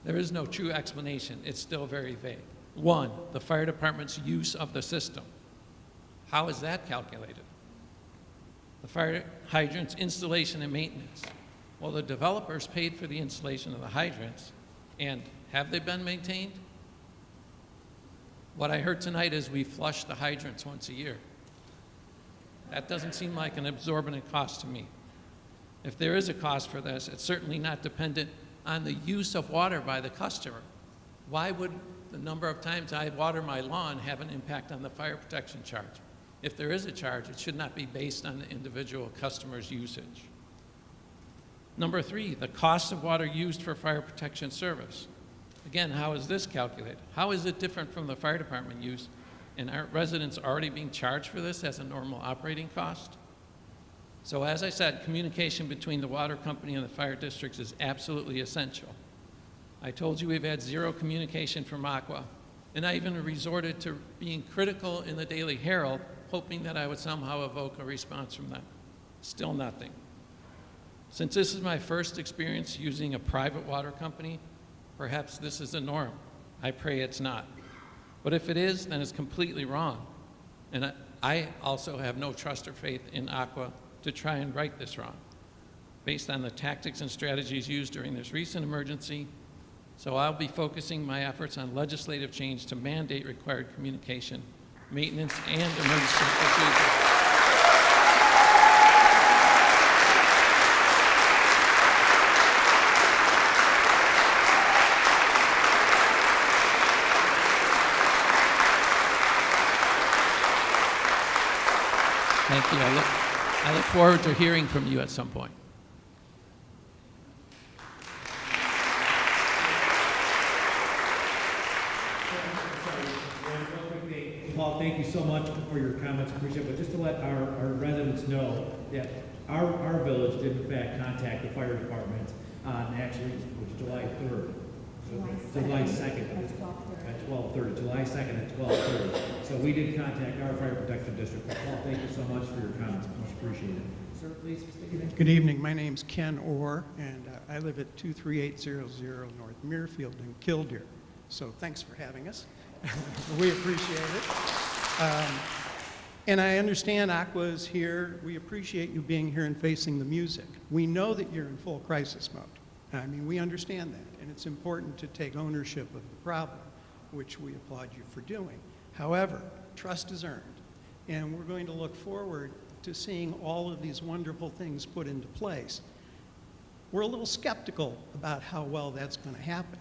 There is no true explanation. It's still very vague. 1, the fire department's use of the system. How is that calculated? The fire hydrant's installation and maintenance. Well, the developers paid for the installation of the hydrants, and have they been maintained? What I heard tonight is we flush the hydrants once a year. That doesn't seem like an exorbitant cost to me. If there is a cost for this, it's certainly not dependent on the use of water by the customer. Why would the number of times I water my lawn have an impact on the fire protection charge? If there is a charge, it should not be based on the individual customer's usage. Number 3, the cost of water used for fire protection service. Again, how is this calculated? How is it different from the fire department use? And aren't residents already being charged for this as a normal operating cost? So as I said, communication between the water company and the fire districts is absolutely essential. I told you we've had 0 communication from Aqua, and I even resorted to being critical in the Daily Herald, hoping that I would somehow evoke a response from them. Still nothing. Since this is my first experience using a private water company, perhaps this is the norm. I pray it's not. But if it is, then it's completely wrong. And I also have no trust or faith in Aqua to try and right this wrong, based on the tactics and strategies used during this recent emergency. So I'll be focusing my efforts on legislative change to mandate required communication, maintenance, and emergency procedures. Thank you. I look forward to hearing from you at some point. Paul, thank you so much for your comments. Appreciate it. But just to let our residents know that our village did in fact contact the fire department on actually it was July 3rd. July 2nd at 12:30. July 2nd at 12:30. So we did contact our fire protection district. Paul, thank you so much for your comments. Much appreciated. Sir, please state your name. Good evening. My name's Ken Orr, and I live at 23800 North Muirfield in Killdeer. So thanks for having us. We appreciate it. And I understand Aqua is here. We appreciate you being here and facing the music. We know that you're in full crisis mode. I mean, we understand that, and it's important to take ownership of the problem, which we applaud you for doing. However, trust is earned, and we're going to look forward to seeing all of these wonderful things put into place. We're a little skeptical about how well that's going to happen,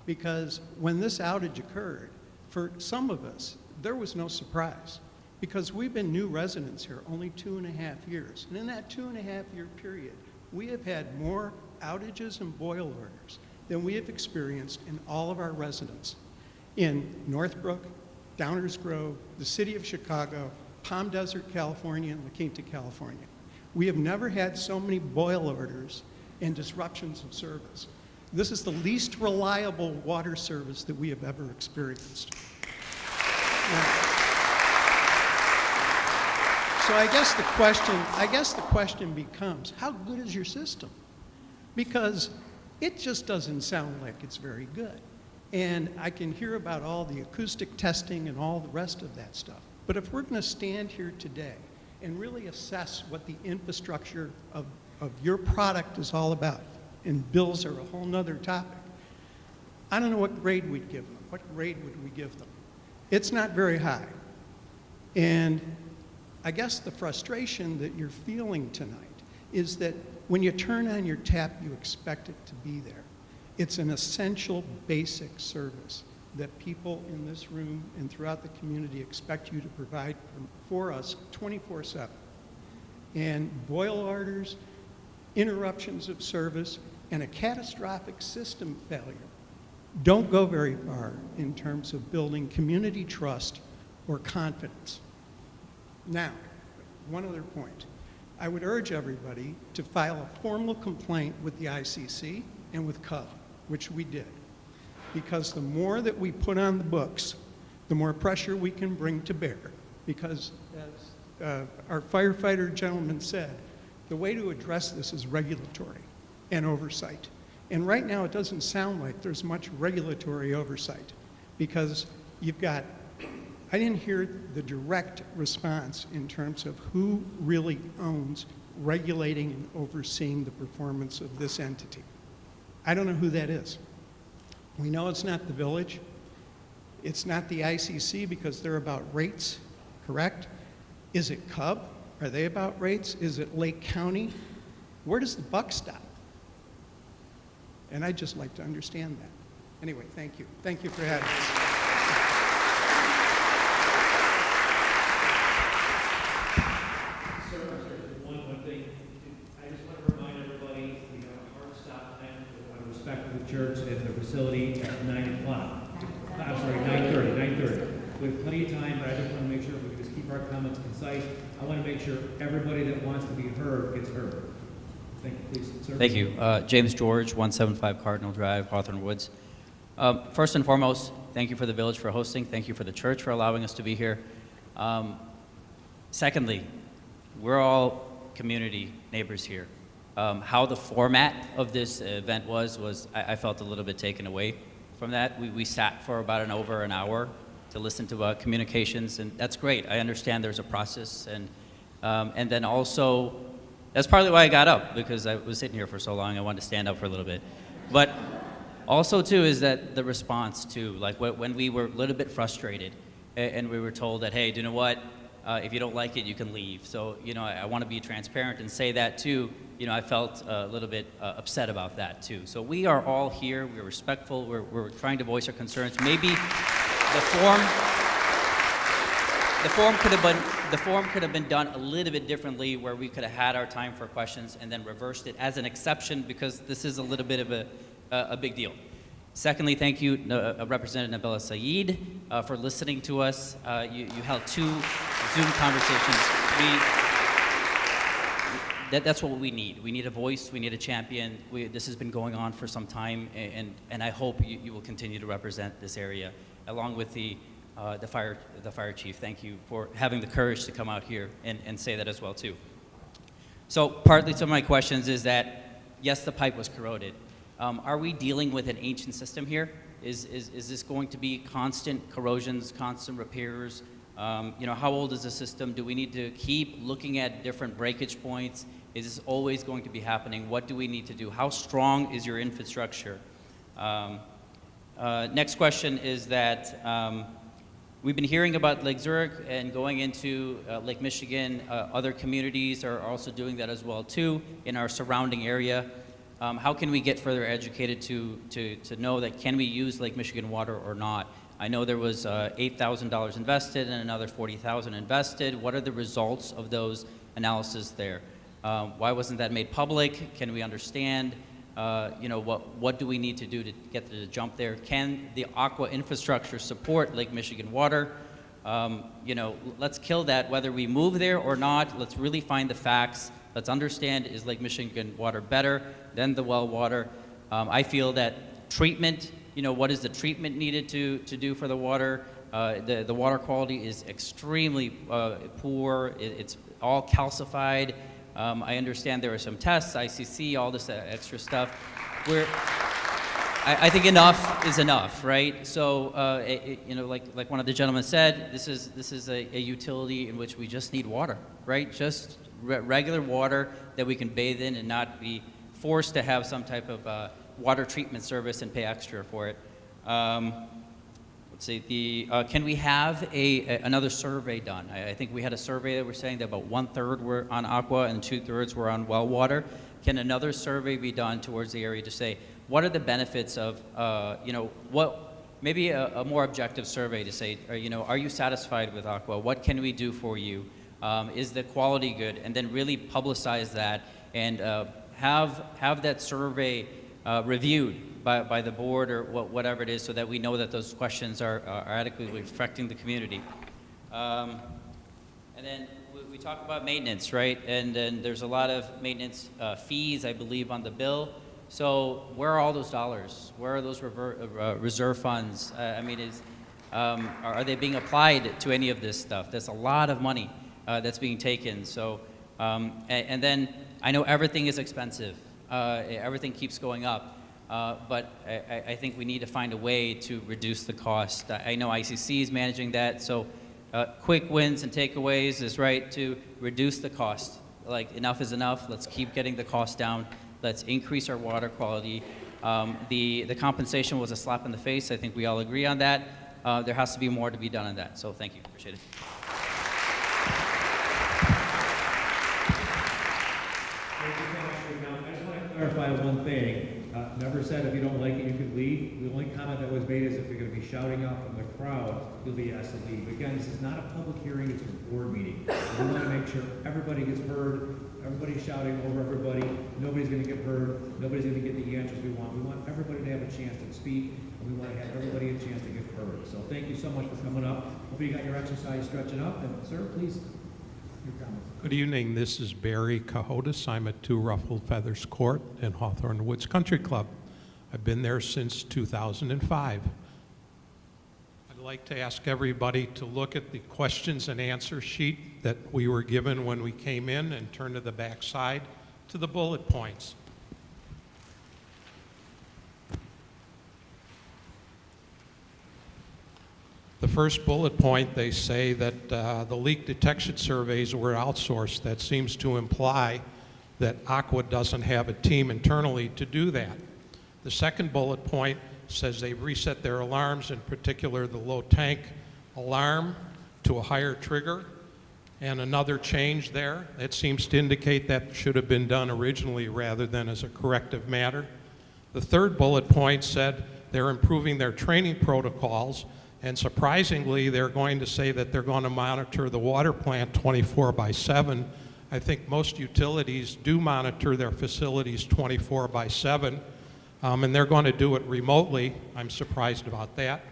because when this outage occurred, for some of us, there was no surprise, because we've been new residents here only 2.5 years, and in that 2.5-year period, we have had more outages and boil orders than we have experienced in all of our residents in Northbrook, Downers Grove, the city of Chicago, Palm Desert, California, and La Quinta, California. We have never had so many boil orders and disruptions of service. This is the least reliable water service that we have ever experienced. So I guess the question becomes, how good is your system? Because it just doesn't sound like it's very good. And I can hear about all the acoustic testing and all the rest of that stuff. But if we're going to stand here today and really assess what the infrastructure of your product is all about, and bills are a whole nother topic, I don't know what grade we'd give them. What grade would we give them? It's not very high. And I guess the frustration that you're feeling tonight is that when you turn on your tap, you expect it to be there. It's an essential, basic service. that people in this room and throughout the community expect you to provide for us 24/7. And boil orders, interruptions of service, and a catastrophic system failure don't go very far in terms of building community trust or confidence. Now, one other point. I would urge everybody to file a formal complaint with the ICC and with CUB, which we did. Because the more that we put on the books, the more pressure we can bring to bear. Because as our firefighter gentleman said, the way to address this is regulatory and oversight. And right now it doesn't sound like there's much regulatory oversight because you've got, I didn't hear the direct response in terms of who really owns regulating and overseeing the performance of this entity. I don't know who that is. We know it's not the village. It's not the ICC because they're about rates, correct? Is it CUB? Are they about rates? Is it Lake County? Where does the buck stop? And I'd just like to understand that. Anyway, thank you. Thank you for having us. One thing, I just want to remind everybody, we have a hard stop time out of respect for the church at the facility at 9 o'clock. I'm sorry, 9:30. We have plenty of time, but I just want to make sure we can just keep our comments concise. I want to make sure everybody that wants to be heard gets heard. Thank you, please, sir. Thank you. James George, 175 Cardinal Drive, Hawthorn Woods. First and foremost, thank you for the village for hosting. Thank you for the church for allowing us to be here. Secondly, we're all community neighbors here. How the format of this event was I felt a little bit taken away from that. We sat for about over an hour to listen to communications, and that's great. I understand there's a process, and then also, that's partly why I got up, because I was sitting here for so long, I wanted to stand up for a little bit. But also, too, is that the response, too, like when we were a little bit frustrated, and we were told that, hey, do you know what? If you don't like it, you can leave. So, I want to be transparent and say that, too. I felt a little bit upset about that, too. So we are all here. We're respectful. We're trying to voice our concerns. Maybe the form could have been done a little bit differently, where we could have had our time for questions and then reversed it as an exception, because this is a little bit of a big deal. Secondly, thank you, Representative Nabila Saeed, for listening to us. You held 2 Zoom conversations. That's what we need. We need a voice. We need a champion. This has been going on for some time, and I hope you will continue to represent this area, along with the fire chief. Thank you for having the courage to come out here and say that as well, too. So partly some of my questions is that, yes, the pipe was corroded. Are we dealing with an ancient system here? Is this going to be constant corrosions, constant repairs? How old is the system? Do we need to keep looking at different breakage points? Is this always going to be happening? What do we need to do? How strong is your infrastructure? Next question is that we've been hearing about Lake Zurich and going into Lake Michigan. Other communities are also doing that as well, too, in our surrounding area. How can we get further educated to know that can we use Lake Michigan water or not? I know there was $8,000 invested and another $40,000 invested. What are the results of those analyses there? Why wasn't that made public? Can we understand? What do we need to do to get the jump there? Can the Aqua infrastructure support Lake Michigan water? Let's kill that, whether we move there or not. Let's really find the facts. Let's understand, is Lake Michigan water better than the well water? I feel that treatment, what is the treatment needed to do for the water? The water quality is extremely poor. It's all calcified. I understand there are some tests, ICC, all this extra stuff. I think enough is enough, right? So, like one of the gentlemen said, this is a utility in which we just need water, right? Just regular water that we can bathe in and not be forced to have some type of water treatment service and pay extra for it. Let's see, can we have another survey done? I think we had a survey that we're saying that about 1/3 were on Aqua and 2/3 were on well water. Can another survey be done towards the area to say, what are the benefits of, maybe a more objective survey to say, are you satisfied with Aqua? What can we do for you? Is the quality good? And then really publicize that and have that survey reviewed by the board or whatever it is, so that we know that those questions are adequately affecting the community. And then we talk about maintenance, right? And then there's a lot of maintenance fees, I believe, on the bill. So where are all those dollars? Where are those reserve funds? I mean, are they being applied to any of this stuff? There's a lot of money that's being taken. So, and then I know everything is expensive. Everything keeps going up. But I think we need to find a way to reduce the cost. I know ICC is managing that. So quick wins and takeaways is right to reduce the cost. Like, enough is enough. Let's keep getting the cost down. Let's increase our water quality. The compensation was a slap in the face. I think we all agree on that. There has to be more to be done on that. So thank you. Appreciate it. Thank you so much for your comment. I just want to clarify one thing. Never said if you don't like it, you can leave. The only comment that was made is if you're going to be shouting out from the crowd, you'll be asked to leave. Again, this is not a public hearing, it's a board meeting. We want to make sure everybody gets heard, everybody's shouting over everybody, nobody's going to get heard, nobody's going to get the answers we want. We want everybody to have a chance to speak, and we want to have everybody a chance to get heard. So thank you so much for coming up. Hope you got your exercise stretching up. And sir, please, your comments. Good evening. This is Barry Cahotis. I'm at 2 Ruffled Feathers Court in Hawthorn Woods Country Club. I've been there since 2005. I'd like to ask everybody to look at the questions and answer sheet that we were given when we came in and turn to the back side to the bullet points. The first bullet point, they say that the leak detection surveys were outsourced. That seems to imply that Aqua doesn't have a team internally to do that. The second bullet point says they've reset their alarms, in particular the low tank alarm to a higher trigger, and another change there. It seems to indicate that should have been done originally rather than as a corrective matter. The third bullet point said they're improving their training protocols, and surprisingly, they're going to say that they're going to monitor the water plant 24/7. I think most utilities do monitor their facilities 24/7, and they're going to do it remotely. I'm surprised about that.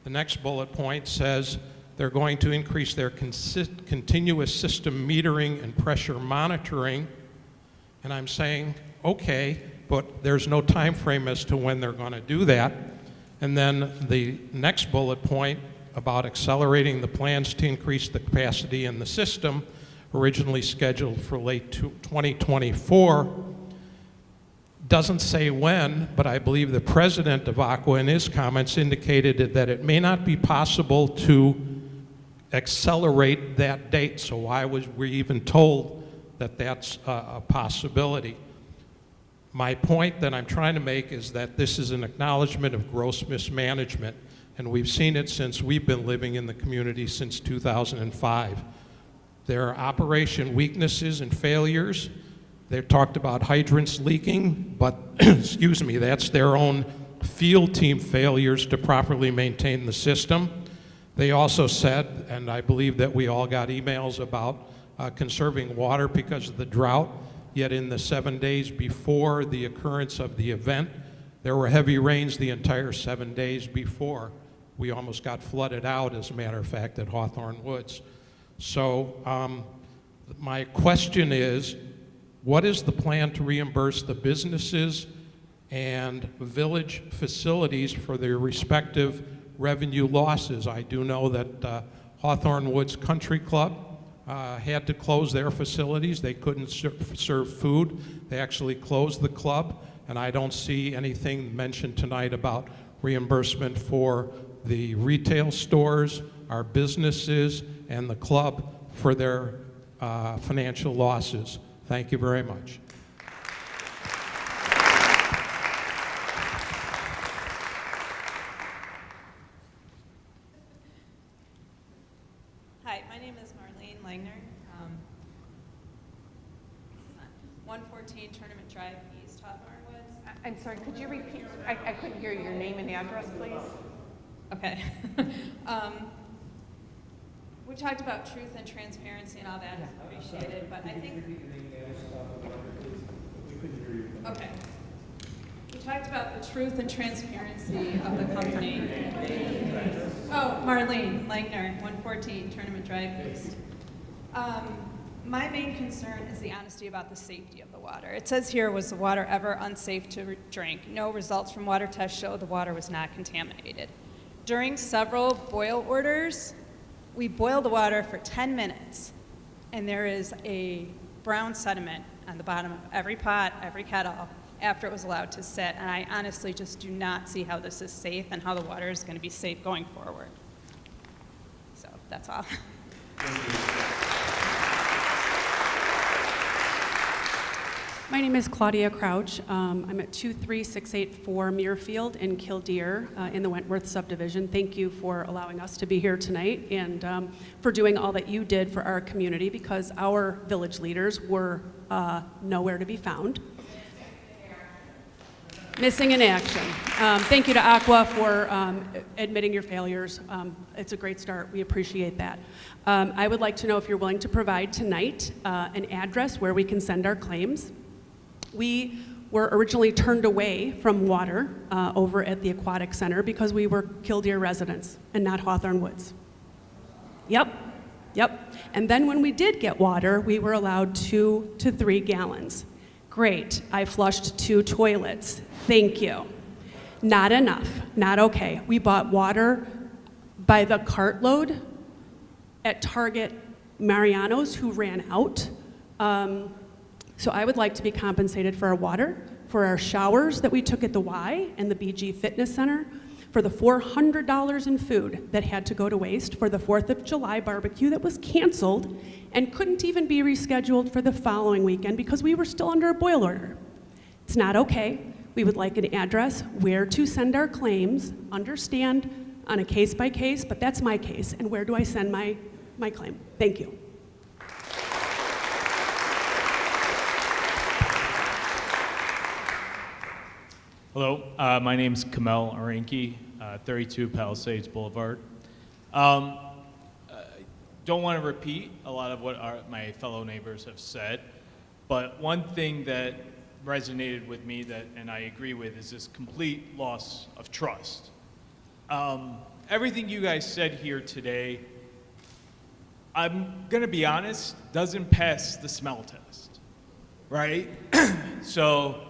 The next bullet point says they're going to increase their continuous system metering and pressure monitoring, and I'm saying, okay, but there's no time frame as to when they're going to do that. And then the next bullet point about accelerating the plans to increase the capacity in the system, originally scheduled for late 2024, doesn't say when, but I believe the president of Aqua in his comments indicated that it may not be possible to accelerate that date. So why was we even told that that's a possibility? My point that I'm trying to make is that this is an acknowledgement of gross mismanagement, and we've seen it since we've been living in the community since 2005. There are operation weaknesses and failures. They've talked about hydrants leaking, but excuse me, that's their own field team failures to properly maintain the system. They also said, and I believe that we all got emails about conserving water because of the drought. Yet in the 7 days before the occurrence of the event, there were heavy rains the entire 7 days before. We almost got flooded out, as a matter of fact, at Hawthorn Woods. So my question is, what is the plan to reimburse the businesses and village facilities for their respective revenue losses? I do know that Hawthorn Woods Country Club had to close their facilities. They couldn't serve food. They actually closed the club, and I don't see anything mentioned tonight about reimbursement for the retail stores, our businesses, and the club for their financial losses. Thank you very much. Hi, my name is Marlene Langner. 114 Tournament Drive, East Hawthorn Woods. I'm sorry, could you repeat? I couldn't hear your name and address, please. Okay. We talked about truth and transparency and all that is appreciated, but I think. Okay. We talked about the truth and transparency of the company. Oh, Marlene Langner, 114 Tournament Drive East. My main concern is the honesty about the safety of the water. It says here, was the water ever unsafe to drink? No, results from water tests show the water was not contaminated. During several boil orders, we boil the water for 10 minutes, and there is a brown sediment on the bottom of every pot, every kettle, after it was allowed to sit. And I honestly just do not see how this is safe and how the water is going to be safe going forward. So that's all. My name is Claudia Crouch. I'm at 23684 Muirfield in Killdeer in the Wentworth subdivision. Thank you for allowing us to be here tonight and for doing all that you did for our community, because our village leaders were nowhere to be found. Missing in action. Thank you to Aqua for admitting your failures. It's a great start. We appreciate that. I would like to know if you're willing to provide tonight an address where we can send our claims. We were originally turned away from water over at the Aquatic Center because we were Killdeer residents and not Hawthorn Woods. Yep. And then when we did get water, we were allowed 2 to 3 gallons. Great, I flushed 2 toilets. Thank you. Not enough, not okay. We bought water by the cartload at Target Mariano's, who ran out. So I would like to be compensated for our water, for our showers that we took at the Y and the BG Fitness Center, for the $400 in food that had to go to waste, for the 4th of July barbecue that was canceled and couldn't even be rescheduled for the following weekend because we were still under a boil order. It's not okay. We would like an address where to send our claims, understand on a case by case, but that's my case, and where do I send my claim? Thank you. Hello, my name's Kamel Aranki, 32 Palisades Boulevard. Don't want to repeat a lot of what my fellow neighbors have said, but one thing that resonated with me and I agree with is this complete loss of trust. Everything you guys said here today, I'm going to be honest, doesn't pass the smell test, right? So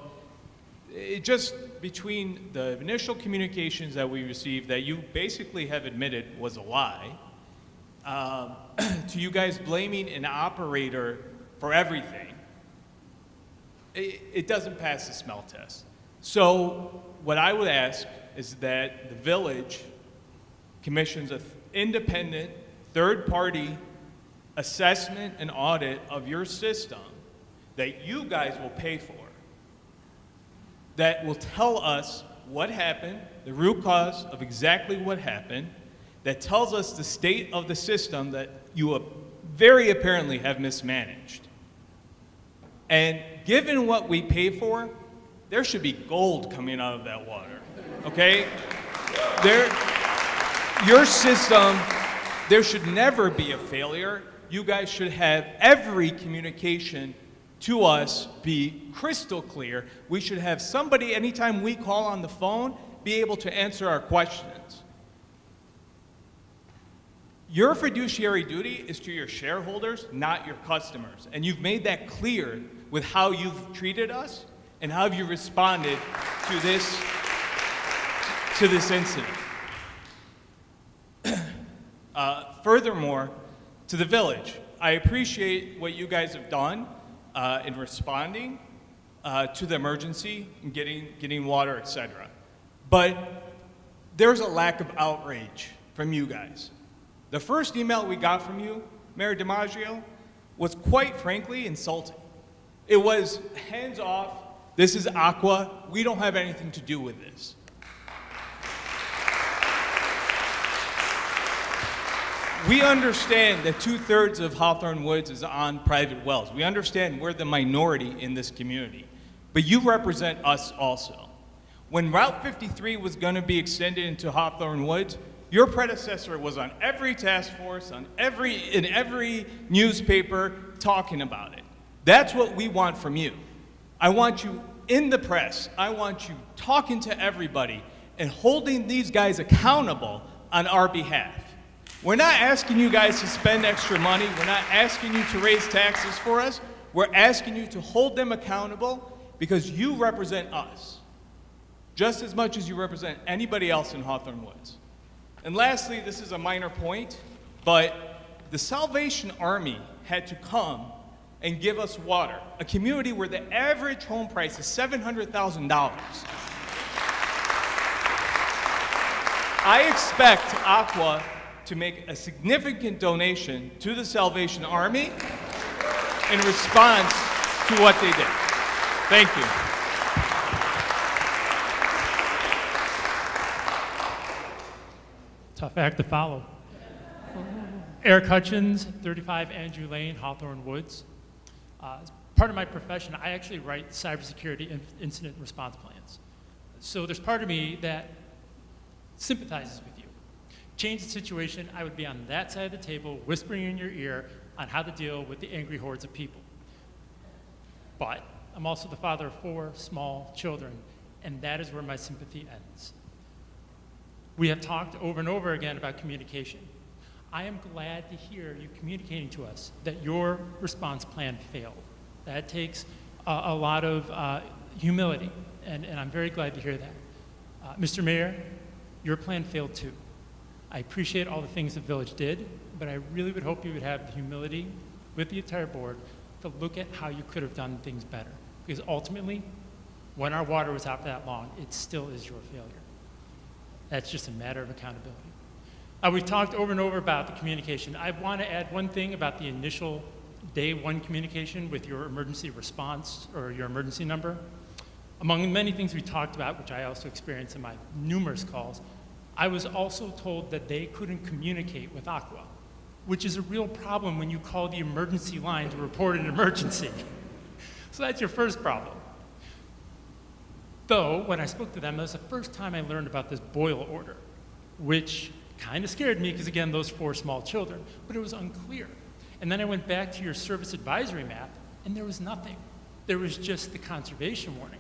it just between the initial communications that we received that you basically have admitted was a lie, to you guys blaming an operator for everything, it doesn't pass the smell test. So what I would ask is that the village commissions an independent third-party assessment and audit of your system that you guys will pay for, that will tell us what happened, the root cause of exactly what happened, that tells us the state of the system that you very apparently have mismanaged. And given what we pay for, there should be gold coming out of that water, okay? Your system, there should never be a failure. You guys should have every communication to us be crystal clear. We should have somebody, anytime we call on the phone, be able to answer our questions. Your fiduciary duty is to your shareholders, not your customers. And you've made that clear with how you've treated us and how you responded to this incident. Furthermore, to the village, I appreciate what you guys have done in responding to the emergency and getting water, etc. But there's a lack of outrage from you guys. The first email we got from you, Mayor DiMaggio, was quite frankly insulting. It was hands off, this is Aqua, we don't have anything to do with this. We understand that 2/3 of Hawthorn Woods is on private wells. We understand we're the minority in this community, but you represent us also. When Route 53 was going to be extended into Hawthorn Woods, your predecessor was on every task force, in every newspaper talking about it. That's what we want from you. I want you in the press. I want you talking to everybody and holding these guys accountable on our behalf. We're not asking you guys to spend extra money. We're not asking you to raise taxes for us. We're asking you to hold them accountable because you represent us just as much as you represent anybody else in Hawthorn Woods. And lastly, this is a minor point, but the Salvation Army had to come and give us water, a community where the average home price is $700,000. I expect Aqua to make a significant donation to the Salvation Army in response to what they did. Thank you. Tough act to follow. Eric Hutchins, 35 Andrew Lane, Hawthorn Woods. As part of my profession, I actually write cybersecurity incident response plans. So there's part of me that sympathizes with you. Change the situation, I would be on that side of the table whispering in your ear on how to deal with the angry hordes of people. But I'm also the father of 4 small children, and that is where my sympathy ends. We have talked over and over again about communication. I am glad to hear you communicating to us that your response plan failed. That takes a lot of humility, and I'm very glad to hear that. Mr. Mayor, your plan failed too. I appreciate all the things the village did, but I really would hope you would have the humility with the entire board to look at how you could have done things better. Because ultimately, when our water was out for that long, it still is your failure. That's just a matter of accountability. We've talked over and over about the communication. I want to add one thing about the initial day 1 communication with your emergency response or your emergency number. Among many things we talked about, which I also experienced in my numerous calls, I was also told that they couldn't communicate with Aqua, which is a real problem when you call the emergency line to report an emergency. So that's your first problem. Though, when I spoke to them, that was the first time I learned about this boil order, which kind of scared me because, again, those 4 small children, but it was unclear. And then I went back to your service advisory map, and there was nothing. There was just the conservation warning.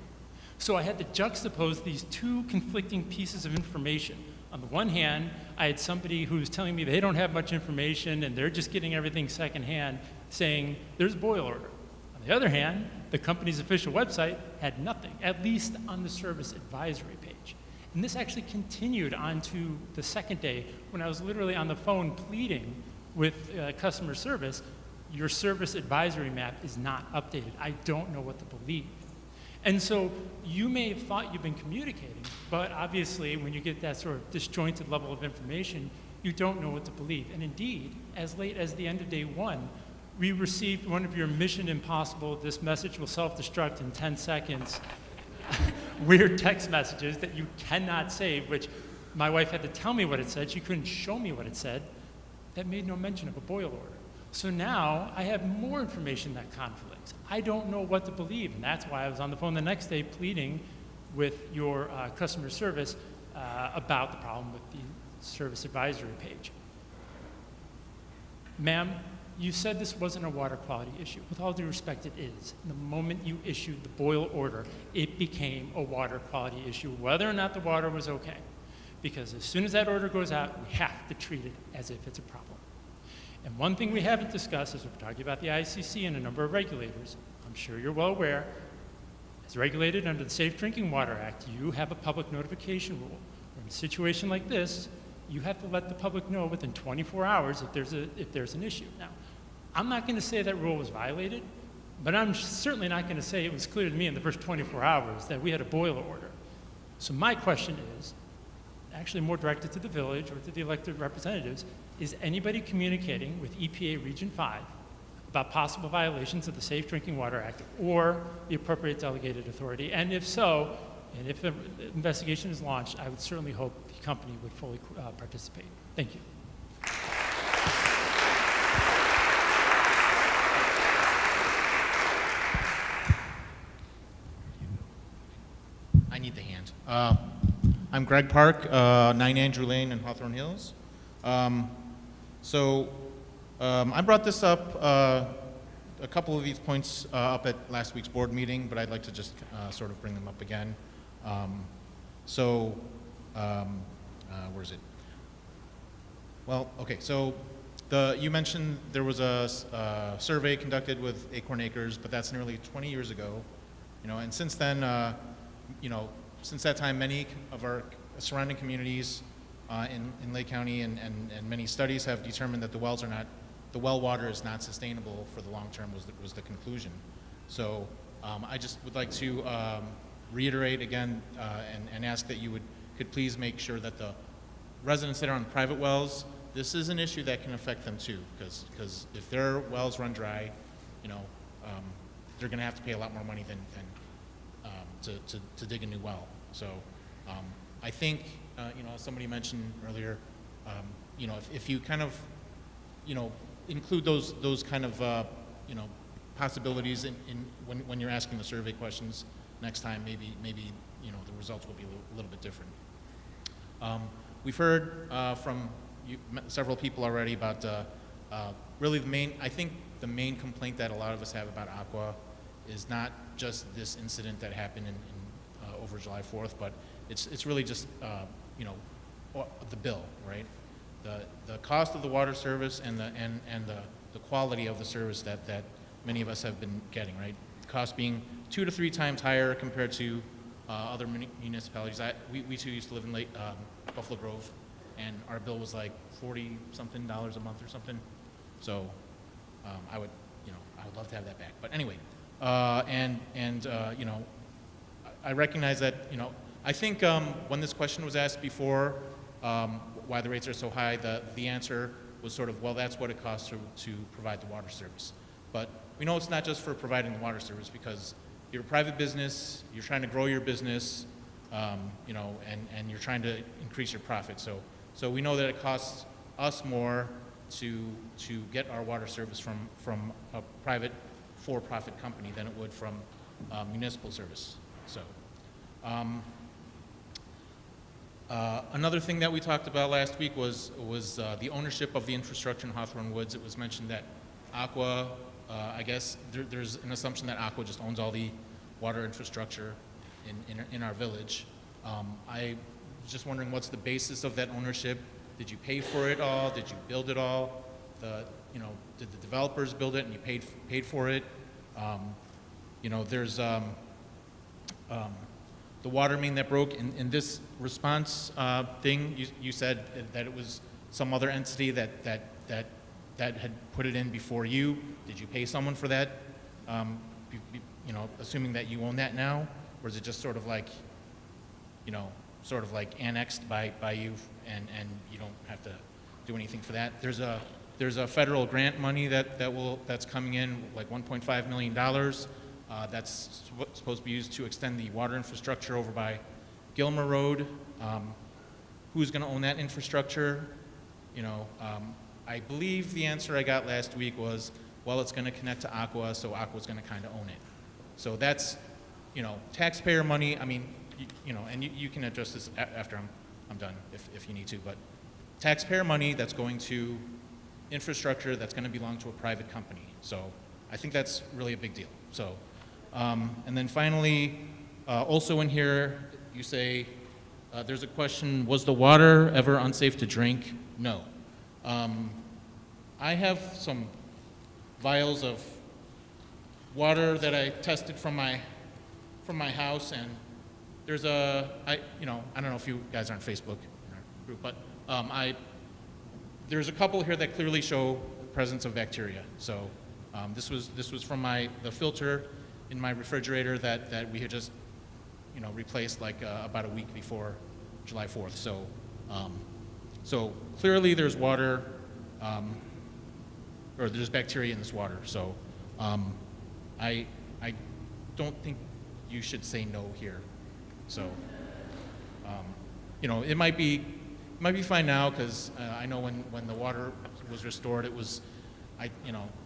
So I had to juxtapose these 2 conflicting pieces of information. On the one hand, I had somebody who was telling me they don't have much information and they're just getting everything secondhand, saying there's a boil order. On the other hand, the company's official website had nothing, at least on the service advisory page. And this actually continued on to the second day when I was literally on the phone pleading with customer service, your service advisory map is not updated. I don't know what to believe. And so you may have thought you've been communicating, but obviously when you get that sort of disjointed level of information, you don't know what to believe. And indeed, as late as the end of day 1, we received one of your Mission Impossible, this message will self-destruct in 10 seconds, weird text messages that you cannot save, which my wife had to tell me what it said. She couldn't show me what it said. That made no mention of a boil order. So now I have more information that conflicts. I don't know what to believe, and that's why I was on the phone the next day pleading with your customer service about the problem with the service advisory page. Ma'am, you said this wasn't a water quality issue. With all due respect, it is. The moment you issued the boil order, it became a water quality issue, whether or not the water was okay. Because as soon as that order goes out, we have to treat it as if it's a problem. And one thing we haven't discussed is we're talking about the ICC and a number of regulators. I'm sure you're well aware. As regulated under the Safe Drinking Water Act, you have a public notification rule. In a situation like this, you have to let the public know within 24 hours if there's an issue. Now, I'm not going to say that rule was violated, but I'm certainly not going to say it was clear to me in the first 24 hours that we had a boil order. So my question is, actually more directed to the village or to the elected representatives, is anybody communicating with EPA Region 5 about possible violations of the Safe Drinking Water Act or the appropriate delegated authority? And if so, and if an investigation is launched, I would certainly hope the company would fully participate. Thank you. I need the hand. I'm Greg Park, 9 Andrew Lane in Hawthorn Hills. I brought this up, a couple of these points up at last week's board meeting, but I'd like to just sort of bring them up again. Where is it? Well, okay, so you mentioned there was a survey conducted with Acorn Acres, but that's nearly 20 years ago. And since then, since that time, many of our surrounding communities in Lake County and many studies have determined that the well water is not sustainable for the long term was the conclusion. So I just would like to reiterate again and ask that you could please make sure that the residents that are on private wells, this is an issue that can affect them too, because if their wells run dry, they're going to have to pay a lot more money than to dig a new well. So I think, as somebody mentioned earlier, if you kind of, include those kind of, possibilities in when you're asking the survey questions next time, maybe the results will be a little bit different. We've heard from several people already about really I think the main complaint that a lot of us have about Aqua is not just this incident that happened over July 4th, but it's really just the bill, right? The cost of the water service and the quality of the service that many of us have been getting, right? The cost being 2 to 3 times higher compared to other municipalities. We too used to live in Buffalo Grove, and our bill was like $40-something a month or something. So I would love to have that back. But anyway, I recognize that I think when this question was asked before, why the rates are so high, the answer was sort of, well, that's what it costs to provide the water service. But we know it's not just for providing the water service, because you're a private business, you're trying to grow your business, and you're trying to increase your profit. So we know that it costs us more to get our water service from a private for-profit company than it would from municipal service. So another thing that we talked about last week was the ownership of the infrastructure in Hawthorn Woods. It was mentioned that Aqua, I guess there's an assumption that Aqua just owns all the water infrastructure in our village. I was just wondering, what's the basis of that ownership? Did you pay for it all? Did you build it all? Did the developers build it and you paid for it? There's the water main that broke. In this response thing, you said that it was some other entity that had put it in before you. Did you pay someone for that? Assuming that you own that now, or is it just sort of like annexed by you, and you don't have to do anything for that? There's a federal grant money that's coming in, like $1.5 million. That's supposed to be used to extend the water infrastructure over by Gilmer Road. Who's going to own that infrastructure? I believe the answer I got last week was, well, it's going to connect to Aqua, so Aqua's going to kind of own it. So that's, taxpayer money. I mean, and you can address this after I'm done if you need to, but taxpayer money that's going to infrastructure that's going to belong to a private company. So I think that's really a big deal. So, and then finally, also in here, you say, there's a question, was the water ever unsafe to drink? No. I have some vials of water that I tested from my house, and there's I don't know if you guys are on Facebook in our group, but there's a couple here that clearly show the presence of bacteria. So this was from the filter in my refrigerator that we had just replaced like about a week before July 4th. So clearly there's water, or there's bacteria in this water. So I don't think you should say no here. So it might be fine now, because I know when the water was restored, it was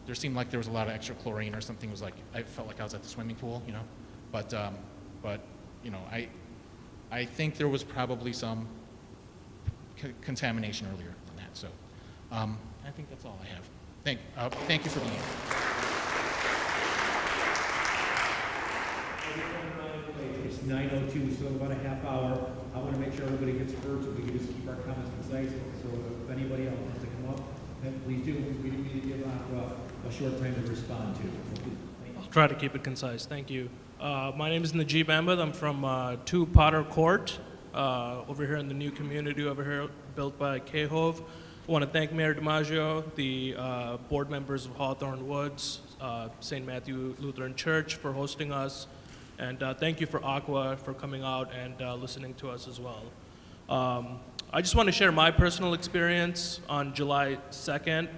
there seemed like there was a lot of extra chlorine or something. It was like I felt like I was at the swimming pool, but I think there was probably some contamination earlier than that. So I think that's all I have. Thank you for being here. It's 9:02, so about a half hour. I want to make sure everybody gets heard, so we can just keep our comments concise. So if anybody else wants to come up, then please do. We need to give Aqua a short time to respond to. I'll try to keep it concise. Thank you. My name is Najib Ahmed. I'm from 2 Potter Court, over here in the new community over here built by KHOV. I want to thank Mayor DiMaggio, the board members of Hawthorn Woods, St. Matthew Lutheran Church for hosting us, and thank you for Aqua for coming out and listening to us as well. I just want to share my personal experience on July 2nd.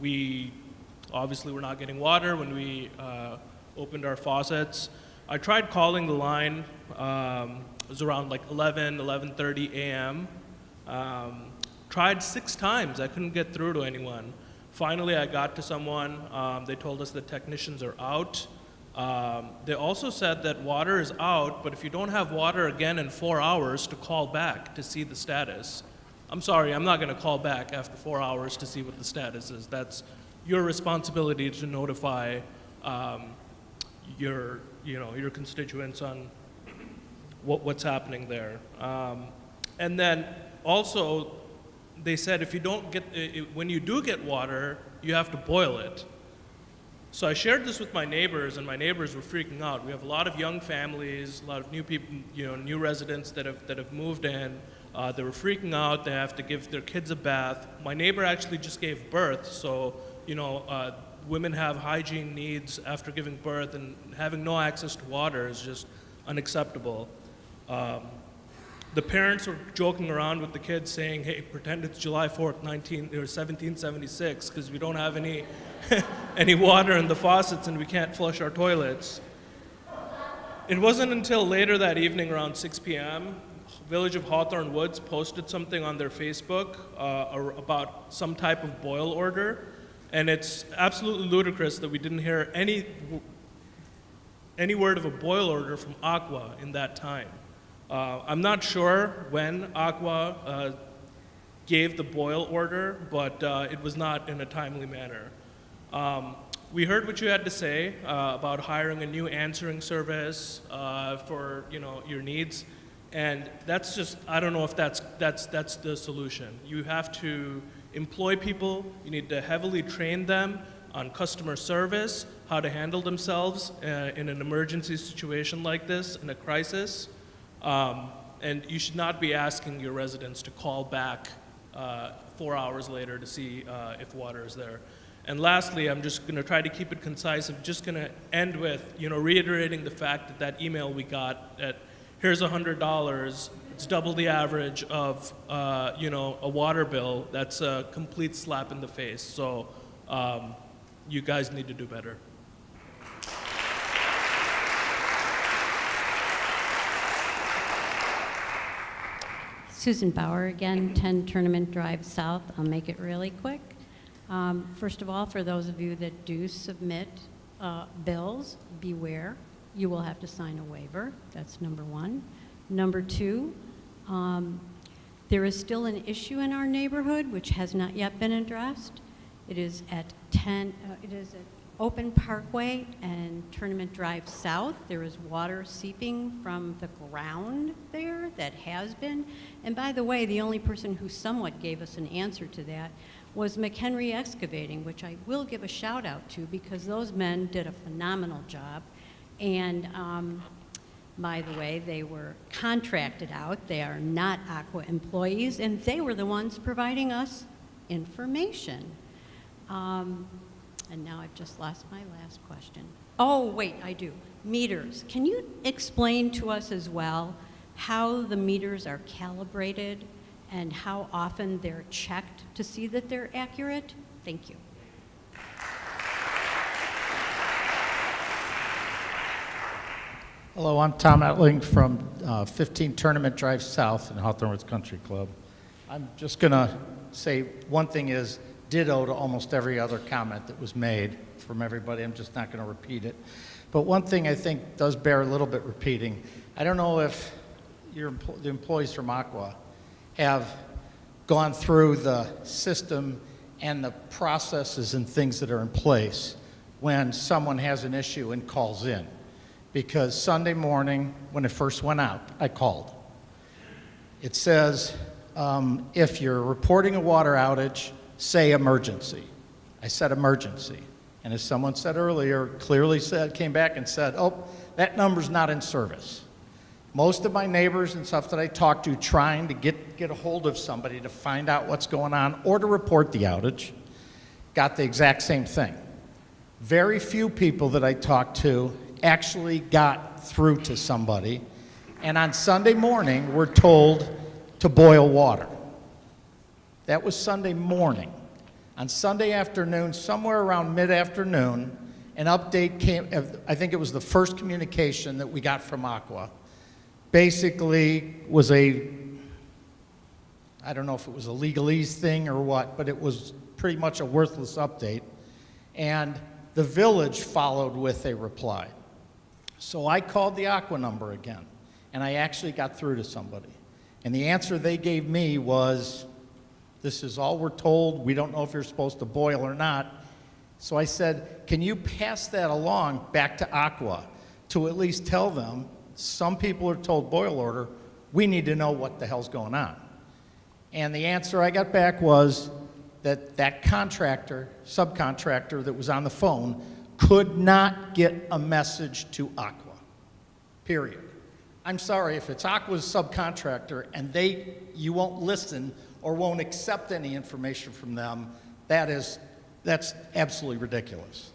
We obviously were not getting water when we opened our faucets. I tried calling the line. It was around like 11:30 a.m. Tried 6 times. I couldn't get through to anyone. Finally, I got to someone. They told us the technicians are out. They also said that water is out, but if you don't have water again in 4 hours, to call back to see the status. I'm sorry, I'm not going to call back after 4 hours to see what the status is. That's your responsibility to notify your constituents on what's happening there. And then also, they said if you don't get, when you do get water, you have to boil it. So I shared this with my neighbors, and my neighbors were freaking out. We have a lot of young families, a lot of new people, new residents that have moved in. They were freaking out. They have to give their kids a bath. My neighbor actually just gave birth, so women have hygiene needs after giving birth, and having no access to water is just unacceptable. The parents were joking around with the kids saying, hey, pretend it's July 4th, 1776, because we don't have any, any water in the faucets and we can't flush our toilets. It wasn't until later that evening around 6 p.m., Village of Hawthorn Woods posted something on their Facebook about some type of boil order, and it's absolutely ludicrous that we didn't hear any word of a boil order from Aqua in that time. I'm not sure when Aqua gave the boil order, but it was not in a timely manner. We heard what you had to say about hiring a new answering service for your needs, and that's just, I don't know if that's the solution. You have to employ people. You need to heavily train them on customer service, how to handle themselves in an emergency situation like this, in a crisis. And you should not be asking your residents to call back 4 hours later to see if water is there. And lastly, I'm just going to try to keep it concise. I'm just going to end with, reiterating the fact that email we got that here's $100. It's double the average of, a water bill. That's a complete slap in the face. So you guys need to do better. Susan Bauer again, 10 Tournament Drive South. I'll make it really quick. First of all, for those of you that do submit bills, beware. You will have to sign a waiver. That's number one. Number two, there is still an issue in our neighborhood which has not yet been addressed. It is at Open Parkway and Tournament Drive South. There is water seeping from the ground there that has been. And by the way, the only person who somewhat gave us an answer to that was McHenry Excavating, which I will give a shout out to because those men did a phenomenal job. And by the way, they were contracted out. They are not Aqua employees, and they were the ones providing us information. And now I've just lost my last question. Oh, wait, I do. Meters. Can you explain to us as well how the meters are calibrated and how often they're checked to see that they're accurate? Thank you. Hello, I'm Tom Etling from 15 Tournament Drive South in Hawthorn Woods Country Club. I'm just going to say one thing is ditto to almost every other comment that was made from everybody. I'm just not going to repeat it. But one thing I think does bear a little bit repeating. I don't know if the employees from Aqua have gone through the system and the processes and things that are in place when someone has an issue and calls in. Because Sunday morning, when it first went out, I called. It says, if you're reporting a water outage, say emergency. I said emergency. And as someone said earlier, clearly came back and said, oh, that number's not in service. Most of my neighbors and stuff that I talked to trying to get a hold of somebody to find out what's going on or to report the outage got the exact same thing. Very few people that I talked to actually got through to somebody, and on Sunday morning we're told to boil water. That was Sunday morning. On Sunday afternoon, somewhere around mid-afternoon, an update came. I think it was the first communication that we got from Aqua. Basically was I don't know if it was a legalese thing or what, but it was pretty much a worthless update. And the village followed with a reply. So I called the Aqua number again, and I actually got through to somebody. And the answer they gave me was, this is all we're told. We don't know if you're supposed to boil or not. So I said, can you pass that along back to Aqua to at least tell them, some people are told boil order, we need to know what the hell's going on. And the answer I got back was that that subcontractor that was on the phone could not get a message to Aqua, period. I'm sorry, if it's Aqua's subcontractor and you won't listen or won't accept any information from them, that's absolutely ridiculous.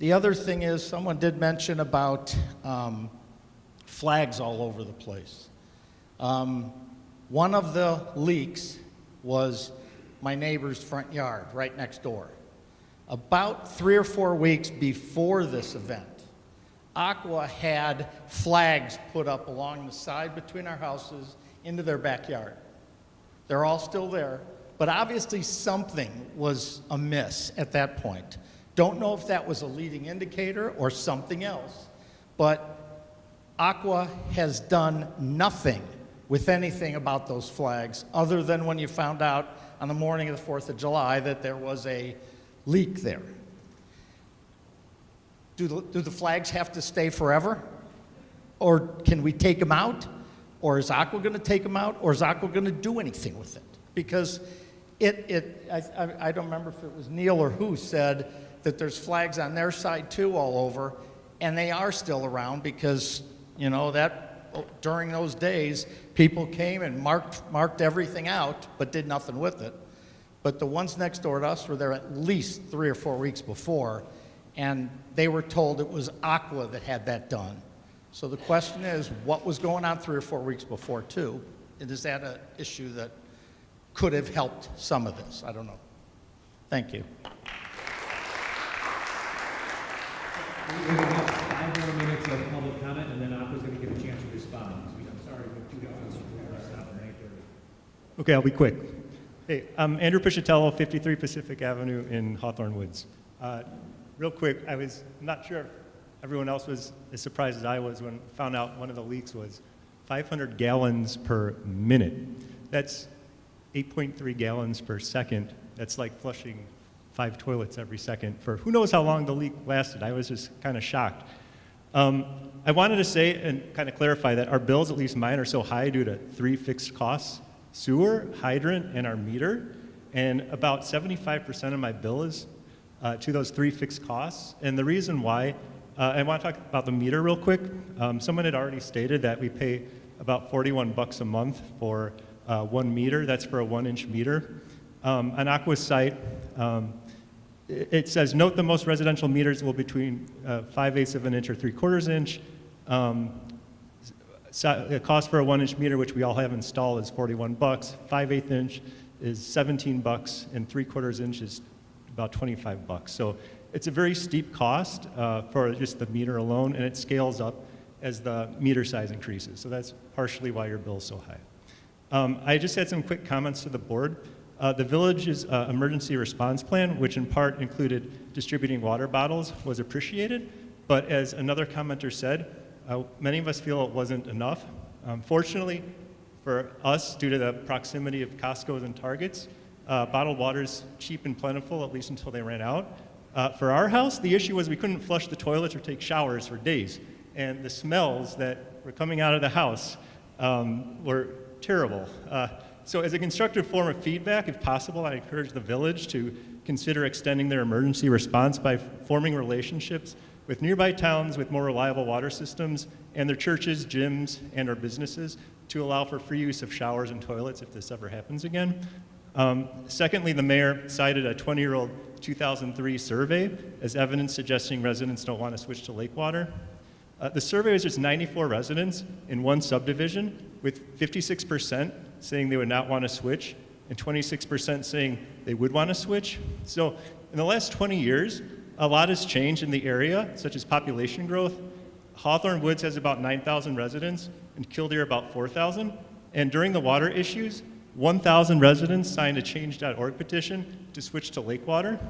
The other thing is, someone did mention about flags all over the place. One of the leaks was my neighbor's front yard, right next door. About 3 or 4 weeks before this event, Aqua had flags put up along the side between our houses into their backyard. They're all still there, but obviously something was amiss at that point. Don't know if that was a leading indicator or something else, but Aqua has done nothing with anything about those flags other than when you found out on the morning of the 4th of July that there was a leak there. Do the flags have to stay forever? Or can we take them out? Or is Aqua going to take them out? Or is Aqua going to do anything with it? Because I don't remember if it was Neil or who said that there's flags on their side too all over, and they are still around because, you know, that during those days, people came and marked everything out, but did nothing with it. But the ones next door to us were there at least 3 or 4 weeks before, and they were told it was Aqua that had that done. So the question is, what was going on 3 or 4 weeks before too? And is that an issue that could have helped some of this? I don't know. Thank you. We're going to have 5 more minutes of public comment, and then Aqua's going to get a chance to respond. I'm sorry, we have 2 dollars to stop at 9:30. Okay, I'll be quick. Hey, I'm Andrew Piscitello, 53 Pacific Avenue in Hawthorn Woods. Real quick, I'm not sure if everyone else was as surprised as I was when I found out one of the leaks was 500 gallons per minute. That's 8.3 gallons per second. That's like flushing 5 toilets every second for who knows how long the leak lasted. I was just kind of shocked. I wanted to say and kind of clarify that our bills, at least mine, are so high due to 3 fixed costs: sewer, hydrant, and our meter. And about 75% of my bill is to those 3 fixed costs. And the reason why, I want to talk about the meter real quick. Someone had already stated that we pay about $41 a month for 1 meter. That's for a 1-inch meter. On Aqua's site, it says, note the most residential meters will be between 5/8 of an inch or 3/4 inch. The cost for a 1-inch meter, which we all have installed, is $41. 5/8 inch is $17, and 3/4 inch is about $25. So it's a very steep cost for just the meter alone, and it scales up as the meter size increases. So that's partially why your bill is so high. I just had some quick comments to the board. The village's emergency response plan, which in part included distributing water bottles, was appreciated. But as another commenter said, Many of us feel it wasn't enough. Fortunately for us, due to the proximity of Costco's and Targets, bottled water is cheap and plentiful, at least until they ran out. For our house, the issue was we couldn't flush the toilets or take showers for days. And the smells that were coming out of the house were terrible. So as a constructive form of feedback, if possible, I encourage the village to consider extending their emergency response by forming relationships with nearby towns with more reliable water systems and their churches, gyms, and our businesses to allow for free use of showers and toilets if this ever happens again. Secondly, the mayor cited a 20-year-old 2003 survey as evidence suggesting residents don't want to switch to lake water. The survey was just 94 residents in one subdivision, with 56% saying they would not want to switch and 26% saying they would want to switch. So in the last 20 years, a lot has changed in the area, such as population growth. Hawthorn Woods has about 9,000 residents and Killdeer about 4,000. And during the water issues, 1,000 residents signed a change.org petition to switch to lake water.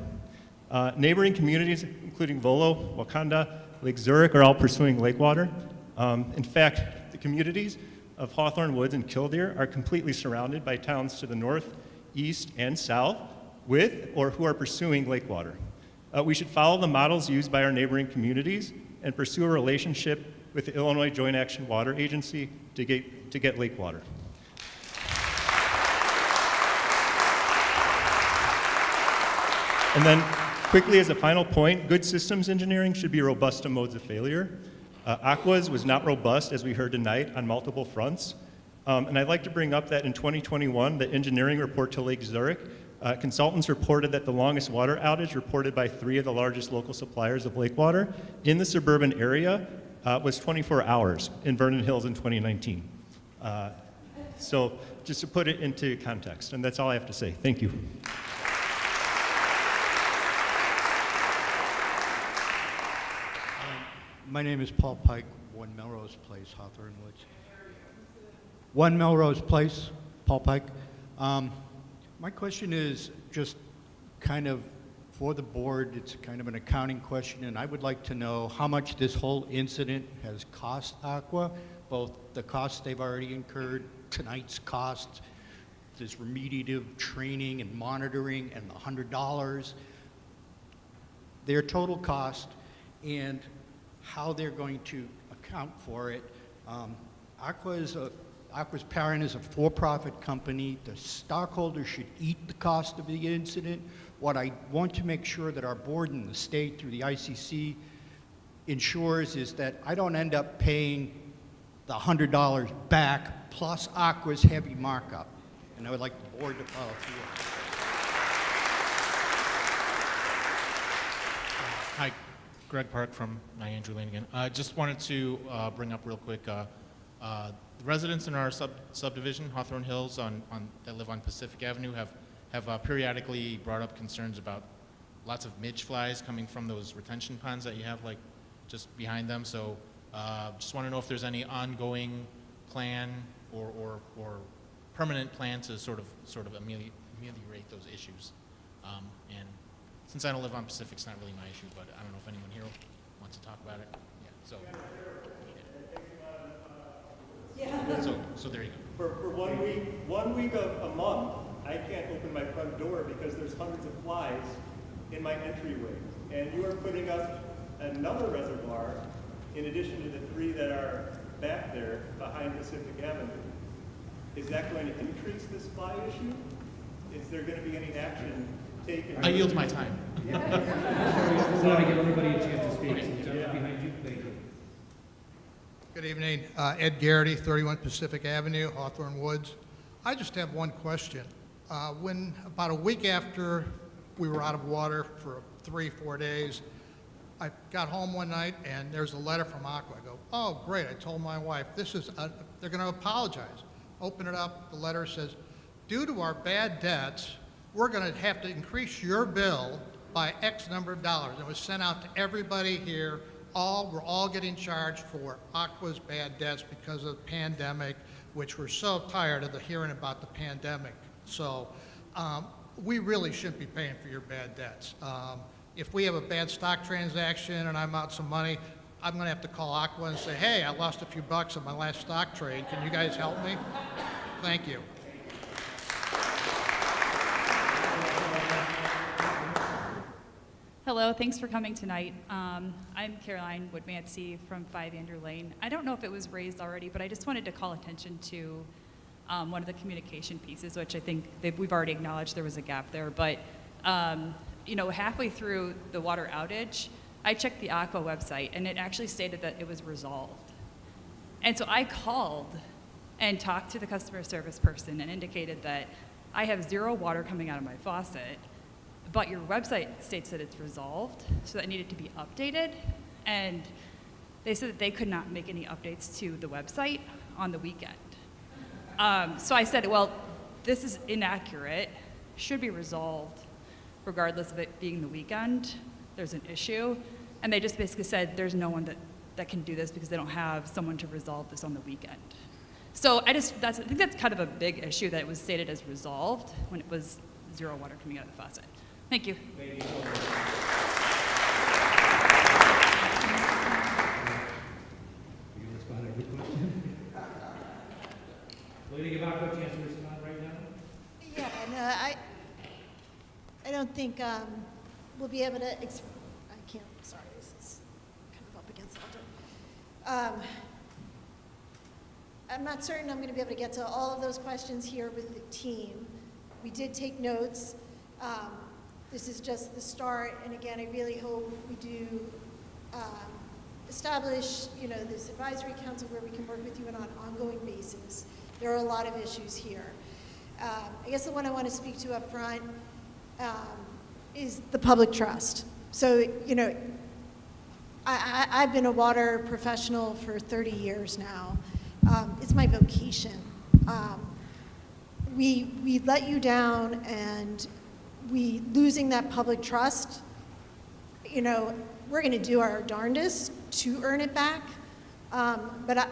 Neighboring communities, including Volo, Wakanda, Lake Zurich, are all pursuing lake water. In fact, the communities of Hawthorn Woods and Killdeer are completely surrounded by towns to the north, east, and south with or who are pursuing lake water. We should follow the models used by our neighboring communities and pursue a relationship with the Illinois Joint Action Water Agency to get lake water. And then quickly as a final point, good systems engineering should be robust to modes of failure. Aqua's was not robust, as we heard tonight, on multiple fronts. And I'd like to bring up that in 2021, the engineering report to Lake Zurich, consultants reported that the longest water outage reported by 3 of the largest local suppliers of lake water in the suburban area was 24 hours in Vernon Hills in 2019. So just to put it into context, and that's all I have to say. Thank you. My name is Paul Pike, 1 Melrose Place, Hawthorn Woods. 1 Melrose Place, Paul Pike. My question is just kind of for the board, it's kind of an accounting question, and I would like to know how much this whole incident has cost Aqua, both the costs they've already incurred, tonight's costs, this remediative training and monitoring, and the $100, their total cost, and how they're going to account for it. Aqua's parent is a for-profit company. The stockholders should eat the cost of the incident. What I want to make sure that our board and the state through the ICC ensures is that I don't end up paying the $100 back plus Aqua's heavy markup. And I would like the board to follow through. Hi, Greg Park from Andrew Lane again. I just wanted to bring up real quick, the residents in our subdivision, Hawthorn Hills, that live on Pacific Avenue, have periodically brought up concerns about lots of midge flies coming from those retention ponds that you have like just behind them. So just want to know if there's any ongoing plan or permanent plan to sort of ameliorate those issues. And since I don't live on Pacific, it's not really my issue, but I don't know if anyone here wants to talk about it. Yeah, so there you go. For 1 week of a month, I can't open my front door because there's hundreds of flies in my entryway. And you are putting up another reservoir in addition to the 3 that are back there behind Pacific Avenue. Is that going to increase this fly issue? Is there going to be any action taken? I yield my time. We want to give everybody a chance to speak. So behind you, thank you. Good evening. Ed Garrity, 31 Pacific Avenue, Hawthorn Woods. I just have one question. When about a week after we were out of water for 3-4 days, I got home one night and there's a letter from Aqua. I go, oh great, I told my wife, they're going to apologize. Open it up, the letter says, due to our bad debts, we're going to have to increase your bill by X number of dollars. It was sent out to everybody here. We're all getting charged for Aqua's bad debts because of the pandemic, which we're so tired of hearing about the pandemic. So we really shouldn't be paying for your bad debts. If we have a bad stock transaction and I'm out some money, I'm going to have to call Aqua and say, hey, I lost a few bucks on my last stock trade. Can you guys help me? Thank you. Hello, thanks for coming tonight. I'm Caroline Woodmansey from 5 Andrew Lane. I don't know if it was raised already, but I just wanted to call attention to one of the communication pieces, which I think we've already acknowledged there was a gap there. But you know, halfway through the water outage, I checked the Aqua website, and it actually stated that it was resolved. And so I called and talked to the customer service person and indicated that I have 0 water coming out of my faucet, but your website states that it's resolved, so that needed to be updated. And they said that they could not make any updates to the website on the weekend. So I said, well, this is inaccurate, should be resolved regardless of it being the weekend. There's an issue. And they just basically said there's no one that can do this because they don't have someone to resolve this on the weekend. So I think that's kind of a big issue that it was stated as resolved when it was 0 water coming out of the faucet. Thank you. Will you give Aqua a chance to respond right now? Yeah, no, I don't think we'll be able to, I can't, sorry, this is kind of up against the altar. I'm not certain I'm going to be able to get to all of those questions here with the team. We did take notes. This is just the start, and again, I really hope we do establish, you know, this advisory council where we can work with you on an ongoing basis. There are a lot of issues here. I guess the one I want to speak to up front is the public trust. So, you know, I've been a water professional for 30 years now. It's my vocation. We let you down, and we losing that public trust, you know, we're going to do our darndest to earn it back. But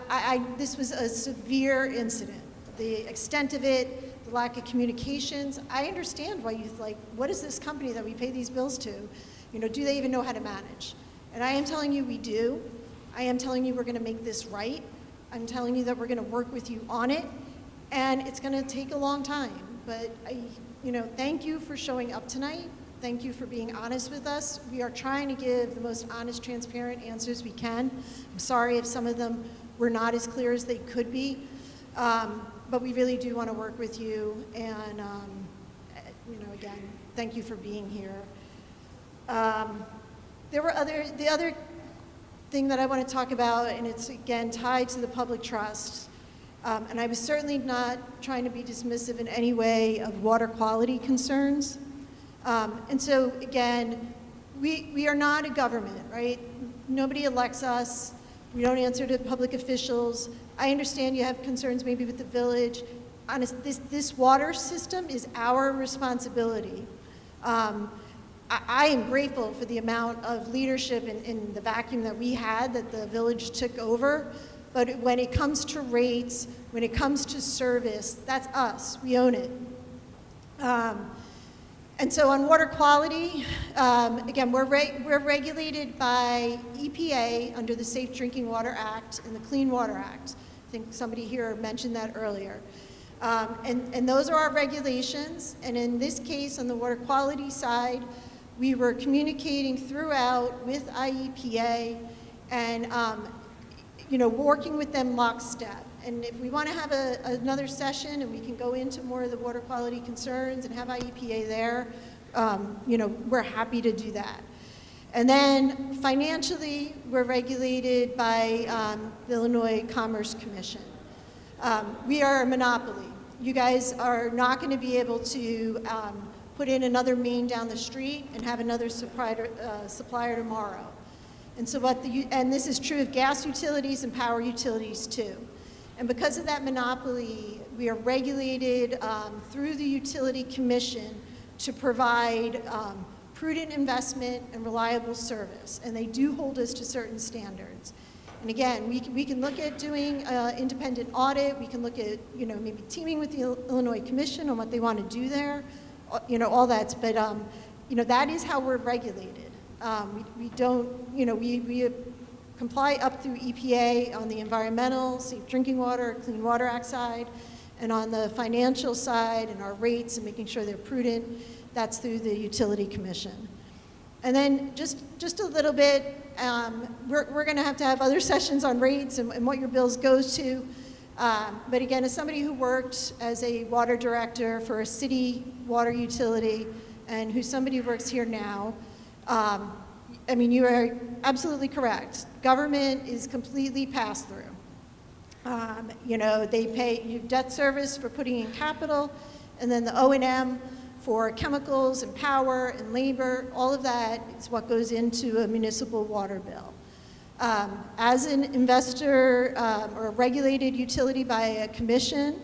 this was a severe incident. The extent of it, the lack of communications. I understand why you like, what is this company that we pay these bills to? You know, do they even know how to manage? And I am telling you we do. I am telling you we're going to make this right. I'm telling you that we're going to work with you on it. And it's going to take a long time. But, you know, thank you for showing up tonight. Thank you for being honest with us. We are trying to give the most honest, transparent answers we can. I'm sorry if some of them were not as clear as they could be. But we really do want to work with you. And, you know, again, thank you for being here. The other thing that I want to talk about, and it's, again, tied to the public trust. And I was certainly not trying to be dismissive in any way of water quality concerns. And so, again, we are not a government, right? Nobody elects us. We don't answer to public officials. I understand you have concerns maybe with the village. Honest, this water system is our responsibility. I am grateful for the amount of leadership in the vacuum that we had that the village took over. But when it comes to rates, when it comes to service, that's us. We own it. And so on water quality, again, we're regulated by EPA under the Safe Drinking Water Act and the Clean Water Act. I think somebody here mentioned that earlier. And those are our regulations. And in this case, on the water quality side, we were communicating throughout with IEPA and you know, working with them lockstep. And if we want to have another session and we can go into more of the water quality concerns and have IEPA there, you know, we're happy to do that. And then financially, we're regulated by the Illinois Commerce Commission. We are a monopoly. You guys are not going to be able to put in another main down the street and have another supplier tomorrow. And so and this is true of gas utilities and power utilities too. And because of that monopoly, we are regulated through the Utility Commission to provide prudent investment and reliable service. And they do hold us to certain standards. And again, we can look at doing independent audit. We can look at, you know, maybe teaming with the Illinois Commission on what they want to do there, you know, all that. But, you know, that is how we're regulated. We don't, you know, we comply up through EPA on the environmental, safe drinking water, Clean Water Act side, and on the financial side and our rates and making sure they're prudent, that's through the Utility Commission. And then just a little bit, we're going to have other sessions on rates and what your bills goes to. But again, as somebody who worked as a water director for a city water utility and who's somebody who works here now, I mean, you are absolutely correct. Government is completely pass through. You know, they pay you debt service for putting in capital, and then the O&M for chemicals and power and labor. All of that is what goes into a municipal water bill. As an investor or a regulated utility by a commission,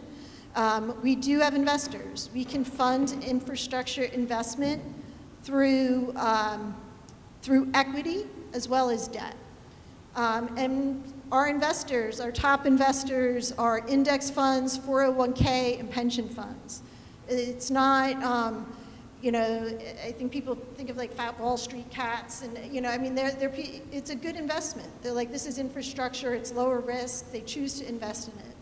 we do have investors. We can fund infrastructure investment through equity as well as debt. And our investors, our top investors, are index funds, 401k, and pension funds. It's not, you know, I think people think of like fat Wall Street cats, and you know, I mean, it's a good investment. They're like, this is infrastructure, it's lower risk, they choose to invest in it.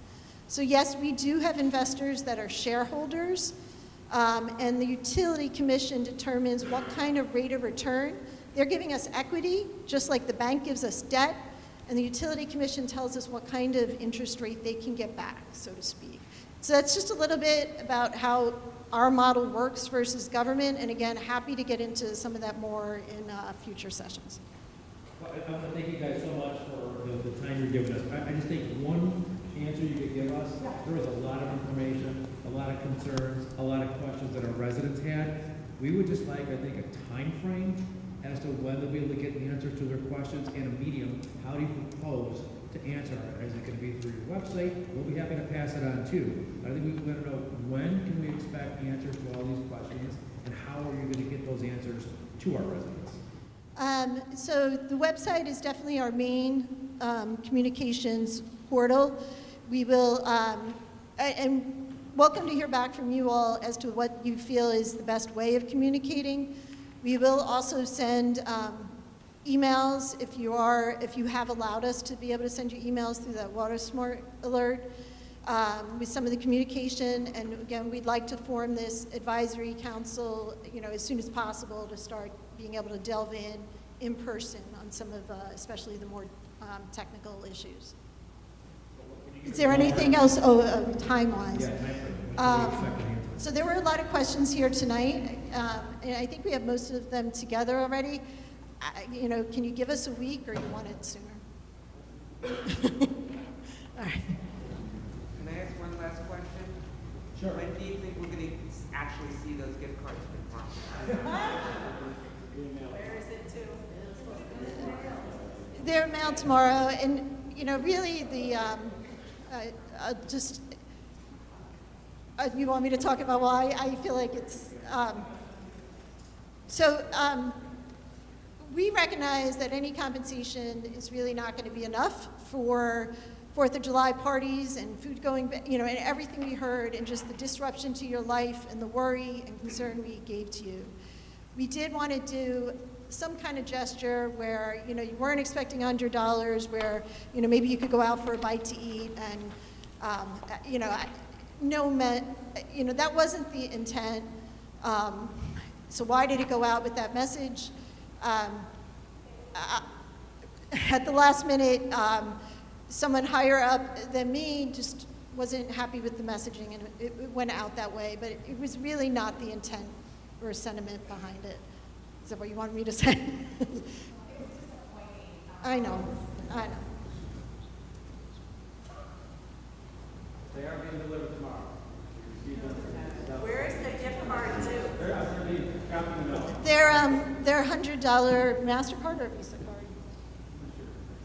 So yes, we do have investors that are shareholders, and the Utility Commission determines what kind of rate of return. They're giving us equity, just like the bank gives us debt, and the Utility Commission tells us what kind of interest rate they can get back, so to speak. So that's just a little bit about how our model works versus government, and again, happy to get into some of that more in future sessions. Well, I want to thank you guys so much for the time you're giving us. I just think one answer you could give us, there was a lot of information, a lot of concerns, a lot of questions that our residents had. We would just like, I think, a time frame as to when they'll be able to get the answers to their questions, and a medium. How do you propose to answer it? Is it going to be through your website? We'll be happy to pass it on too. But I think we want to know, when can we expect answers to all these questions, and how are you going to get those answers to our residents? So the website is definitely our main communications portal. We will, and welcome to hear back from you all as to what you feel is the best way of communicating. We will also send emails if you have allowed us to be able to send you emails through that Water Smart alert with some of the communication. And again, we'd like to form this advisory council, you know, as soon as possible to start being able to delve in person on some of, especially the more technical issues. Is there anything else? Oh, time-wise. So there were a lot of questions here tonight, and I think we have most of them together already. You know, can you give us a week, or you want it sooner? All right. Can I ask one last question? Sure. When do you think we're going to actually see those gift cards from Where is it to? They're mailed tomorrow, and you know, really the you want me to talk about why I feel like it's we recognize that any compensation is really not going to be enough for 4th of July parties and food going, you know, and everything we heard, and just the disruption to your life and the worry and concern we gave to you. We did want to do some kind of gesture where, you know, you weren't expecting $100, where, you know, maybe you could go out for a bite to eat, and, you know, you know, that wasn't the intent. So why did it go out with that message? At the last minute, someone higher up than me just wasn't happy with the messaging, and it went out that way, but it was really not the intent or sentiment behind it. Is that what you wanted me to say? I know. They are being delivered tomorrow. Where is the gift card to? They're $100 MasterCard or Visa card.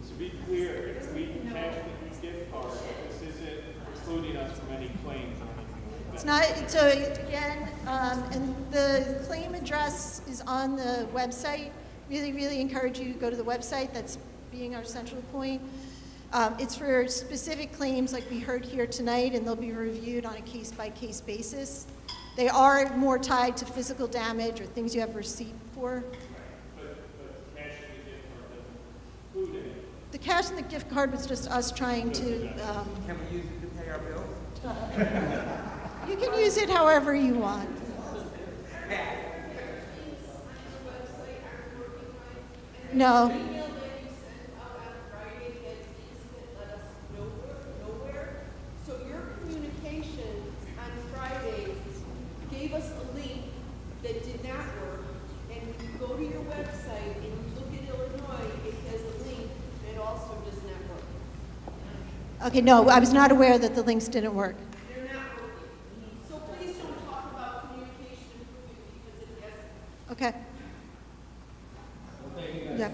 To be clear, if we cash the gift card, this isn't excluding us from any claims or anything like that. It's not, so again, and the claim address is on the website. Really encourage you to go to the website. That's being our central point. It's for specific claims like we heard here tonight, and they'll be reviewed on a case-by-case basis. They are more tied to physical damage or things you have receipt for. But cashing the gift card doesn't include anything. The cash and the gift card was just us trying to, Can we use it to pay our bills? you can use it however you want. No. So your communication on Fridays gave us a link that did not work, and when you go to your website and you look at Illinois, it has a link that also does not work. Okay, no, I was not aware that the links didn't work. They're not working. So please don't talk about communication improving because it hasn't. Okay. Yeah.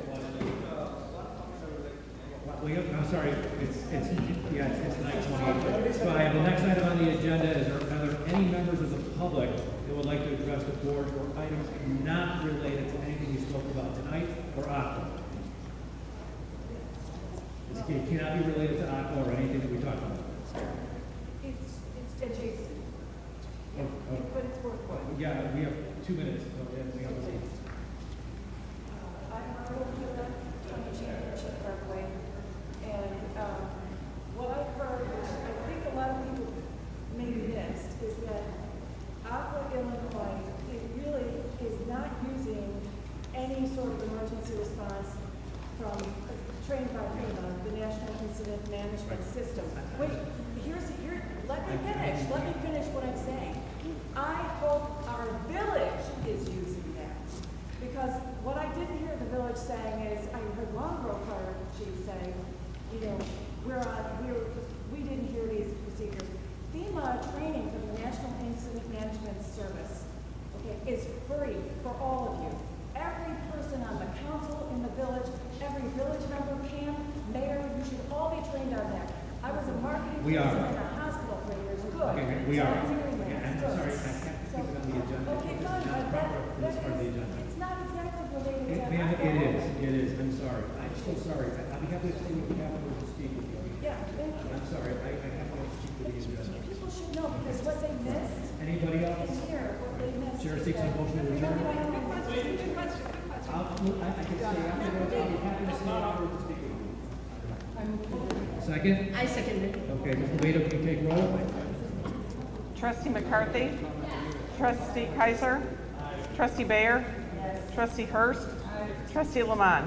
I'm sorry, it's 9:28. So I have the next item on the agenda is are there any members of the public that would like to address the board for items not related to anything we spoke about tonight or Aqua? It cannot be related to Aqua or anything that we talked about. It's adjacent, but it's worthwhile. Yeah, we have 2 minutes. So we have to leave. I'm Arnold Killer from the Championship Parkway, and what I've heard, which I think a lot of people maybe missed, is that Aqua Illinois, it really is not using any sort of emergency response from trained by FEMA, the National Incident Management System. Wait, let me finish what I'm saying. I hope our village is using that. Because what I didn't hear the village saying is, I heard Longborough Fire Chief say, you know, we didn't hear these procedures. FEMA training for the National Incident Management Service, okay, is free for all of you. Every person on the council in the village, every village member, mayor, you should all be trained on that. I was a marketing person in a hospital for years. Good. Okay, we are. So I'm hearing that. I'm Good. sorry, I can't keep it on the agenda. Okay, This fine, is not but proper for this part of the agenda. it's not exactly related to. Ma'am, it is. I'm sorry. I'm so sorry. I'll be happy to stay with you afterwards and speak with you. Yeah, thank you. I'm sorry. I have to speak with the agenda. People should know, because what they missed. Anybody else? In here, what they missed. Chair is seeks a that- motion to adjourn. I can stay afterwards. I can stay afterwards. I'll be happy to stay afterwards and speak with you. Second? I second it. Okay, Mr. Beto, can you take roll? Trustee McCarthy? Trustee Kaiser? Trustee Bayer? Trustee Hurst? Trustee Lamont?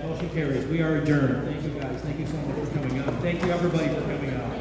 Motion carries. We are adjourned. Thank you, guys. Thank you so much for coming out. Thank you, everybody, for coming out.